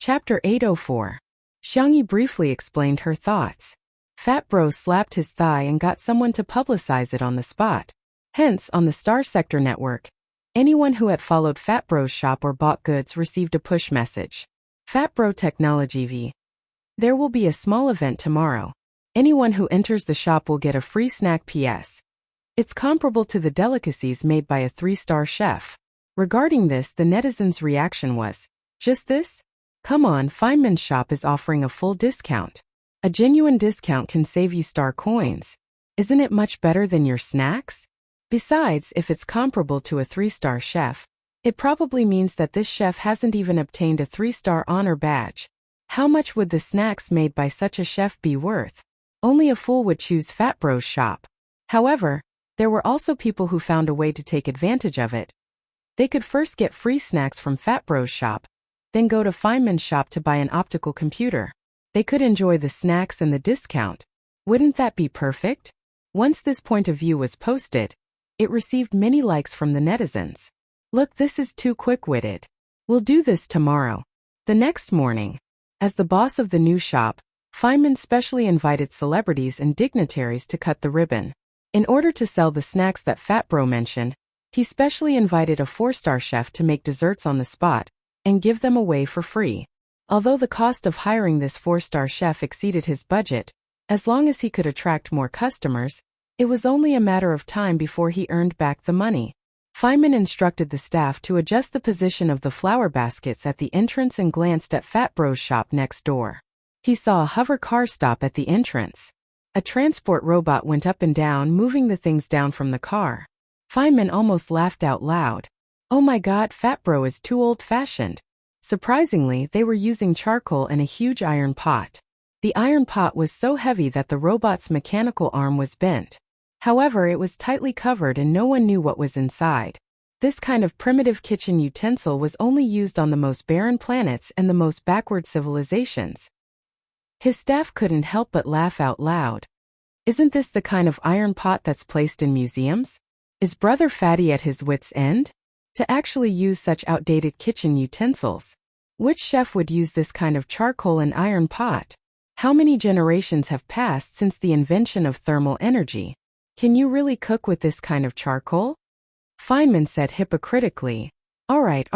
Speaker 1: Chapter 804. Xiangyi briefly explained her thoughts. Fat Bro slapped his thigh and got someone to publicize it on the spot. Hence, on the Star Sector network, anyone who had followed Fat Bro's shop or bought goods received a push message. Fat Bro Technology V. There will be a small event tomorrow. Anyone who enters the shop will get a free snack PS. It's comparable to the delicacies made by a 3-star chef. Regarding this, the netizens' reaction was, just this? Come on, Feynman's shop is offering a full discount. A genuine discount can save you star coins. Isn't it much better than your snacks? Besides, if it's comparable to a 3-star chef, it probably means that this chef hasn't even obtained a 3-star honor badge. How much would the snacks made by such a chef be worth? Only a fool would choose Fat Bro's shop. However, there were also people who found a way to take advantage of it. They could first get free snacks from Fat Bro's shop, then go to Feynman's shop to buy an optical computer. They could enjoy the snacks and the discount. Wouldn't that be perfect? Once this point of view was posted, it received many likes from the netizens. Look, this is too quick-witted. We'll do this tomorrow. The next morning, as the boss of the new shop, Feynman specially invited celebrities and dignitaries to cut the ribbon. In order to sell the snacks that Fat Bro mentioned, he specially invited a 4-star chef to make desserts on the spot and give them away for free. Although the cost of hiring this 4-star chef exceeded his budget, as long as he could attract more customers, it was only a matter of time before he earned back the money. Feynman instructed the staff to adjust the position of the flower baskets at the entrance and glanced at Fat Bro's shop next door. He saw a hover car stop at the entrance. A transport robot went up and down, moving the things down from the car. Feynman almost laughed out loud. Oh my God, Fat Bro is too old-fashioned. Surprisingly, they were using charcoal and a huge iron pot. The iron pot was so heavy that the robot's mechanical arm was bent. However, it was tightly covered and no one knew what was inside. This kind of primitive kitchen utensil was only used on the most barren planets and the most backward civilizations. His staff couldn't help but laugh out loud. Isn't this the kind of iron pot that's placed in museums? Is Brother Fatty at his wits' end? To actually use such outdated kitchen utensils. Which chef would use this kind of charcoal and iron pot? How many generations have passed since the invention of thermal energy? Can you really cook with this kind of charcoal? Feynman said hypocritically, all right,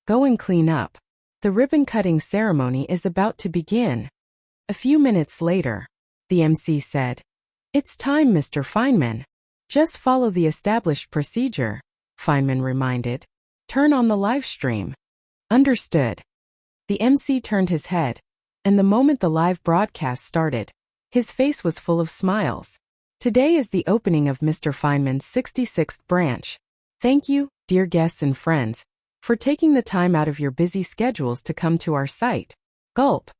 Speaker 1: go and clean up. The ribbon-cutting ceremony is about to begin. A few minutes later, the MC said, It's time, Mr. Feynman. Just follow the established procedure, Feynman reminded. Turn on the live stream. Understood. The MC turned his head, and the moment the live broadcast started, his face was full of smiles. Today is the opening of Mr. Feynman's 66th branch. Thank you, dear guests and friends, for taking the time out of your busy schedules to come to our site. Gulp.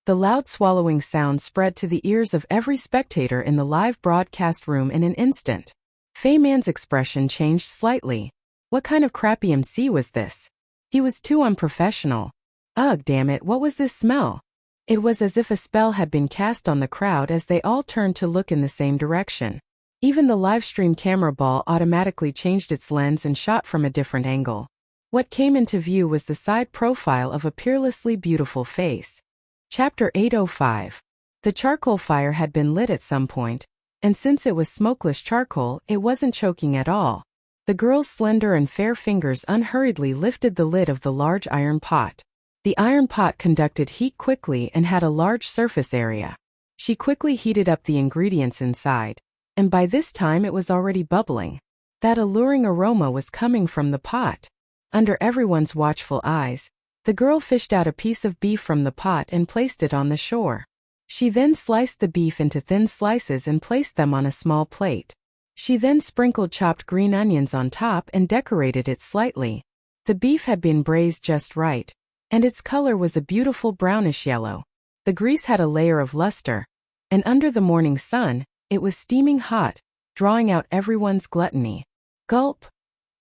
Speaker 1: The loud swallowing sound spread to the ears of every spectator in the live broadcast room in an instant. Feynman's expression changed slightly. What kind of crappy MC was this? He was too unprofessional. Ugh, damn it, what was this smell? It was as if a spell had been cast on the crowd as they all turned to look in the same direction. Even the livestream camera ball automatically changed its lens and shot from a different angle. What came into view was the side profile of a peerlessly beautiful face. Chapter 805. The charcoal fire had been lit at some point, and since it was smokeless charcoal, it wasn't choking at all. The girl's slender and fair fingers unhurriedly lifted the lid of the large iron pot. The iron pot conducted heat quickly and had a large surface area. She quickly heated up the ingredients inside, and by this time it was already bubbling. That alluring aroma was coming from the pot. Under everyone's watchful eyes, the girl fished out a piece of beef from the pot and placed it on the shore. She then sliced the beef into thin slices and placed them on a small plate. She then sprinkled chopped green onions on top and decorated it slightly. The beef had been braised just right, and its color was a beautiful brownish yellow. The grease had a layer of luster, and under the morning sun, it was steaming hot, drawing out everyone's gluttony. Gulp!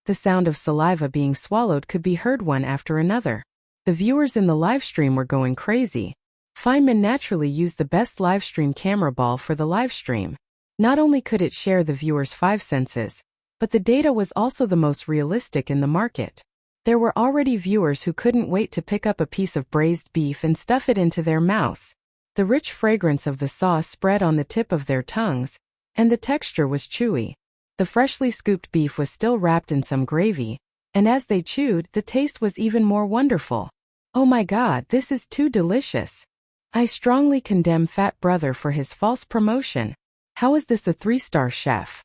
Speaker 1: The sound of saliva being swallowed could be heard one after another. The viewers in the livestream were going crazy. Feynman naturally used the best livestream camera ball for the livestream. Not only could it share the viewer's 5 senses, but the data was also the most realistic in the market. There were already viewers who couldn't wait to pick up a piece of braised beef and stuff it into their mouths. The rich fragrance of the sauce spread on the tip of their tongues, and the texture was chewy. The freshly scooped beef was still wrapped in some gravy, and as they chewed, the taste was even more wonderful. Oh my God, this is too delicious. I strongly condemn Fat Brother for his false promotion. How is this a 3-star chef?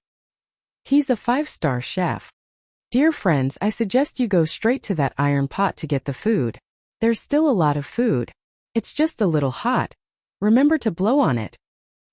Speaker 1: He's a 5-star chef. Dear friends, I suggest you go straight to that iron pot to get the food. There's still a lot of food. It's just a little hot. Remember to blow on it.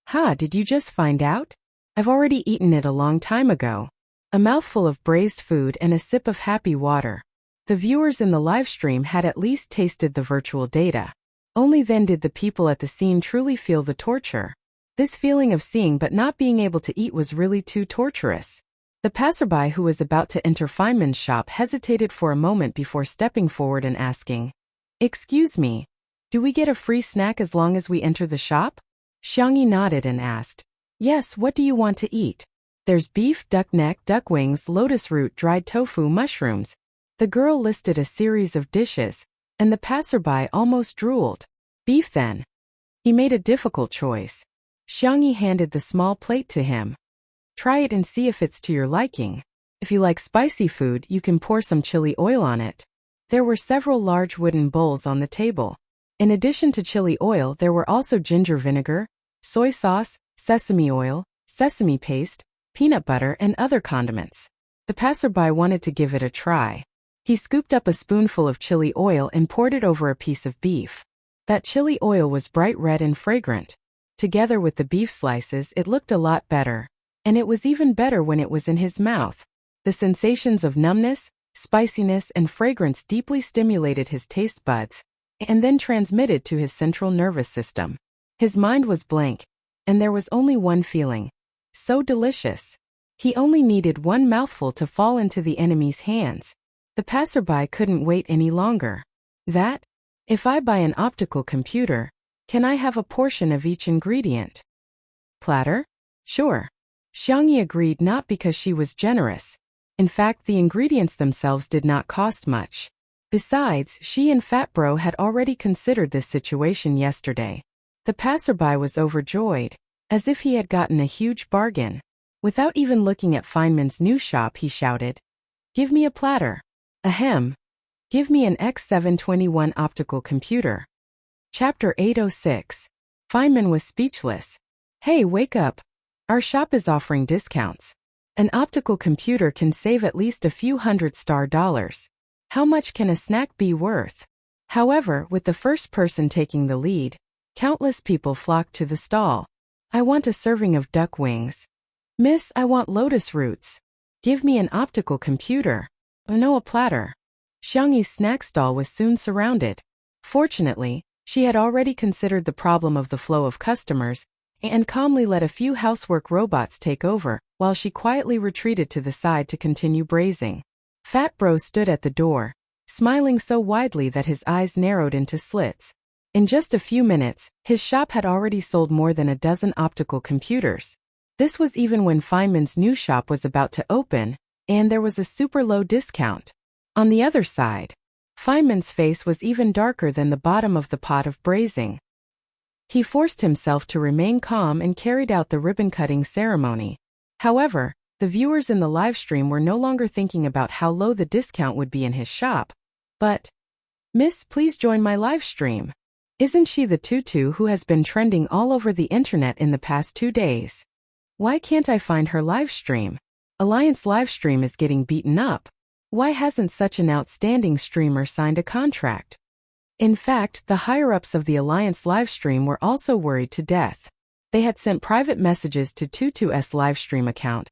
Speaker 1: Ha, did you just find out? I've already eaten it a long time ago. A mouthful of braised food and a sip of happy water. The viewers in the livestream had at least tasted the virtual data. Only then did the people at the scene truly feel the torture. This feeling of seeing but not being able to eat was really too torturous. The passerby who was about to enter Feynman's shop hesitated for a moment before stepping forward and asking, "Excuse me, do we get a free snack as long as we enter the shop?" Xiangyi nodded and asked, "Yes, what do you want to eat?" "There's beef, duck neck, duck wings, lotus root, dried tofu, mushrooms." The girl listed a series of dishes, and the passerby almost drooled. "Beef then." He made a difficult choice. Xiangyi handed the small plate to him. "Try it and see if it's to your liking. If you like spicy food, you can pour some chili oil on it." There were several large wooden bowls on the table. In addition to chili oil, there were also ginger vinegar, soy sauce, sesame oil, sesame paste, peanut butter, and other condiments. The passerby wanted to give it a try. He scooped up a spoonful of chili oil and poured it over a piece of beef. That chili oil was bright red and fragrant. Together with the beef slices, it looked a lot better. And it was even better when it was in his mouth. The sensations of numbness, spiciness, and fragrance deeply stimulated his taste buds, and then transmitted to his central nervous system. His mind was blank, and there was only one feeling. So delicious. He only needed one mouthful to fall into the enemy's hands. The passerby couldn't wait any longer. That? If I buy an optical computer, can I have a portion of each ingredient? Platter? Sure. Xiangyi agreed, not because she was generous. In fact, the ingredients themselves did not cost much. Besides, she and Fat Bro had already considered this situation yesterday. The passerby was overjoyed, as if he had gotten a huge bargain. Without even looking at Feynman's new shop, he shouted, "Give me a platter." Ahem. Give me an X721 optical computer. Chapter 806. Feynman was speechless. Hey, wake up. Our shop is offering discounts. An optical computer can save at least a few $100. How much can a snack be worth? However, with the first person taking the lead, countless people flocked to the stall. I want a serving of duck wings. Miss, I want lotus roots. Give me an optical computer. No, a platter. Xiangyi's snack stall was soon surrounded. Fortunately, she had already considered the problem of the flow of customers, and calmly let a few housework robots take over, while she quietly retreated to the side to continue braising. Fat Bro stood at the door, smiling so widely that his eyes narrowed into slits. In just a few minutes, his shop had already sold more than a dozen optical computers. This was even when Feynman's new shop was about to open, and there was a super low discount. On the other side, Feynman's face was even darker than the bottom of the pot of braising. He forced himself to remain calm and carried out the ribbon-cutting ceremony. However, the viewers in the livestream were no longer thinking about how low the discount would be in his shop, but, "Miss, please join my livestream. Isn't she the tutu who has been trending all over the internet in the past 2 days? Why can't I find her livestream? Alliance livestream is getting beaten up. Why hasn't such an outstanding streamer signed a contract?" In fact, the higher-ups of the Alliance livestream were also worried to death. They had sent private messages to Tutu's livestream account,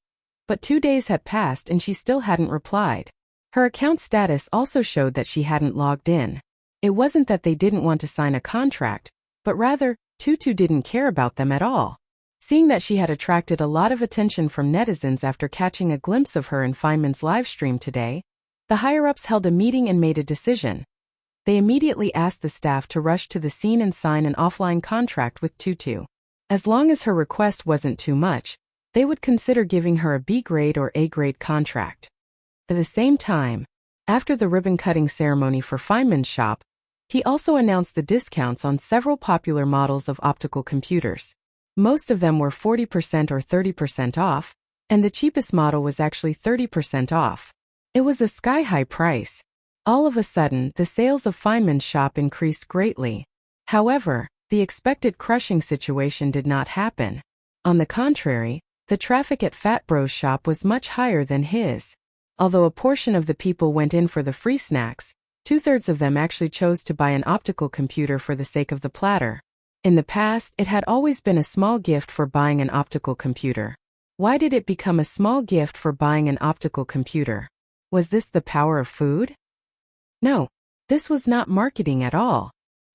Speaker 1: but 2 days had passed and she still hadn't replied. Her account status also showed that she hadn't logged in. It wasn't that they didn't want to sign a contract, but rather, Tutu didn't care about them at all. Seeing that she had attracted a lot of attention from netizens after catching a glimpse of her in Feynman's livestream today, the higher-ups held a meeting and made a decision. They immediately asked the staff to rush to the scene and sign an offline contract with Tutu. As long as her request wasn't too much, they would consider giving her a B-grade or A-grade contract. At the same time, after the ribbon-cutting ceremony for Feynman's shop, he also announced the discounts on several popular models of optical computers. Most of them were 40% or 30% off, and the cheapest model was actually 30% off. It was a sky-high price. All of a sudden, the sales of Feynman's shop increased greatly. However, the expected crushing situation did not happen. On the contrary, the traffic at Fat Bro's shop was much higher than his. Although a portion of the people went in for the free snacks, 2/3 of them actually chose to buy an optical computer for the sake of the platter. In the past, it had always been a small gift for buying an optical computer. Why did it become a small gift for buying an optical computer? Was this the power of food? No, this was not marketing at all.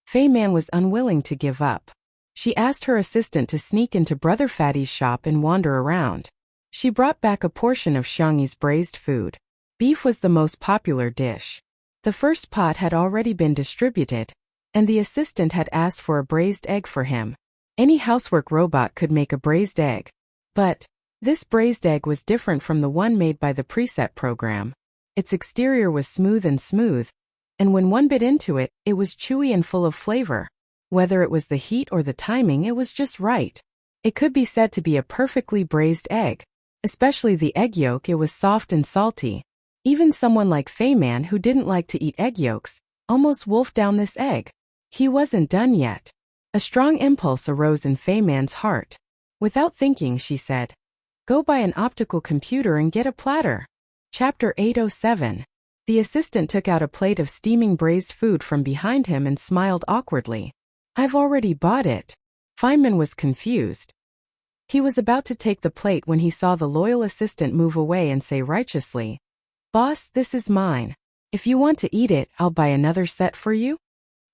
Speaker 1: Feynman was unwilling to give up. She asked her assistant to sneak into Brother Fatty's shop and wander around. She brought back a portion of Xiangyi's braised food. Beef was the most popular dish. The first pot had already been distributed, and the assistant had asked for a braised egg for him. Any housework robot could make a braised egg. But this braised egg was different from the one made by the preset program. Its exterior was smooth, and when one bit into it, it was chewy and full of flavor. Whether it was the heat or the timing, it was just right. It could be said to be a perfectly braised egg. Especially the egg yolk, it was soft and salty. Even someone like Feynman, who didn't like to eat egg yolks, almost wolfed down this egg. He wasn't done yet. A strong impulse arose in Feynman's heart. Without thinking, she said, "Go buy an optical computer and get a platter." Chapter 807. The assistant took out a plate of steaming braised food from behind him and smiled awkwardly. "I've already bought it." Feynman was confused. He was about to take the plate when he saw the loyal assistant move away and say righteously, "Boss, this is mine. If you want to eat it, I'll buy another set for you."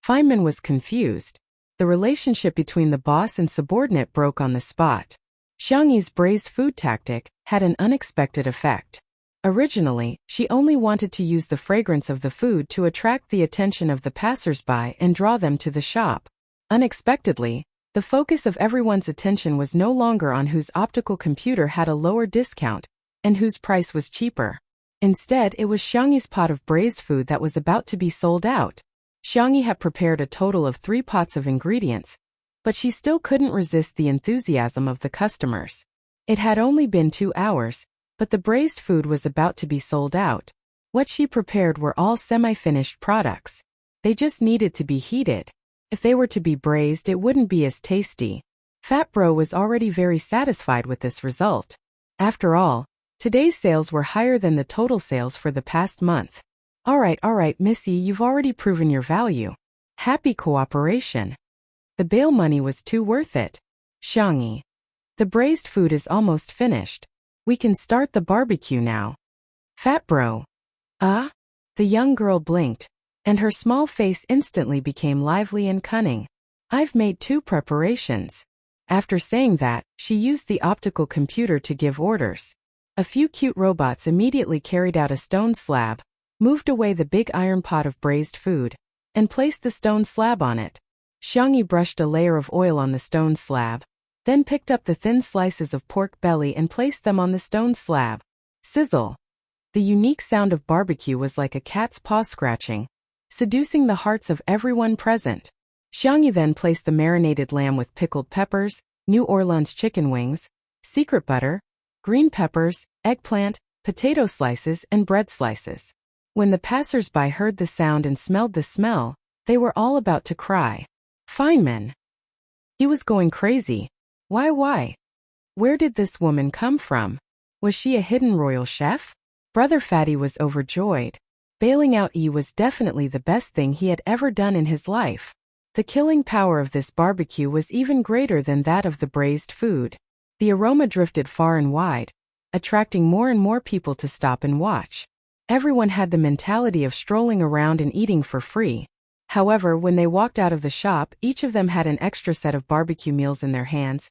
Speaker 1: Feynman was confused. The relationship between the boss and subordinate broke on the spot. Xiang Yi's braised food tactic had an unexpected effect. Originally, she only wanted to use the fragrance of the food to attract the attention of the passers-by and draw them to the shop. Unexpectedly, the focus of everyone's attention was no longer on whose optical computer had a lower discount and whose price was cheaper. Instead, it was Xiang Yi's pot of braised food that was about to be sold out. Xiang Yi had prepared a total of 3 pots of ingredients, but she still couldn't resist the enthusiasm of the customers. It had only been 2 hours, but the braised food was about to be sold out. What she prepared were all semi-finished products. They just needed to be heated. If they were to be braised, it wouldn't be as tasty. Fat Bro was already very satisfied with this result. After all, today's sales were higher than the total sales for the past month. All right, Missy, you've already proven your value. Happy cooperation. The bail money was too worth it. Xiang Yi. The braised food is almost finished. We can start the barbecue now. Fat Bro. The young girl blinked, and her small face instantly became lively and cunning. I've made 2 preparations. After saying that, she used the optical computer to give orders. A few cute robots immediately carried out a stone slab, moved away the big iron pot of braised food, and placed the stone slab on it. Xiang Yi brushed a layer of oil on the stone slab, then picked up the thin slices of pork belly and placed them on the stone slab. Sizzle. The unique sound of barbecue was like a cat's paw scratching, seducing the hearts of everyone present. Xiang Yi then placed the marinated lamb with pickled peppers, New Orleans chicken wings, secret butter, green peppers, eggplant, potato slices, and bread slices. When the passers-by heard the sound and smelled the smell, they were all about to cry. Feynman. He was going crazy. Why? Where did this woman come from? Was she a hidden royal chef? Brother Fatty was overjoyed. Bailing out E was definitely the best thing he had ever done in his life. The killing power of this barbecue was even greater than that of the braised food. The aroma drifted far and wide, attracting more and more people to stop and watch. Everyone had the mentality of strolling around and eating for free. However, when they walked out of the shop, each of them had an extra set of barbecue meals in their hands.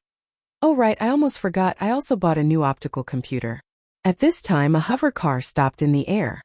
Speaker 1: Oh right, I almost forgot, I also bought a new optical computer. At this time, a hover car stopped in the air.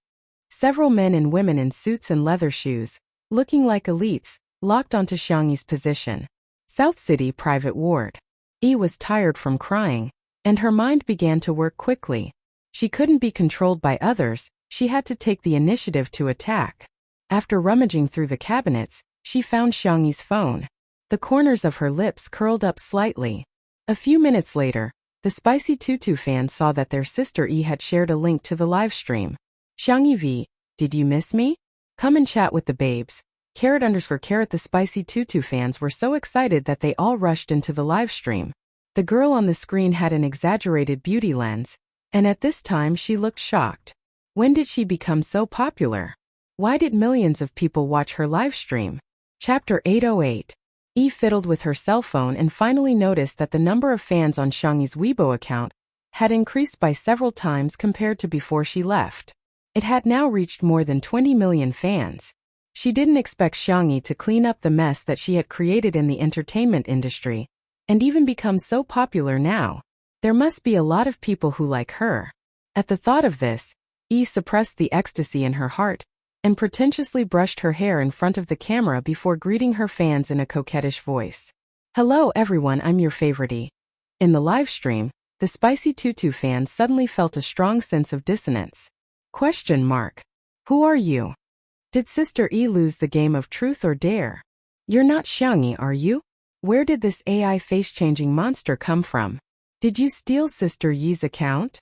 Speaker 1: Several men and women in suits and leather shoes, looking like elites, locked onto Xiang Yi's position. South City Private Ward. E was tired from crying, and her mind began to work quickly. She couldn't be controlled by others, she had to take the initiative to attack. After rummaging through the cabinets, she found Xiang Yi's phone. The corners of her lips curled up slightly. A few minutes later, the Spicy Tutu fans saw that their sister E had shared a link to the live stream. Xiang Yi V, did you miss me? Come and chat with the babes. __. The Spicy Tutu fans were so excited that they all rushed into the live stream. The girl on the screen had an exaggerated beauty lens, and at this time she looked shocked. When did she become so popular? Why did millions of people watch her live stream? Chapter 808. E fiddled with her cell phone and finally noticed that the number of fans on Xiang Yi's Weibo account had increased by several times compared to before she left. It had now reached more than 20 million fans. She didn't expect Xiang Yi to clean up the mess that she had created in the entertainment industry, and even become so popular now. There must be a lot of people who like her. At the thought of this, E suppressed the ecstasy in her heart, and pretentiously brushed her hair in front of the camera before greeting her fans in a coquettish voice. Hello everyone, I'm your favorite E. In the live stream, the Spicy Tutu fans suddenly felt a strong sense of dissonance. Question mark. Who are you? Did Sister E lose the game of truth or dare? You're not Xiang Yi, are you? Where did this AI face-changing monster come from? Did you steal Sister Yi's account?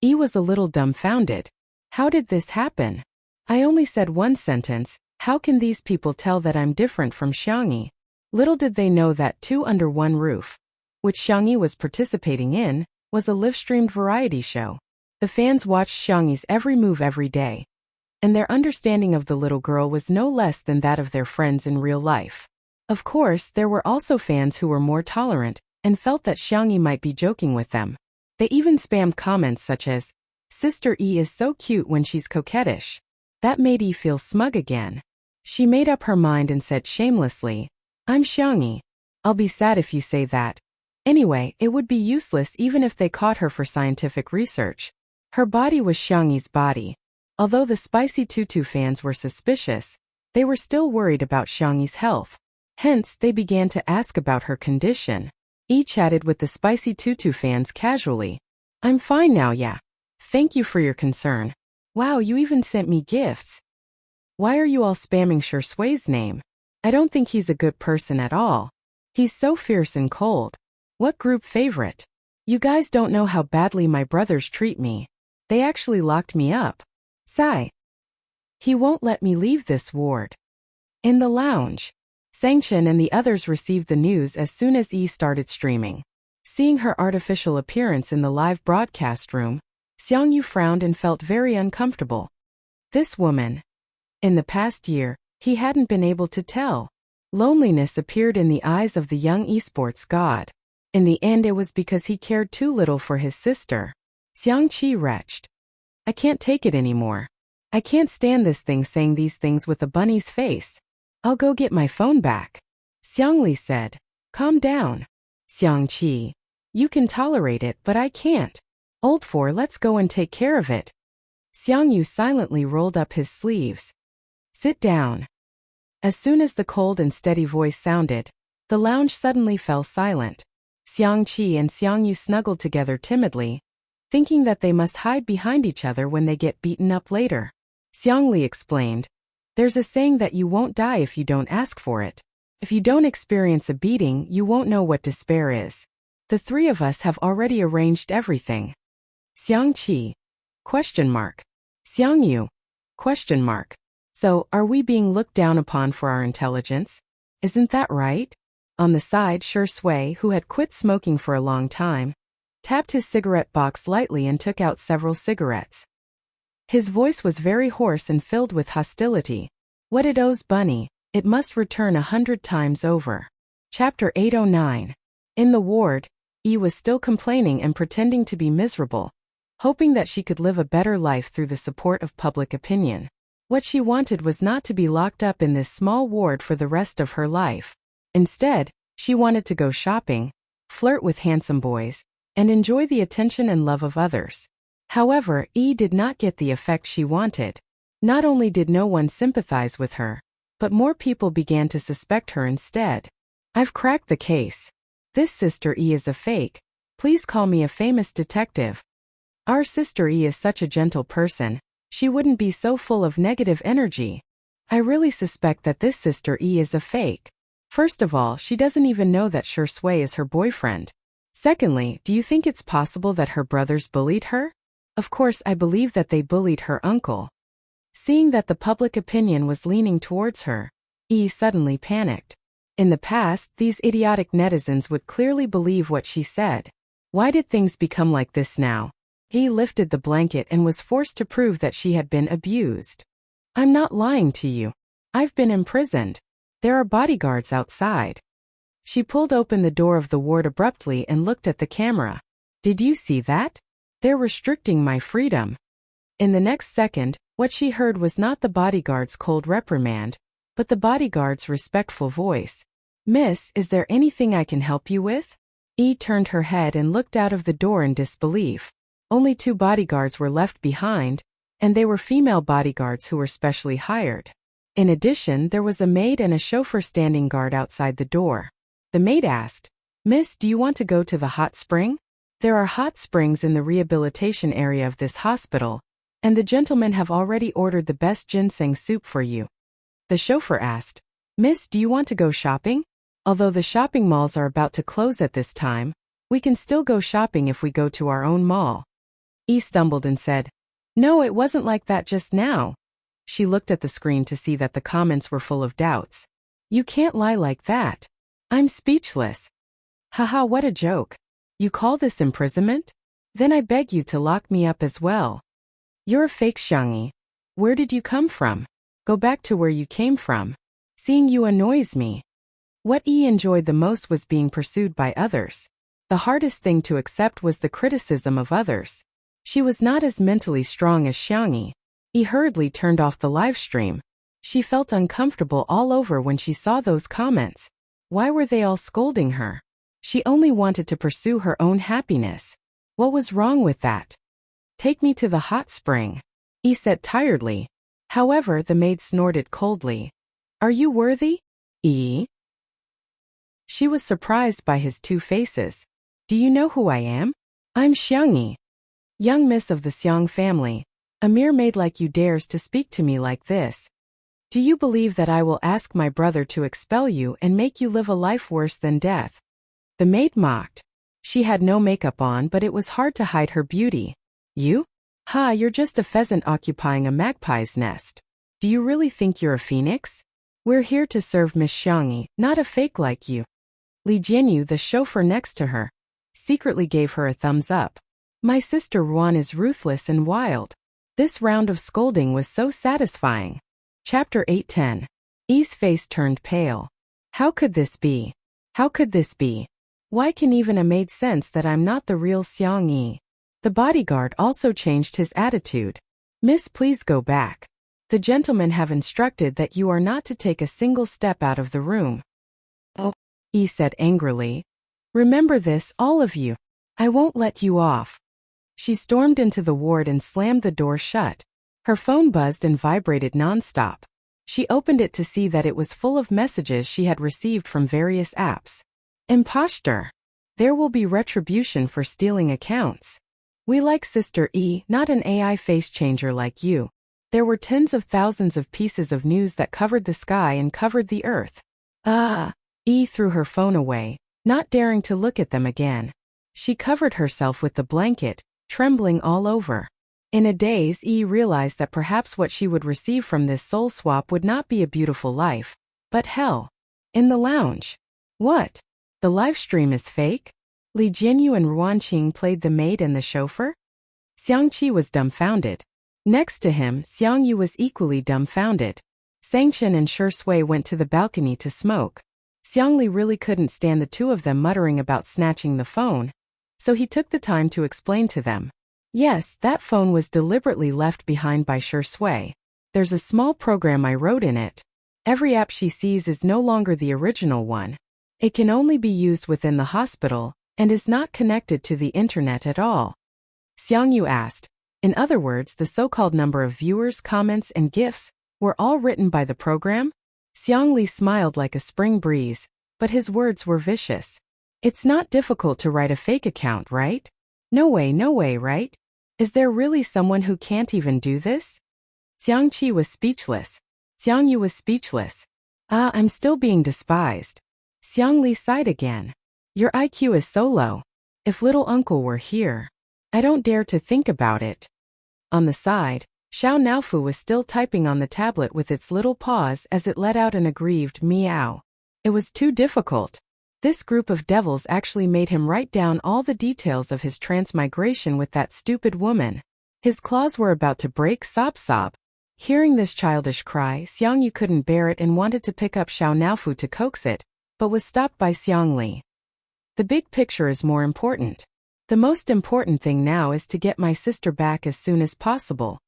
Speaker 1: E was a little dumbfounded. How did this happen? I only said one sentence, how can these people tell that I'm different from Xiang Yi? Little did they know that Two Under One Roof, which Xiang Yi was participating in, was a live-streamed variety show. The fans watched Xiang Yi's every move every day, and their understanding of the little girl was no less than that of their friends in real life. Of course, there were also fans who were more tolerant and felt that Xiangyi might be joking with them. They even spammed comments such as, "Sister E is so cute when she's coquettish." That made E feel smug again. She made up her mind and said shamelessly, "I'm Xiangyi. I'll be sad if you say that. Anyway, it would be useless even if they caught her for scientific research. Her body was Xiangyi's body." Although the Spicy Tutu fans were suspicious, they were still worried about Xiangyi's health. Hence, they began to ask about her condition. E chatted with the Spicy Tutu fans casually. "I'm fine now, yeah. Thank you for your concern. Wow, you even sent me gifts. Why are you all spamming Shui's name? I don't think he's a good person at all. He's so fierce and cold. What group favorite? You guys don't know how badly my brothers treat me. They actually locked me up. Sigh. He won't let me leave this ward." In the lounge, Sangchen and the others received the news as soon as E started streaming. Seeing her artificial appearance in the live broadcast room, Xiangyu frowned and felt very uncomfortable. This woman. In the past year, he hadn't been able to tell. Loneliness appeared in the eyes of the young esports god. In the end, it was because he cared too little for his sister. Xiangqi retched. "I can't take it anymore. I can't stand this thing saying these things with a bunny's face. I'll go get my phone back." Xiangli said. "Calm down. Xiangqi. You can tolerate it, but I can't. Old four, let's go and take care of it." Xiangyu silently rolled up his sleeves. "Sit down." As soon as the cold and steady voice sounded, the lounge suddenly fell silent. Xiangqi and Xiangyu snuggled together timidly, thinking that they must hide behind each other when they get beaten up later. Xiangli explained, "There's a saying that you won't die if you don't ask for it. If you don't experience a beating, you won't know what despair is. The three of us have already arranged everything." Xiangqi? Question mark. Xiangyu? Question mark. "So, are we being looked down upon for our intelligence? Isn't that right?" On the side, Shui, who had quit smoking for a long time, tapped his cigarette box lightly and took out several cigarettes. His voice was very hoarse and filled with hostility. "What it owes Bunny, it must return 100 times over." Chapter 809. In the ward, E was still complaining and pretending to be miserable, hoping that she could live a better life through the support of public opinion. What she wanted was not to be locked up in this small ward for the rest of her life. Instead, she wanted to go shopping, flirt with handsome boys, and enjoy the attention and love of others. However, E did not get the effect she wanted. Not only did no one sympathize with her, but more people began to suspect her instead. "I've cracked the case. This Sister E is a fake. Please call me a famous detective. Our Sister E is such a gentle person. She wouldn't be so full of negative energy. I really suspect that this Sister E is a fake. First of all, she doesn't even know that Shui is her boyfriend. Secondly, do you think it's possible that her brothers bullied her? Of course, I believe that they bullied her uncle." Seeing that the public opinion was leaning towards her, E suddenly panicked. In the past, these idiotic netizens would clearly believe what she said. Why did things become like this now? E lifted the blanket and was forced to prove that she had been abused. "I'm not lying to you. I've been imprisoned. There are bodyguards outside." She pulled open the door of the ward abruptly and looked at the camera. "Did you see that? They're restricting my freedom." In the next second, what she heard was not the bodyguard's cold reprimand, but the bodyguard's respectful voice. "Miss, is there anything I can help you with?" E turned her head and looked out of the door in disbelief. Only 2 bodyguards were left behind, and they were female bodyguards who were specially hired. In addition, there was a maid and a chauffeur standing guard outside the door. The maid asked, "Miss, do you want to go to the hot spring? There are hot springs in the rehabilitation area of this hospital, and the gentlemen have already ordered the best ginseng soup for you." The chauffeur asked, "Miss, do you want to go shopping? Although the shopping malls are about to close at this time, we can still go shopping if we go to our own mall." E stumbled and said, "No, it wasn't like that just now." She looked at the screen to see that the comments were full of doubts. "You can't lie like that. I'm speechless. Haha, what a joke. You call this imprisonment? Then I beg you to lock me up as well. You're a fake Xiangyi. Where did you come from? Go back to where you came from. Seeing you annoys me." What Yi enjoyed the most was being pursued by others. The hardest thing to accept was the criticism of others. She was not as mentally strong as Xiangyi. Yi hurriedly turned off the live stream. She felt uncomfortable all over when she saw those comments. Why were they all scolding her? She only wanted to pursue her own happiness. What was wrong with that? Take me to the hot spring, Yi said tiredly. However, the maid snorted coldly. Are you worthy, Yi? She was surprised by his two faces. Do you know who I am? I'm Xiangyi, young miss of the Xiang family. A mere maid like you dares to speak to me like this. Do you believe that I will ask my brother to expel you and make you live a life worse than death? The maid mocked. She had no makeup on, but it was hard to hide her beauty. You? Ha, you're just a pheasant occupying a magpie's nest. Do you really think you're a phoenix? We're here to serve Miss Xiangyi, not a fake like you. Li Jianyu, the chauffeur next to her, secretly gave her a thumbs up. My sister Ruan is ruthless and wild. This round of scolding was so satisfying. Chapter 8:10. Yi's face turned pale. How could this be? How could this be? Why can even a maid sense that I'm not the real Xiangyi? The bodyguard also changed his attitude. Miss, please go back. The gentlemen have instructed that you are not to take a single step out of the room. Oh, Yi said angrily. Remember this, all of you. I won't let you off. She stormed into the ward and slammed the door shut. Her phone buzzed and vibrated nonstop. She opened it to see that it was full of messages she had received from various apps. Impostor. There will be retribution for stealing accounts. We like Sister E, not an AI face changer like you. There were tens of thousands of pieces of news that covered the sky and covered the earth. E threw her phone away, not daring to look at them again. She covered herself with the blanket, trembling all over. In a daze, E realized that perhaps what she would receive from this soul swap would not be a beautiful life, but hell. In the lounge. What? The live stream is fake? Li Jianyu and Ruan Qing played the maid and the chauffeur? Xiang Qi was dumbfounded. Next to him, Xiang Yu was equally dumbfounded. Sangchen and Shi Sui went to the balcony to smoke. Xiang Li really couldn't stand the two of them muttering about snatching the phone, so he took the time to explain to them. Yes, that phone was deliberately left behind by Shi Sui. There's a small program I wrote in it. Every app she sees is no longer the original one. It can only be used within the hospital, and is not connected to the internet at all. Xiang Yu asked. In other words, the so-called number of viewers, comments, and gifts were all written by the program? Xiang Li smiled like a spring breeze, but his words were vicious. It's not difficult to write a fake account, right? No way, right? Is there really someone who can't even do this? Xiang Qi was speechless. Xiang Yu was speechless. I'm still being despised. Xiang Li sighed again. Your IQ is so low. If little uncle were here. I don't dare to think about it. On the side, Xiao Naofu was still typing on the tablet with its little paws as it let out an aggrieved meow. It was too difficult. This group of devils actually made him write down all the details of his transmigration with that stupid woman. His claws were about to break, sob. Hearing this childish cry, Xiang Yu couldn't bear it and wanted to pick up Xiao Naofu to coax it, but was stopped by Xiang Li. The big picture is more important. The most important thing now is to get my sister back as soon as possible.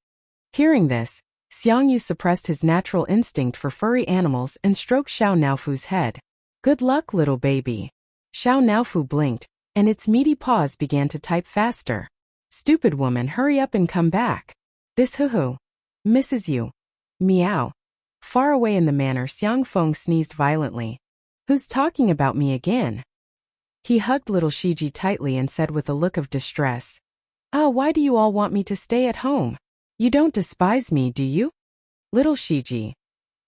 Speaker 1: Hearing this, Xiang Yu suppressed his natural instinct for furry animals and stroked Xiao Naofu's head. Good luck, little baby. Xiao Naofu blinked, and its meaty paws began to type faster. Stupid woman, hurry up and come back. This hoo-hoo misses you. Meow. Far away in the manor, Xiang Feng sneezed violently. Who's talking about me again? He hugged little Shiji tightly and said with a look of distress. Why do you all want me to stay at home? You don't despise me, do you? Little Shiji.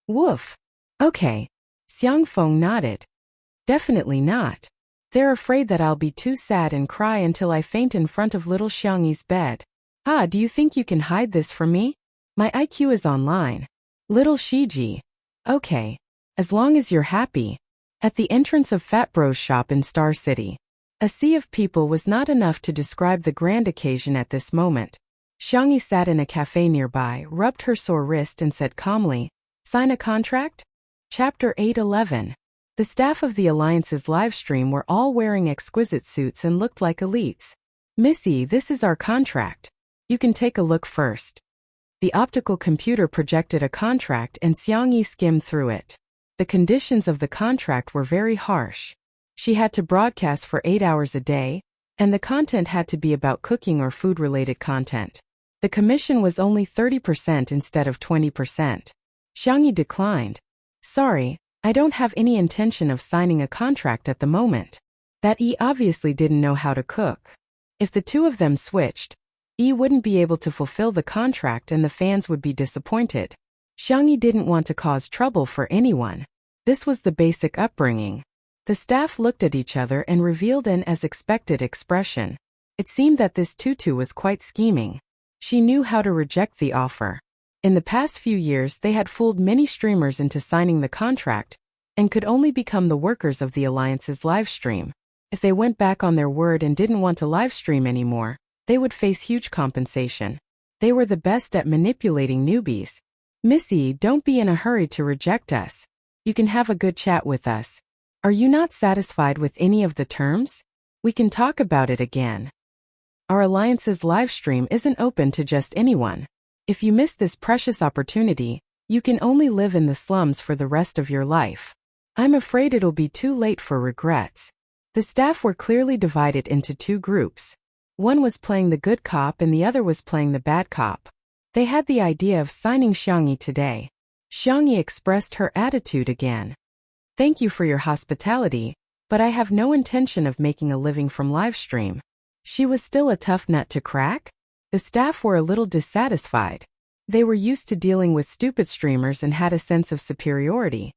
Speaker 1: Woof. Okay. Xiang Feng nodded. Definitely not. They're afraid that I'll be too sad and cry until I faint in front of little Xiangyi's bed. Do you think you can hide this from me? My IQ is online. Little Shiji. Okay. As long as you're happy. At the entrance of Fat Bro's shop in Star City. A sea of people was not enough to describe the grand occasion at this moment. Xiangyi sat in a cafe nearby, rubbed her sore wrist and said calmly, Sign a contract? Chapter 8:11. The The staff of the Alliance's livestream were all wearing exquisite suits and looked like elites. "Missy, this is our contract. You can take a look first." The optical computer projected a contract and Xiangyi skimmed through it. The conditions of the contract were very harsh. She had to broadcast for 8 hours a day, and the content had to be about cooking or food-related content. The commission was only 30% instead of 20%. Xiangyi declined. "Sorry, I don't have any intention of signing a contract at the moment." That Yi obviously didn't know how to cook. If the two of them switched, Yi wouldn't be able to fulfill the contract and the fans would be disappointed. Xiangyi didn't want to cause trouble for anyone. This was the basic upbringing. The staff looked at each other and revealed an as expected expression. It seemed that this tutu was quite scheming. She knew how to reject the offer. In the past few years they had fooled many streamers into signing the contract, and could only become the workers of the Alliance's livestream. If they went back on their word and didn't want to livestream anymore, they would face huge compensation. They were the best at manipulating newbies. "Missy, don't be in a hurry to reject us. You can have a good chat with us. Are you not satisfied with any of the terms? We can talk about it again. Our Alliance's livestream isn't open to just anyone. If you miss this precious opportunity, you can only live in the slums for the rest of your life. I'm afraid it'll be too late for regrets." The staff were clearly divided into two groups. One was playing the good cop and the other was playing the bad cop. They had the idea of signing Xiangyi today. Xiangyi expressed her attitude again. "Thank you for your hospitality, but I have no intention of making a living from livestream." She was still a tough nut to crack? The staff were a little dissatisfied. They were used to dealing with stupid streamers and had a sense of superiority.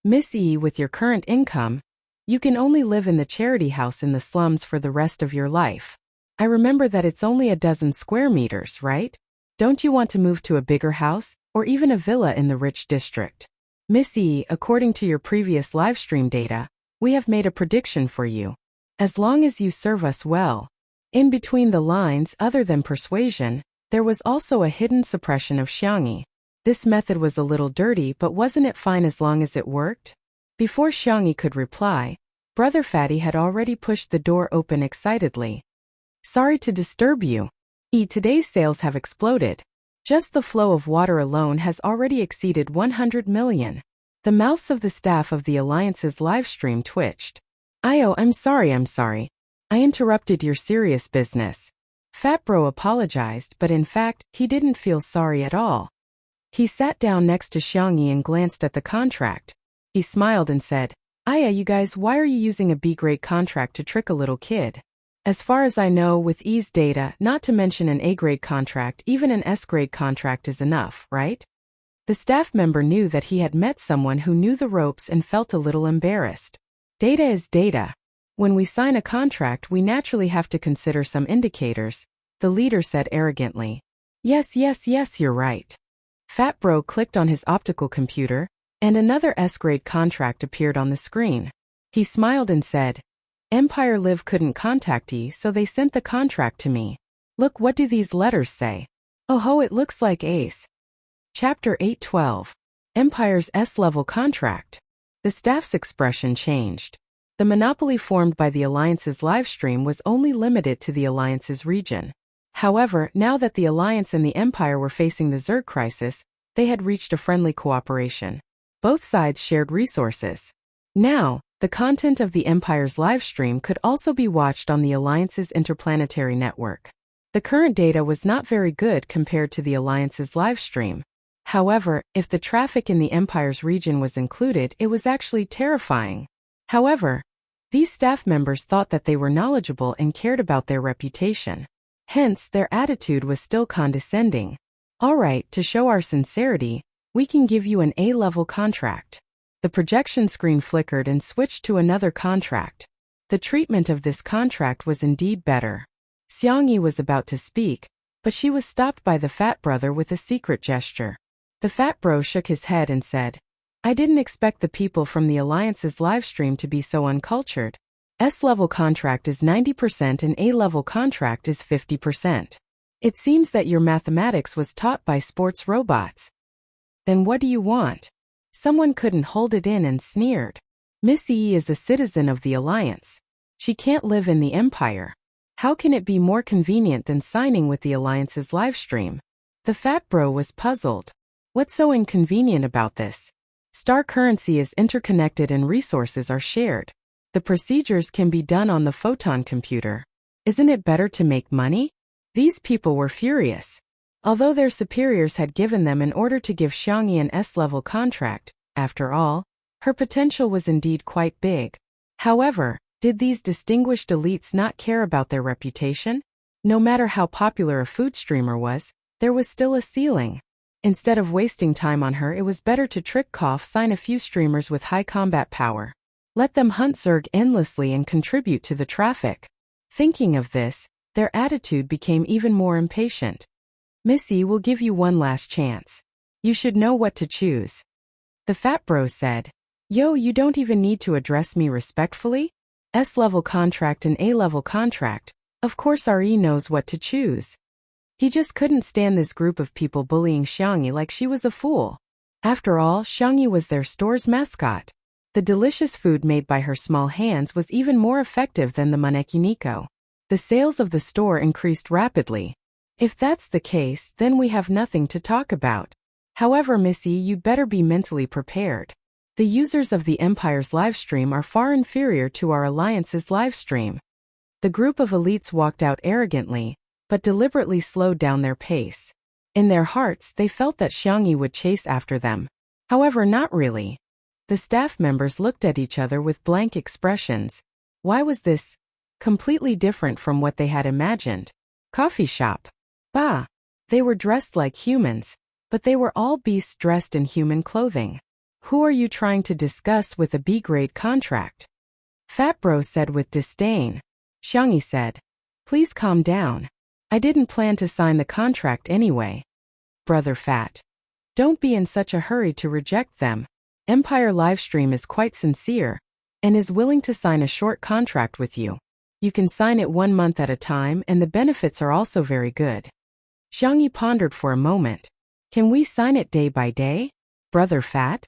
Speaker 1: "Miss E, with your current income, you can only live in the charity house in the slums for the rest of your life. I remember that it's only a dozen square meters, right? Don't you want to move to a bigger house, or even a villa in the rich district? Miss E, according to your previous livestream data, we have made a prediction for you. As long as you serve us well." In between the lines, other than persuasion, there was also a hidden suppression of Xiangyi. This method was a little dirty, but wasn't it fine as long as it worked? Before Xiangyi could reply, Brother Fatty had already pushed the door open excitedly. "Sorry to disturb you. Today's sales have exploded. Just the flow of water alone has already exceeded 100 million. The mouths of the staff of the Alliance's livestream twitched. I'm sorry. I interrupted your serious business." Fat Bro apologized, but in fact, he didn't feel sorry at all. He sat down next to Xiangyi and glanced at the contract. He smiled and said, You guys, why are you using a B-grade contract to trick a little kid? As far as I know, with E's data, not to mention an A-grade contract, even an S-grade contract is enough, right?" The staff member knew that he had met someone who knew the ropes and felt a little embarrassed. Data is data. When we sign a contract, we naturally have to consider some indicators, the leader said arrogantly. Yes, you're right. Fat Bro clicked on his optical computer, and another S-grade contract appeared on the screen. He smiled and said, "Empire Live couldn't contact you, so they sent the contract to me. Look, what do these letters say? Oh ho, it looks like Ace." Chapter 8:12. Empire's S-level contract. The staff's expression changed. The monopoly formed by the Alliance's livestream was only limited to the Alliance's region. However, now that the Alliance and the Empire were facing the Zerg crisis, they had reached a friendly cooperation. Both sides shared resources. Now, the content of the Empire's livestream could also be watched on the Alliance's interplanetary network. The current data was not very good compared to the Alliance's livestream. However, if the traffic in the Empire's region was included, it was actually terrifying. However, these staff members thought that they were knowledgeable and cared about their reputation. Hence, their attitude was still condescending. "All right, to show our sincerity, we can give you an A-level contract." The projection screen flickered and switched to another contract. The treatment of this contract was indeed better. Xiangyi was about to speak, but she was stopped by the Fat Brother with a secret gesture. The Fat Bro shook his head and said, "I didn't expect the people from the Alliance's livestream to be so uncultured. S-level contract is 90% and A-level contract is 50%. It seems that your mathematics was taught by sports robots. Then what do you want?" Someone couldn't hold it in and sneered. Miss E is a citizen of the Alliance. She can't live in the Empire. How can it be more convenient than signing with the Alliance's livestream? The fat bro was puzzled. What's so inconvenient about this? Star currency is interconnected and resources are shared. The procedures can be done on the photon computer. Isn't it better to make money? These people were furious. Although their superiors had given them an order to give Xiangyi an S-level contract, after all, her potential was indeed quite big. However, did these distinguished elites not care about their reputation? No matter how popular a food streamer was, there was still a ceiling. Instead of wasting time on her, it was better to trick Koff sign a few streamers with high combat power. Let them hunt Zerg endlessly and contribute to the traffic. Thinking of this, their attitude became even more impatient. Missy will give you one last chance. You should know what to choose. The fat bro said, Yo, you don't even need to address me respectfully? S-level contract and A-level contract. Of course RE knows what to choose. He just couldn't stand this group of people bullying Xiangyi like she was a fool. After all, Xiangyi was their store's mascot. The delicious food made by her small hands was even more effective than the Manekiniko. The sales of the store increased rapidly. If that's the case, then we have nothing to talk about. However, Missy, you'd better be mentally prepared. The users of the Empire's livestream are far inferior to our Alliance's livestream. The group of elites walked out arrogantly, but deliberately slowed down their pace. In their hearts, they felt that Xiangyi would chase after them. However, not really. The staff members looked at each other with blank expressions. Why was this completely different from what they had imagined? Coffee shop. Bah! They were dressed like humans, but they were all beasts dressed in human clothing. Who are you trying to discuss with a B-grade contract? Fat Bro said with disdain. Xiangyi said, Please calm down. I didn't plan to sign the contract anyway. Brother Fat. Don't be in such a hurry to reject them. Empire Livestream is quite sincere and is willing to sign a short contract with you. You can sign it 1 month at a time and the benefits are also very good. Xiangyi pondered for a moment. Can we sign it day by day? Brother Fat?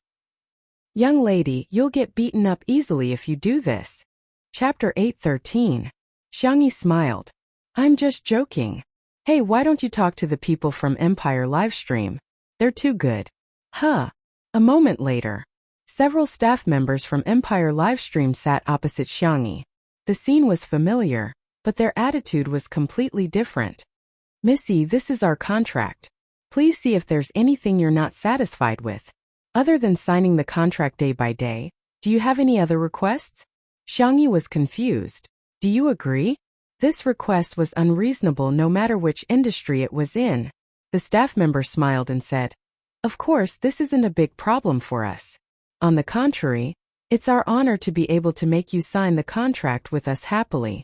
Speaker 1: Young lady, you'll get beaten up easily if you do this. Chapter 8:13. Xiangyi smiled. I'm just joking. Hey, why don't you talk to the people from Empire Livestream? They're too good. Huh. A moment later, several staff members from Empire Livestream sat opposite Xiangyi. The scene was familiar, but their attitude was completely different. Missy, this is our contract. Please see if there's anything you're not satisfied with. Other than signing the contract day by day, do you have any other requests? Xiangyi was confused. Do you agree? This request was unreasonable no matter which industry it was in. The staff member smiled and said, Of course, this isn't a big problem for us. On the contrary, it's our honor to be able to make you sign the contract with us happily.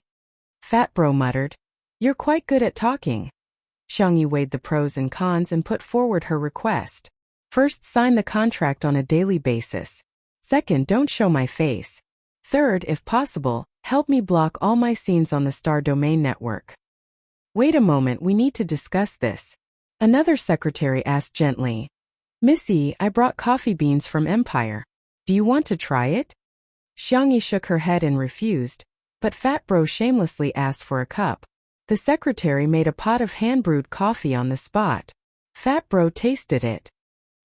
Speaker 1: Fat Bro muttered, You're quite good at talking. Xiangyi weighed the pros and cons and put forward her request. First, sign the contract on a daily basis. Second, don't show my face. Third, if possible, help me block all my scenes on the Star Domain Network. Wait a moment, we need to discuss this. Another secretary asked gently. Missy, I brought coffee beans from Empire. Do you want to try it? Xiangyi shook her head and refused, but Fat Bro shamelessly asked for a cup. The secretary made a pot of hand-brewed coffee on the spot. Fat Bro tasted it.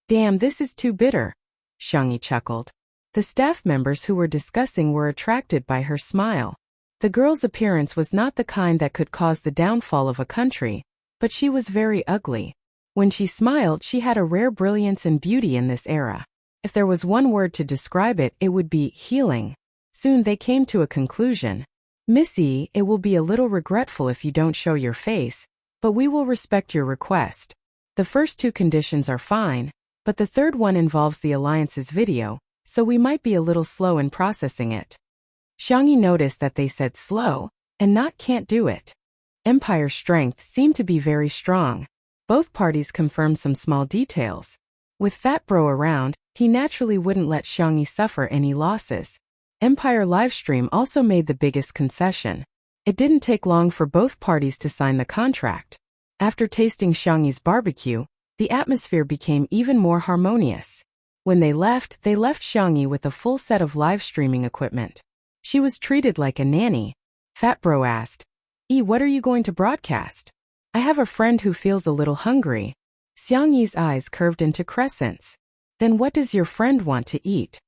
Speaker 1: Damn, this is too bitter. Xiangyi chuckled. The staff members who were discussing were attracted by her smile. The girl's appearance was not the kind that could cause the downfall of a country, but she was very ugly. When she smiled, she had a rare brilliance and beauty in this era. If there was one word to describe it, it would be healing. Soon they came to a conclusion. Missy, it will be a little regretful if you don't show your face, but we will respect your request. The first 2 conditions are fine, but the third one involves the Alliance's video, so we might be a little slow in processing it. Xiangyi noticed that they said slow, and not can't do it. Empire's strength seemed to be very strong. Both parties confirmed some small details. With Fat Bro around, he naturally wouldn't let Xiangyi suffer any losses. Empire Livestream also made the biggest concession. It didn't take long for both parties to sign the contract. After tasting Xiangyi's barbecue, the atmosphere became even more harmonious. When they left Xiangyi with a full set of live streaming equipment. She was treated like a nanny. Fat Bro asked, what are you going to broadcast? I have a friend who feels a little hungry. Xiangyi's eyes curved into crescents. Then what does your friend want to eat?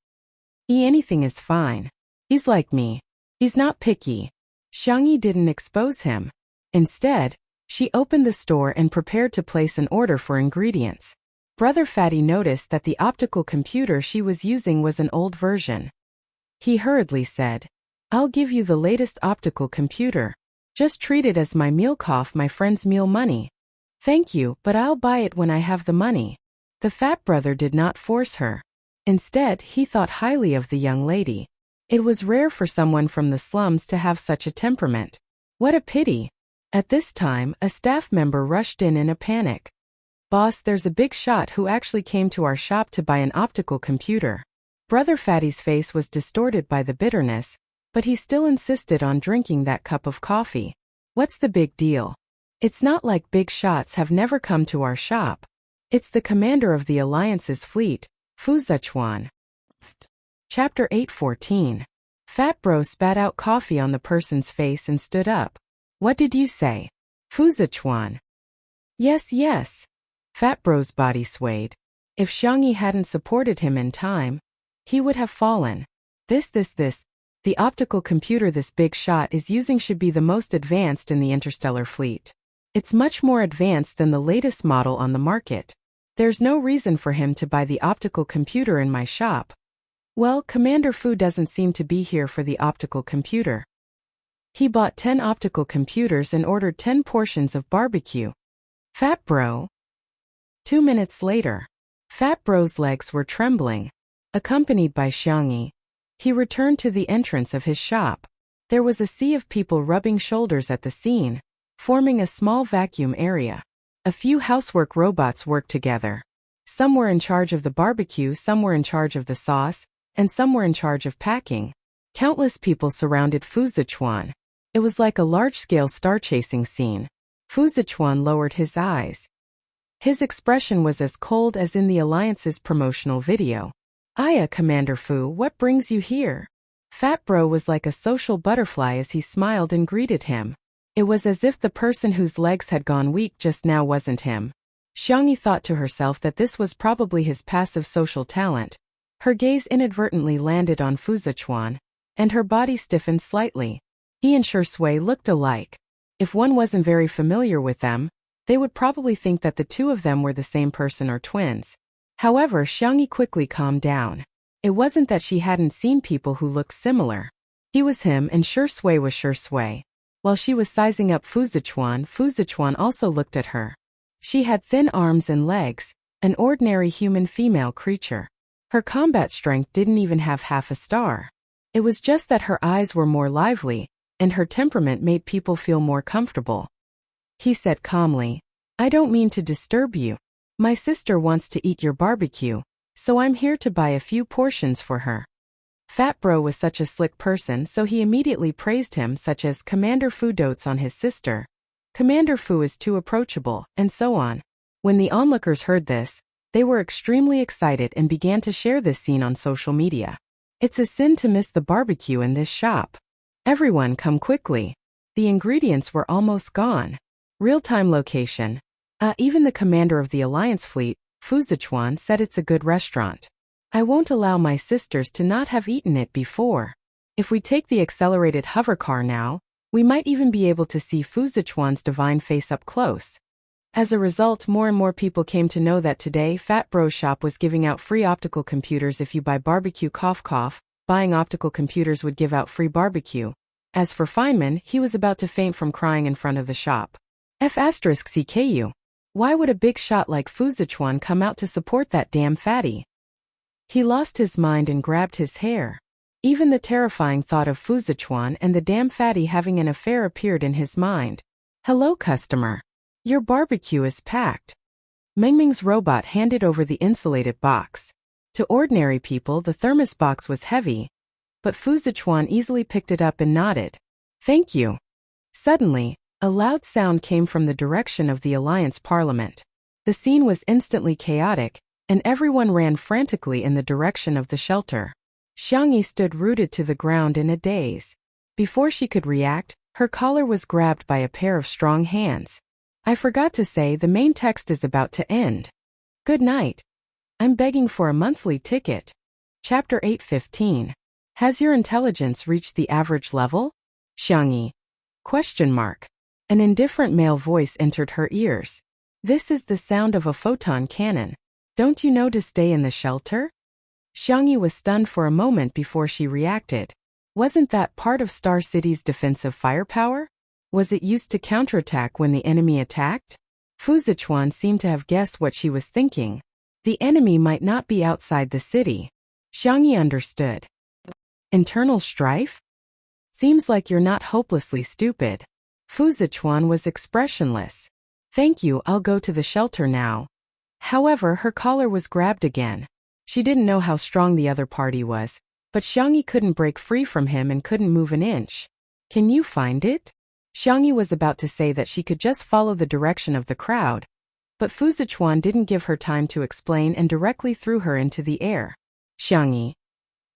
Speaker 1: Anything is fine. He's like me. He's not picky. Xiangyi didn't expose him. Instead, she opened the store and prepared to place an order for ingredients. Brother Fatty noticed that the optical computer she was using was an old version. He hurriedly said, I'll give you the latest optical computer. Just treat it as my meal cough, my friend's meal money. Thank you, but I'll buy it when I have the money. The fat brother did not force her. Instead, he thought highly of the young lady. It was rare for someone from the slums to have such a temperament. What a pity. At this time, a staff member rushed in a panic. Boss, there's a big shot who actually came to our shop to buy an optical computer. Brother Fatty's face was distorted by the bitterness, but he still insisted on drinking that cup of coffee. What's the big deal? It's not like big shots have never come to our shop. It's the commander of the Alliance's fleet, Fu Zichuan. Chapter 8:14. Fat Bro spat out coffee on the person's face and stood up. What did you say? Fu Zichuan. Yes. Fat Bro's body swayed. If Xiangyi hadn't supported him in time, he would have fallen. This. The optical computer this big shot is using should be the most advanced in the interstellar fleet. It's much more advanced than the latest model on the market. There's no reason for him to buy the optical computer in my shop. Well, Commander Fu doesn't seem to be here for the optical computer. He bought 10 optical computers and ordered 10 portions of barbecue. Fat Bro. 2 minutes later. Fat Bro's legs were trembling. Accompanied by Xiangyi, he returned to the entrance of his shop. There was a sea of people rubbing shoulders at the scene, forming a small vacuum area. A few housework robots worked together. Some were in charge of the barbecue, some were in charge of the sauce, and some were in charge of packing. Countless people surrounded Fu Zichuan. It was like a large-scale star-chasing scene. Fu Zichuan lowered his eyes. His expression was as cold as in the Alliance's promotional video. Aya, Commander Fu, what brings you here? Fat Bro was like a social butterfly as he smiled and greeted him. It was as if the person whose legs had gone weak just now wasn't him. Xiangyi thought to herself that this was probably his passive social talent. Her gaze inadvertently landed on Fu Zichuan, and her body stiffened slightly. He and Shui looked alike. If one wasn't very familiar with them, they would probably think that the two of them were the same person or twins. However, Xiangyi quickly calmed down. It wasn't that she hadn't seen people who looked similar. He was him and Shui was Shui. While she was sizing up Fu Zichuan also looked at her. She had thin arms and legs, an ordinary human female creature. Her combat strength didn't even have half a star. It was just that her eyes were more lively, and her temperament made people feel more comfortable. He said calmly, I don't mean to disturb you. My sister wants to eat your barbecue, so I'm here to buy a few portions for her. Fat Bro was such a slick person, so he immediately praised him, such as Commander Fu dotes on his sister. Commander Fu is too approachable, and so on. When the onlookers heard this, they were extremely excited and began to share this scene on social media. It's a sin to miss the barbecue in this shop. Everyone come quickly. The ingredients were almost gone. Real-time location. Even the commander of the Alliance fleet, Fu Zichuan, said it's a good restaurant. I won't allow my sisters to not have eaten it before. If we take the accelerated hover car now, we might even be able to see Fu Zichuan's divine face up close. As a result, more and more people came to know that today Fat Bro's shop was giving out free optical computers if you buy barbecue cough cough. Buying optical computers would give out free barbecue. As for Feynman, he was about to faint from crying in front of the shop. F***CKU. Why would a big shot like Fu Zichuan come out to support that damn fatty? He lost his mind and grabbed his hair. Even the terrifying thought of Fu Zichuan and the damn fatty having an affair appeared in his mind. Hello, customer. Your barbecue is packed. Mengming's robot handed over the insulated box. To ordinary people, the thermos box was heavy, but Fu Zichuan easily picked it up and nodded. Thank you. Suddenly, a loud sound came from the direction of the Alliance Parliament. The scene was instantly chaotic, and everyone ran frantically in the direction of the shelter. Xiangyi stood rooted to the ground in a daze. Before she could react, her collar was grabbed by a pair of strong hands. I forgot to say the main text is about to end. Good night. I'm begging for a monthly ticket. Chapter 8:15. Has your intelligence reached the average level? Xiangyi. Question mark. An indifferent male voice entered her ears. This is the sound of a photon cannon. Don't you know to stay in the shelter? Xiangyi was stunned for a moment before she reacted. Wasn't that part of Star City's defensive firepower? Was it used to counterattack when the enemy attacked? Fu Zichuan seemed to have guessed what she was thinking. The enemy might not be outside the city. Xiangyi understood. Internal strife? Seems like you're not hopelessly stupid. Fu Zichuan was expressionless. Thank you, I'll go to the shelter now. However, her collar was grabbed again. She didn't know how strong the other party was, but Xiangyi couldn't break free from him and couldn't move an inch. Can you find it? Xiangyi was about to say that she could just follow the direction of the crowd, but Fu Zichuan didn't give her time to explain and directly threw her into the air. Xiangyi!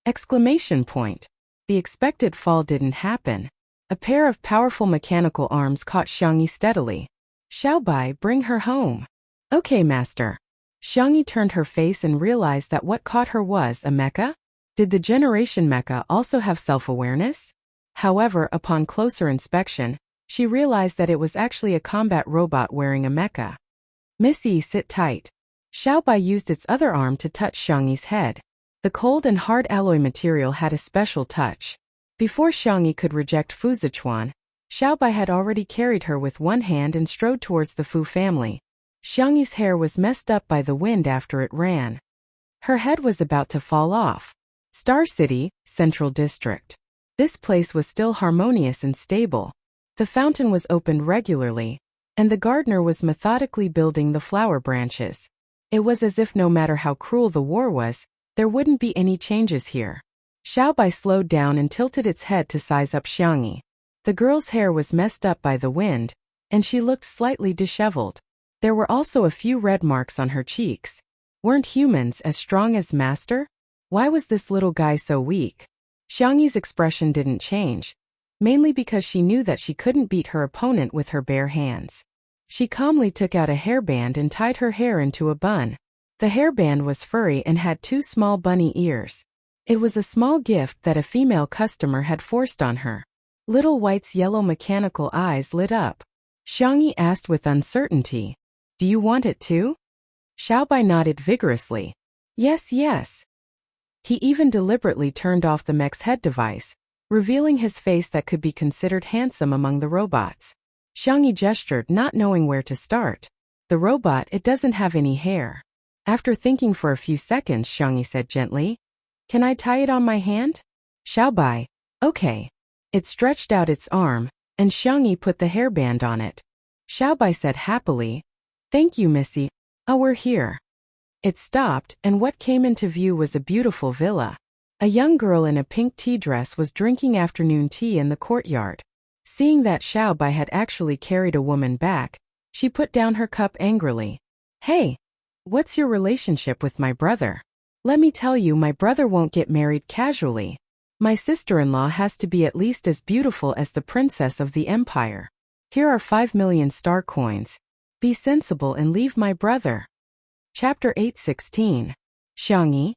Speaker 1: Exclamation point. The expected fall didn't happen. A pair of powerful mechanical arms caught Xiangyi steadily. Xiaobai, bring her home. Okay, master. Xiangyi turned her face and realized that what caught her was a mecha? Did the Generation mecha also have self-awareness? However, upon closer inspection, she realized that it was actually a combat robot wearing a mecha. Missy, sit tight. Xiaobai used its other arm to touch Xiangyi's head. The cold and hard alloy material had a special touch. Before Xiangyi could reject Fu Zichuan, Xiaobai had already carried her with one hand and strode towards the Fu family. Xiangyi's hair was messed up by the wind after it ran. Her head was about to fall off. Star City, Central District. This place was still harmonious and stable. The fountain was opened regularly, and the gardener was methodically building the flower branches. It was as if no matter how cruel the war was, there wouldn't be any changes here. Xiaobai slowed down and tilted its head to size up Xiangyi. The girl's hair was messed up by the wind, and she looked slightly disheveled. There were also a few red marks on her cheeks. Weren't humans as strong as master? Why was this little guy so weak? Xiangyi's expression didn't change, mainly because she knew that she couldn't beat her opponent with her bare hands. She calmly took out a hairband and tied her hair into a bun. The hairband was furry and had two small bunny ears. It was a small gift that a female customer had forced on her. Little White's yellow mechanical eyes lit up. Xiangyi asked with uncertainty, "Do you want it too?" Xiaobai nodded vigorously. Yes, yes. He even deliberately turned off the mech's head device, revealing his face that could be considered handsome among the robots. Xiangyi gestured, not knowing where to start. The robot, it doesn't have any hair. After thinking for a few seconds, Xiangyi said gently, "Can I tie it on my hand?" Xiaobai, okay. It stretched out its arm, and Xiangyi put the hairband on it. Xiaobai said happily, "Thank you, Missy. Oh, we're here." It stopped, and what came into view was a beautiful villa. A young girl in a pink tea dress was drinking afternoon tea in the courtyard. Seeing that Xiaobai had actually carried a woman back, she put down her cup angrily. "Hey, what's your relationship with my brother? Let me tell you, my brother won't get married casually. My sister-in-law has to be at least as beautiful as the princess of the empire. Here are 5 million star coins. Be sensible and leave my brother." Chapter 8:16. Xiangyi.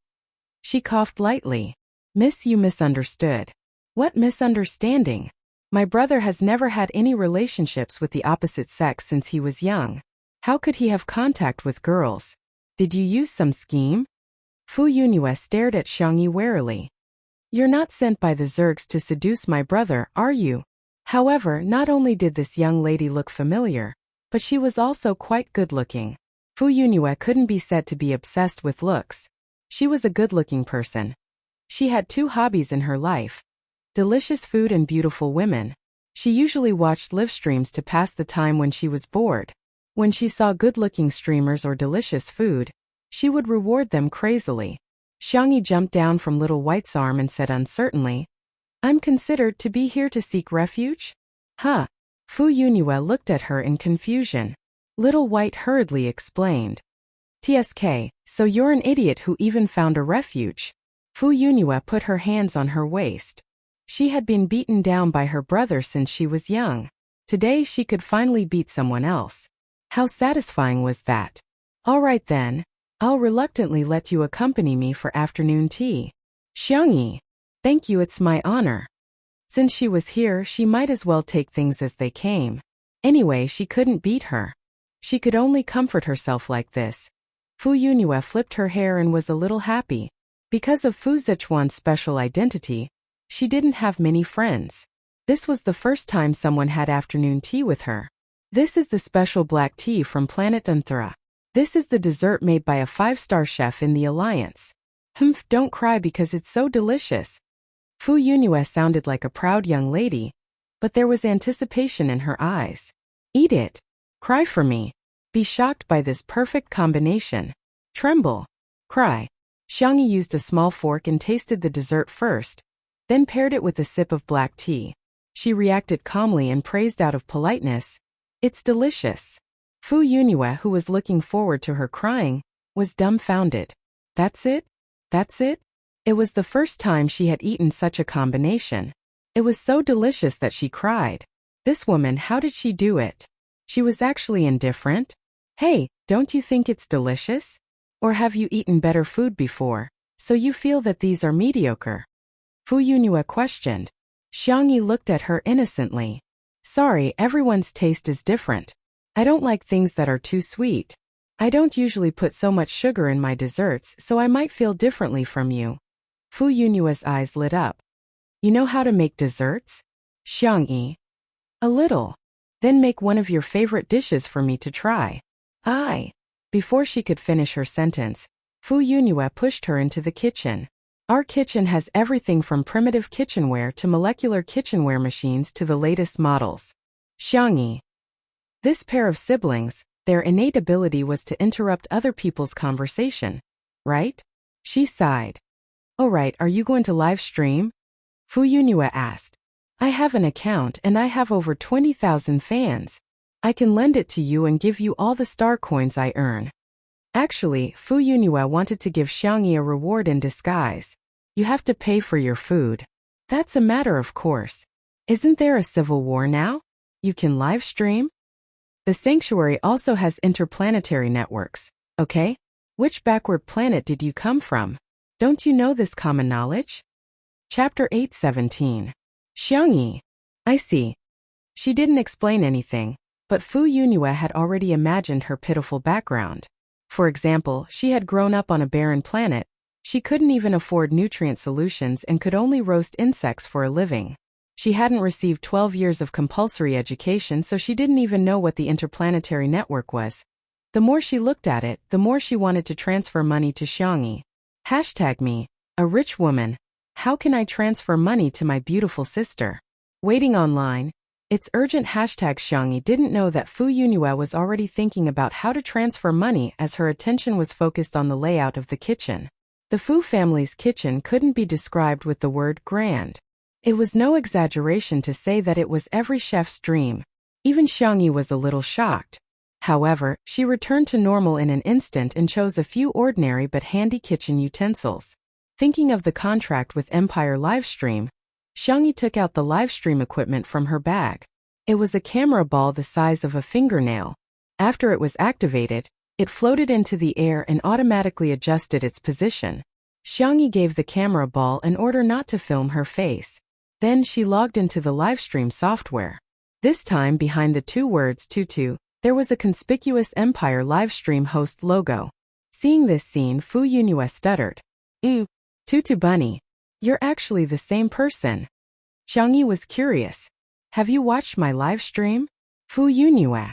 Speaker 1: She coughed lightly. "Miss, you misunderstood." "What misunderstanding? My brother has never had any relationships with the opposite sex since he was young. How could he have contact with girls? Did you use some scheme?" Fu Yunue stared at Xiangyi warily. "You're not sent by the Zergs to seduce my brother, are you?" However, not only did this young lady look familiar, but she was also quite good-looking. Fu Yunue couldn't be said to be obsessed with looks. She was a good-looking person. She had two hobbies in her life: delicious food and beautiful women. She usually watched live streams to pass the time when she was bored. When she saw good-looking streamers or delicious food, she would reward them crazily. Xiangyi jumped down from Little White's arm and said uncertainly, "I'm considered to be here to seek refuge?" Huh. Fu Yunue looked at her in confusion. Little White hurriedly explained, TSK, so you're an idiot who even found a refuge. Fu Yunhua put her hands on her waist. She had been beaten down by her brother since she was young. Today she could finally beat someone else. How satisfying was that? All right then. I'll reluctantly let you accompany me for afternoon tea. Xiangyi. Thank you, it's my honor. Since she was here, she might as well take things as they came. Anyway, she couldn't beat her. She could only comfort herself like this. Fu Yunhua flipped her hair and was a little happy. Because of Fu Zichuan's special identity, she didn't have many friends. This was the first time someone had afternoon tea with her. This is the special black tea from planet Anthra. This is the dessert made by a 5-star chef in the Alliance. Humph, don't cry because it's so delicious. Fu Yunhua sounded like a proud young lady, but there was anticipation in her eyes. Eat it. Cry for me. Be shocked by this perfect combination. Tremble. Cry. Xiangyi used a small fork and tasted the dessert first, then paired it with a sip of black tea. She reacted calmly and praised out of politeness. It's delicious. Fu Yunhua, who was looking forward to her crying, was dumbfounded. That's it? That's it? It was the first time she had eaten such a combination. It was so delicious that she cried. This woman, how did she do it? She was actually indifferent? Hey, don't you think it's delicious? Or have you eaten better food before, so you feel that these are mediocre? Fu Yunhua questioned. Xiangyi looked at her innocently. Sorry, everyone's taste is different. I don't like things that are too sweet. I don't usually put so much sugar in my desserts, so I might feel differently from you. Fu Yunhua's eyes lit up. You know how to make desserts? Xiangyi. A little. Then make one of your favorite dishes for me to try. Before she could finish her sentence, Fu Yunhua pushed her into the kitchen. Our kitchen has everything from primitive kitchenware to molecular kitchenware machines to the latest models. Xiangyi. This pair of siblings, their innate ability was to interrupt other people's conversation, right? She sighed. Oh right, are you going to live stream? Fu Yunhua asked. I have an account and I have over 20,000 fans. I can lend it to you and give you all the star coins I earn. Actually, Fu Yunhua wanted to give Xiangyi a reward in disguise. You have to pay for your food. That's a matter of course. Isn't there a civil war now? You can live stream? The sanctuary also has interplanetary networks, okay? Which backward planet did you come from? Don't you know this common knowledge? Chapter 8:17. Xiangyi. I see. She didn't explain anything, but Fu Yunhua had already imagined her pitiful background. For example, she had grown up on a barren planet. She couldn't even afford nutrient solutions and could only roast insects for a living. She hadn't received 12 years of compulsory education, so she didn't even know what the interplanetary network was. The more she looked at it, the more she wanted to transfer money to Xiangyi. #me, a rich woman. How can I transfer money to my beautiful sister? Waiting online. It's urgent. Xiangyi didn't know that Fu Yunhua was already thinking about how to transfer money as her attention was focused on the layout of the kitchen. The Fu family's kitchen couldn't be described with the word grand. It was no exaggeration to say that it was every chef's dream. Even Xiangyi was a little shocked. However, she returned to normal in an instant and chose a few ordinary but handy kitchen utensils. Thinking of the contract with Empire Livestream, Xiangyi took out the livestream equipment from her bag. It was a camera ball the size of a fingernail. After it was activated, it floated into the air and automatically adjusted its position. Xiangyi gave the camera ball an order not to film her face. Then she logged into the livestream software. This time, behind the two words Tutu, there was a conspicuous Empire Livestream host logo. Seeing this scene, Fu Yunhua stuttered. Ooh, Tutu Bunny. You're actually the same person. Xiangyi was curious. Have you watched my live stream? Fu Yunhua.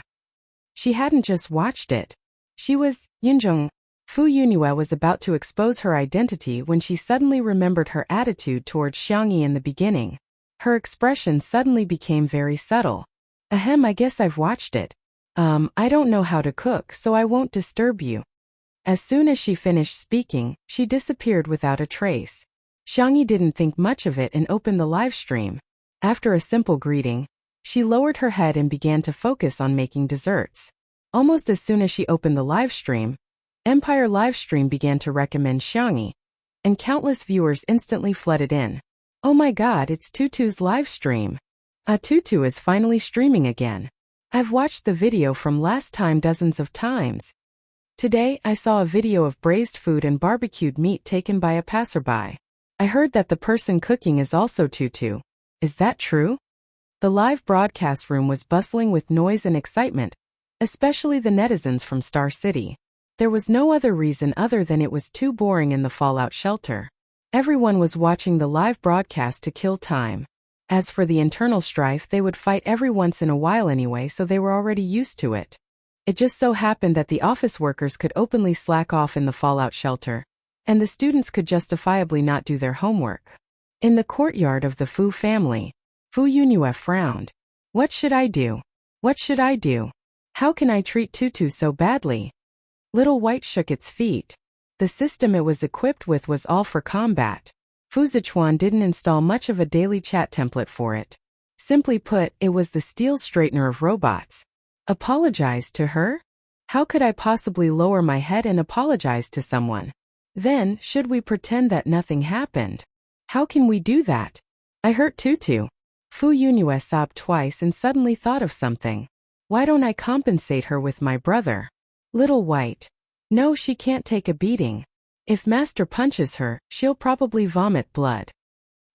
Speaker 1: She hadn't just watched it. She was Yunjong. Fu Yunhua was about to expose her identity when she suddenly remembered her attitude towards Xiangyi in the beginning. Her expression suddenly became very subtle. Ahem, I guess I've watched it. I don't know how to cook, so I won't disturb you. As soon as she finished speaking, she disappeared without a trace. Xiangyi didn't think much of it and opened the live stream. After a simple greeting, she lowered her head and began to focus on making desserts. Almost as soon as she opened the live stream, Empire Livestream began to recommend Xiangyi, and countless viewers instantly flooded in. Oh my god, it's Tutu's livestream. Tutu is finally streaming again. I've watched the video from last time dozens of times. Today, I saw a video of braised food and barbecued meat taken by a passerby. I heard that the person cooking is also Tutu. Is that true? The live broadcast room was bustling with noise and excitement, especially the netizens from Star City. There was no other reason other than it was too boring in the fallout shelter. Everyone was watching the live broadcast to kill time. As for the internal strife, they would fight every once in a while anyway, so they were already used to it. It just so happened that the office workers could openly slack off in the fallout shelter, and the students could justifiably not do their homework. In the courtyard of the Fu family, Fu Yunhue frowned. What should I do? What should I do? How can I treat Tutu so badly? Little White shook its feet. The system it was equipped with was all for combat. Fu Zichuan didn't install much of a daily chat template for it. Simply put, it was the steel straightener of robots. Apologize to her? How could I possibly lower my head and apologize to someone? Then, should we pretend that nothing happened? How can we do that? I hurt Tutu. Fu Yunhue sobbed twice and suddenly thought of something. Why don't I compensate her with my brother? Little White. No, she can't take a beating. If Master punches her, she'll probably vomit blood.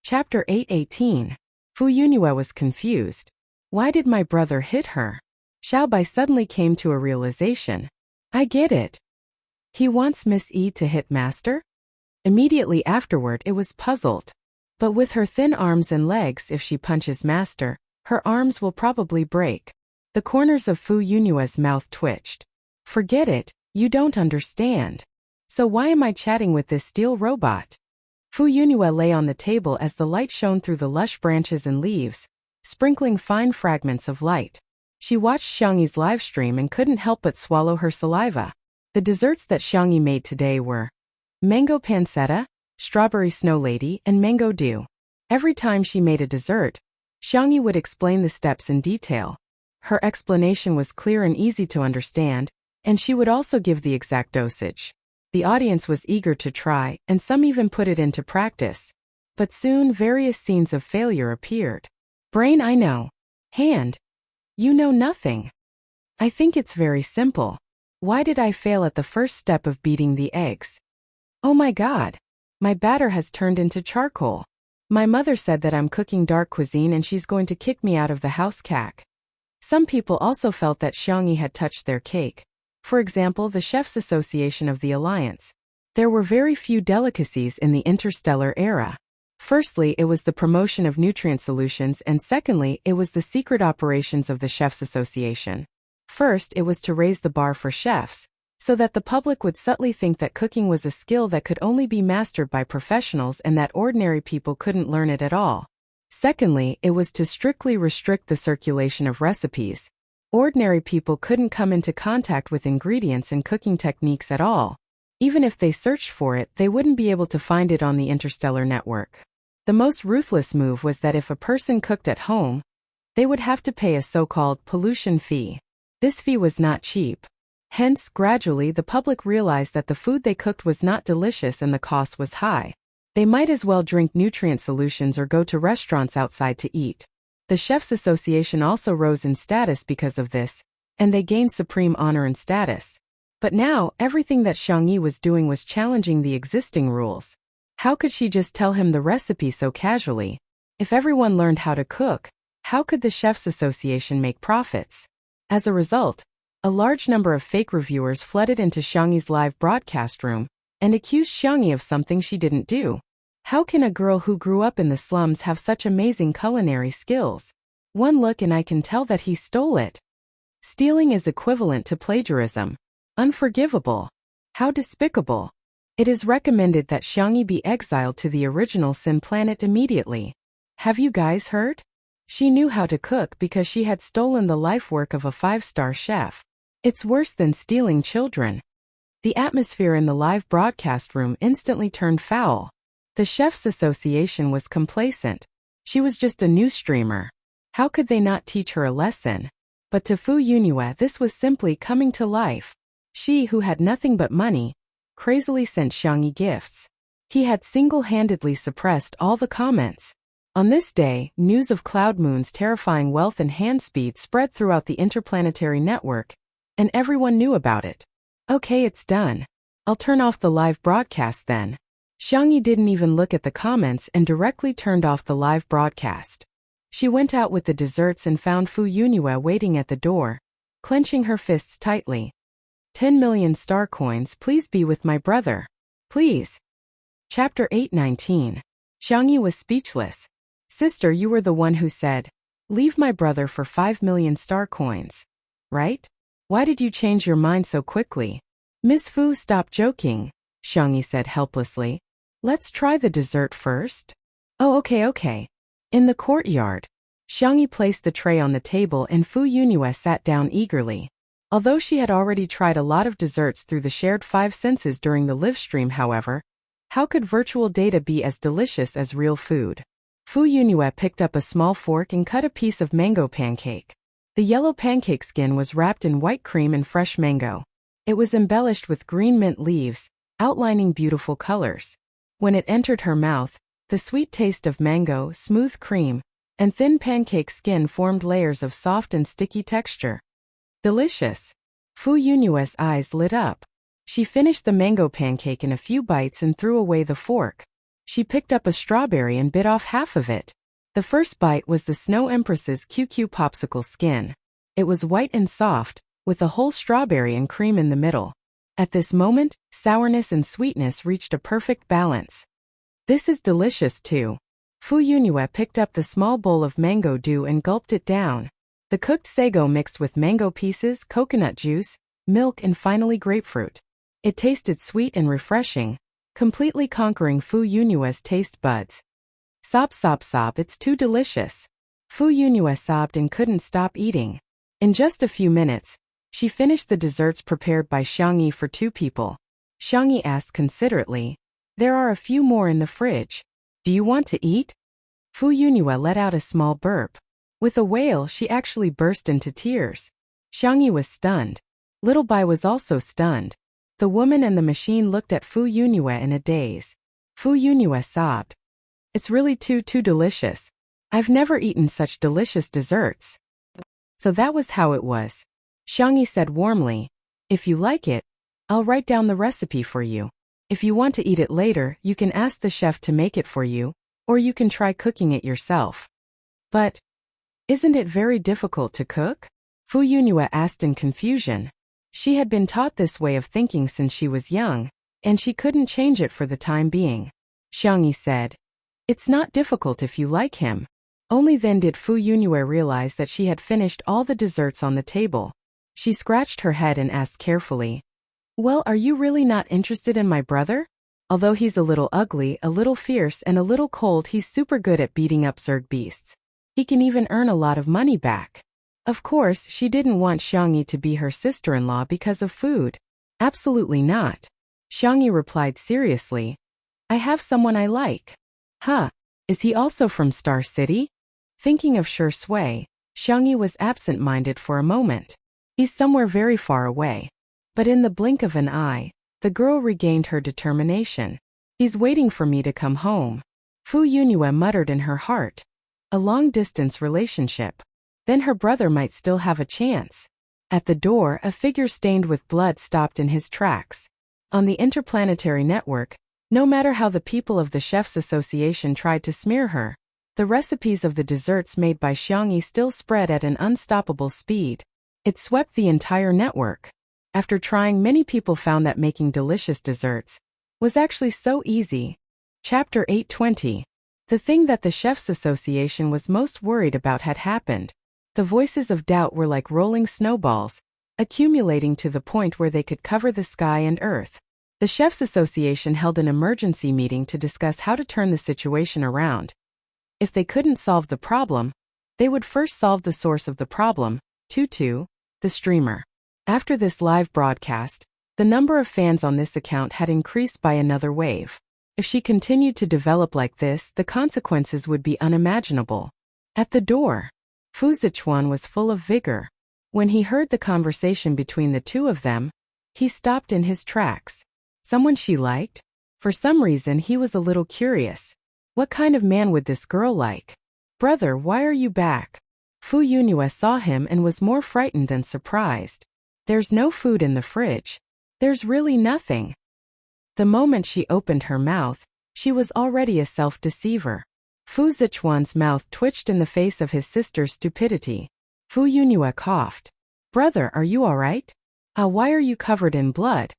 Speaker 1: Chapter 8:18. Fu Yunhue was confused. Why did my brother hit her? Xiaobai suddenly came to a realization. I get it. He wants Miss Yi to hit Master? Immediately afterward it was puzzled. But with her thin arms and legs, if she punches Master, her arms will probably break. The corners of Fu Yunue's mouth twitched. Forget it, you don't understand. So why am I chatting with this steel robot? Fu Yunhue lay on the table as the light shone through the lush branches and leaves, sprinkling fine fragments of light. She watched Xiangyi's livestream and couldn't help but swallow her saliva. The desserts that Xiangyi made today were mango pancetta, strawberry snow lady, and mango dew. Every time she made a dessert, Xiangyi would explain the steps in detail. Her explanation was clear and easy to understand, and she would also give the exact dosage. The audience was eager to try, and some even put it into practice. But soon various scenes of failure appeared. Brain, I know. Hand. You know nothing. I think it's very simple. Why did I fail at the first step of beating the eggs? Oh my god. My batter has turned into charcoal. My mother said that I'm cooking dark cuisine and she's going to kick me out of the house cack. Some people also felt that Xiangyi had touched their cake. For example, the Chefs Association of the Alliance. There were very few delicacies in the interstellar era. Firstly, it was the promotion of nutrient solutions, and secondly, it was the secret operations of the Chefs Association. First, it was to raise the bar for chefs, so that the public would subtly think that cooking was a skill that could only be mastered by professionals and that ordinary people couldn't learn it at all. Secondly, it was to strictly restrict the circulation of recipes. Ordinary people couldn't come into contact with ingredients and cooking techniques at all. Even if they searched for it, they wouldn't be able to find it on the interstellar network. The most ruthless move was that if a person cooked at home, they would have to pay a so-called pollution fee. This fee was not cheap. Hence, gradually the public realized that the food they cooked was not delicious and the cost was high. They might as well drink nutrient solutions or go to restaurants outside to eat. The Chefs Association also rose in status because of this, and they gained supreme honor and status. But now, everything that Xiangyi was doing was challenging the existing rules. How could she just tell him the recipe so casually? If everyone learned how to cook, how could the Chefs Association make profits? As a result, a large number of fake reviewers flooded into Xiangyi's live broadcast room and accused Xiangyi of something she didn't do. How can a girl who grew up in the slums have such amazing culinary skills? One look and I can tell that he stole it. Stealing is equivalent to plagiarism. Unforgivable. How despicable. It is recommended that Xiangyi be exiled to the original Sin planet immediately. Have you guys heard? She knew how to cook because she had stolen the life work of a 5-star chef. It's worse than stealing children. The atmosphere in the live broadcast room instantly turned foul. The Chefs Association was complacent. She was just a new streamer. How could they not teach her a lesson? But to Fu Yunhue, this was simply coming to life. She, who had nothing but money, crazily sent Xiangyi gifts. He had single-handedly suppressed all the comments. On this day, news of Cloud Moon's terrifying wealth and hand speed spread throughout the interplanetary network, and everyone knew about it. Okay, it's done. I'll turn off the live broadcast then. Xiangyi didn't even look at the comments and directly turned off the live broadcast. She went out with the desserts and found Fu Yunyue waiting at the door, clenching her fists tightly. 10 million star coins, please be with my brother. Please. Chapter 819. Xiangyi was speechless. Sister, you were the one who said, leave my brother for 5 million star coins. Right? Why did you change your mind so quickly? Miss Fu, stop joking, Xiangyi said helplessly. Let's try the dessert first. Oh, okay. In the courtyard, Xiangyi placed the tray on the table and Fu Yunyue sat down eagerly. Although she had already tried a lot of desserts through the shared 5 senses during the live stream, however, how could virtual data be as delicious as real food? Fu Yunyue picked up a small fork and cut a piece of mango pancake. The yellow pancake skin was wrapped in white cream and fresh mango. It was embellished with green mint leaves, outlining beautiful colors. When it entered her mouth, the sweet taste of mango, smooth cream, and thin pancake skin formed layers of soft and sticky texture. Delicious. Fu Yunyue's eyes lit up. She finished the mango pancake in a few bites and threw away the fork. She picked up a strawberry and bit off half of it. The first bite was the Snow Empress's QQ popsicle skin. It was white and soft, with a whole strawberry and cream in the middle. At this moment, sourness and sweetness reached a perfect balance. This is delicious too. Fu Yunyue picked up the small bowl of mango dew and gulped it down. The cooked sago mixed with mango pieces, coconut juice, milk and finally grapefruit. It tasted sweet and refreshing, completely conquering Fu Yunyue's taste buds. Sob, it's too delicious. Fu Yunyue sobbed and couldn't stop eating. In just a few minutes, she finished the desserts prepared by Xiangyi for 2 people. Xiangyi asked considerately, there are a few more in the fridge. Do you want to eat? Fu Yunyue let out a small burp. With a wail, she actually burst into tears. Xiangyi was stunned. Little Bai was also stunned. The woman and the machine looked at Fu Yunyue in a daze. Fu Yunyue sobbed. It's really too delicious. I've never eaten such delicious desserts. So that was how it was. Xiangyi said warmly, if you like it, I'll write down the recipe for you. If you want to eat it later, you can ask the chef to make it for you, or you can try cooking it yourself. But isn't it very difficult to cook? Fu Yunyue asked in confusion. She had been taught this way of thinking since she was young, and she couldn't change it for the time being. Xiangyi said, it's not difficult if you like him. Only then did Fu Yunyue realize that she had finished all the desserts on the table. She scratched her head and asked carefully, well, are you really not interested in my brother? Although he's a little ugly, a little fierce, and a little cold, he's super good at beating up Zerg beasts. He can even earn a lot of money back. Of course, she didn't want Xiangyi to be her sister-in-law because of food. Absolutely not. Xiangyi replied seriously, I have someone I like. Huh, is he also from Star City? Thinking of Shi Sui, Xiangyi was absent-minded for a moment. He's somewhere very far away. But in the blink of an eye, the girl regained her determination. He's waiting for me to come home. Fu Yunyue muttered in her heart. A long-distance relationship. Then her brother might still have a chance. At the door, a figure stained with blood stopped in his tracks. On the interplanetary network, no matter how the people of the Chefs Association tried to smear her, the recipes of the desserts made by Xiangyi still spread at an unstoppable speed. It swept the entire network. After trying, many people found that making delicious desserts was actually so easy. Chapter 820. The thing that the Chefs Association was most worried about had happened. The voices of doubt were like rolling snowballs, accumulating to the point where they could cover the sky and earth. The Chefs Association held an emergency meeting to discuss how to turn the situation around. If they couldn't solve the problem, they would first solve the source of the problem, Tutu, the streamer. After this live broadcast, the number of fans on this account had increased by another wave. If she continued to develop like this, the consequences would be unimaginable. At the door, Fu Zichuan was full of vigor. When he heard the conversation between the two of them, He stopped in his tracks. Someone she liked? For some reason he was a little curious. What kind of man would this girl like? Brother, why are you back? Fu Yunhua saw him and was more frightened than surprised. There's no food in the fridge. There's really nothing. The moment she opened her mouth, she was already a self-deceiver. Fu Zichuan's mouth twitched in the face of his sister's stupidity. Fu Yunhua coughed. Brother, are you alright? Why are you covered in blood?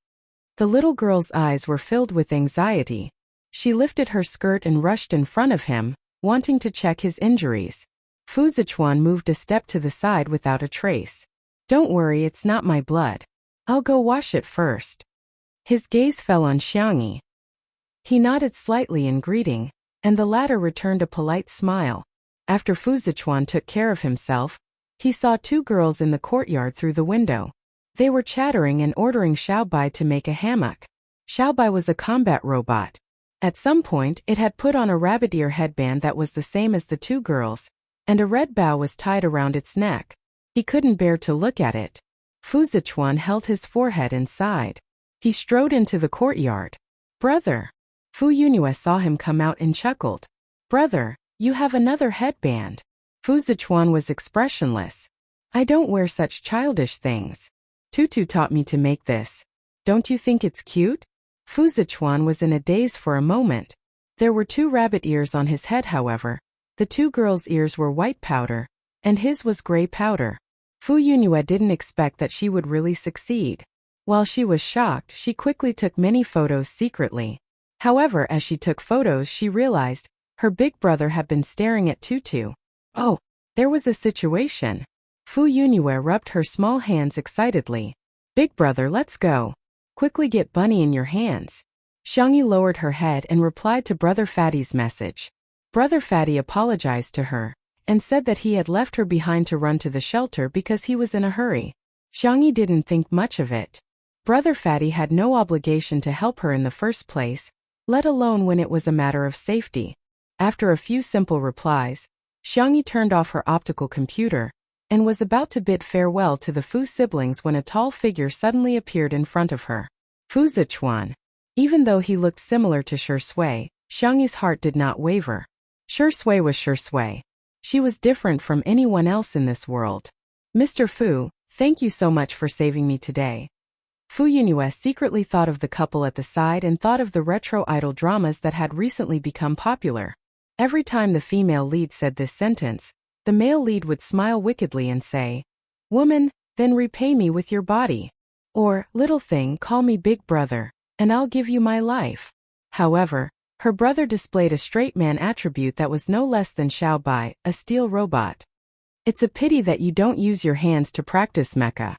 Speaker 1: The little girl's eyes were filled with anxiety. She lifted her skirt and rushed in front of him, wanting to check his injuries. Fu Zichuan moved a step to the side without a trace. Don't worry, it's not my blood. I'll go wash it first. His gaze fell on Xiangyi. He nodded slightly in greeting, and the latter returned a polite smile. After Fu Zichuan took care of himself, he saw two girls in the courtyard through the window. They were chattering and ordering Xiaobai to make a hammock. Xiaobai was a combat robot. At some point, it had put on a rabbit ear headband that was the same as the two girls, and a red bow was tied around its neck. He couldn't bear to look at it. Fu Zichuan held his forehead and sighed. He strode into the courtyard. Brother. Fu Yunhua saw him come out and chuckled. Brother, you have another headband. Fu Zichuan was expressionless. I don't wear such childish things. Tutu taught me to make this. Don't you think it's cute? Fu Zichuan was in a daze for a moment. There were two rabbit ears on his head, however. The two girls' ears were white powder, and his was gray powder. Fu Yunhua didn't expect that she would really succeed. While she was shocked, she quickly took many photos secretly. However, as she took photos, she realized her big brother had been staring at Tutu. Oh, there was a situation. Fu Yunhua rubbed her small hands excitedly. Big brother, let's go. Quickly get Bunny in your hands. Xiangyi lowered her head and replied to Brother Fatty's message. Brother Fatty apologized to her and said that he had left her behind to run to the shelter because he was in a hurry. Xiangyi didn't think much of it. Brother Fatty had no obligation to help her in the first place, let alone when it was a matter of safety. After a few simple replies, Xiangyi turned off her optical computer and was about to bid farewell to the Fu siblings when a tall figure suddenly appeared in front of her. Fu Zichuan. Even though he looked similar to Shui, Xiangyi's heart did not waver. Shui was Shui. She was different from anyone else in this world. Mr. Fu, thank you so much for saving me today. Fu Yunhua secretly thought of the couple at the side and thought of the retro idol dramas that had recently become popular. Every time the female lead said this sentence, the male lead would smile wickedly and say, Woman, then repay me with your body. Or, little thing, call me big brother, and I'll give you my life. However, her brother displayed a straight man attribute that was no less than Xiaobai, a steel robot. It's a pity that you don't use your hands to practice mecha.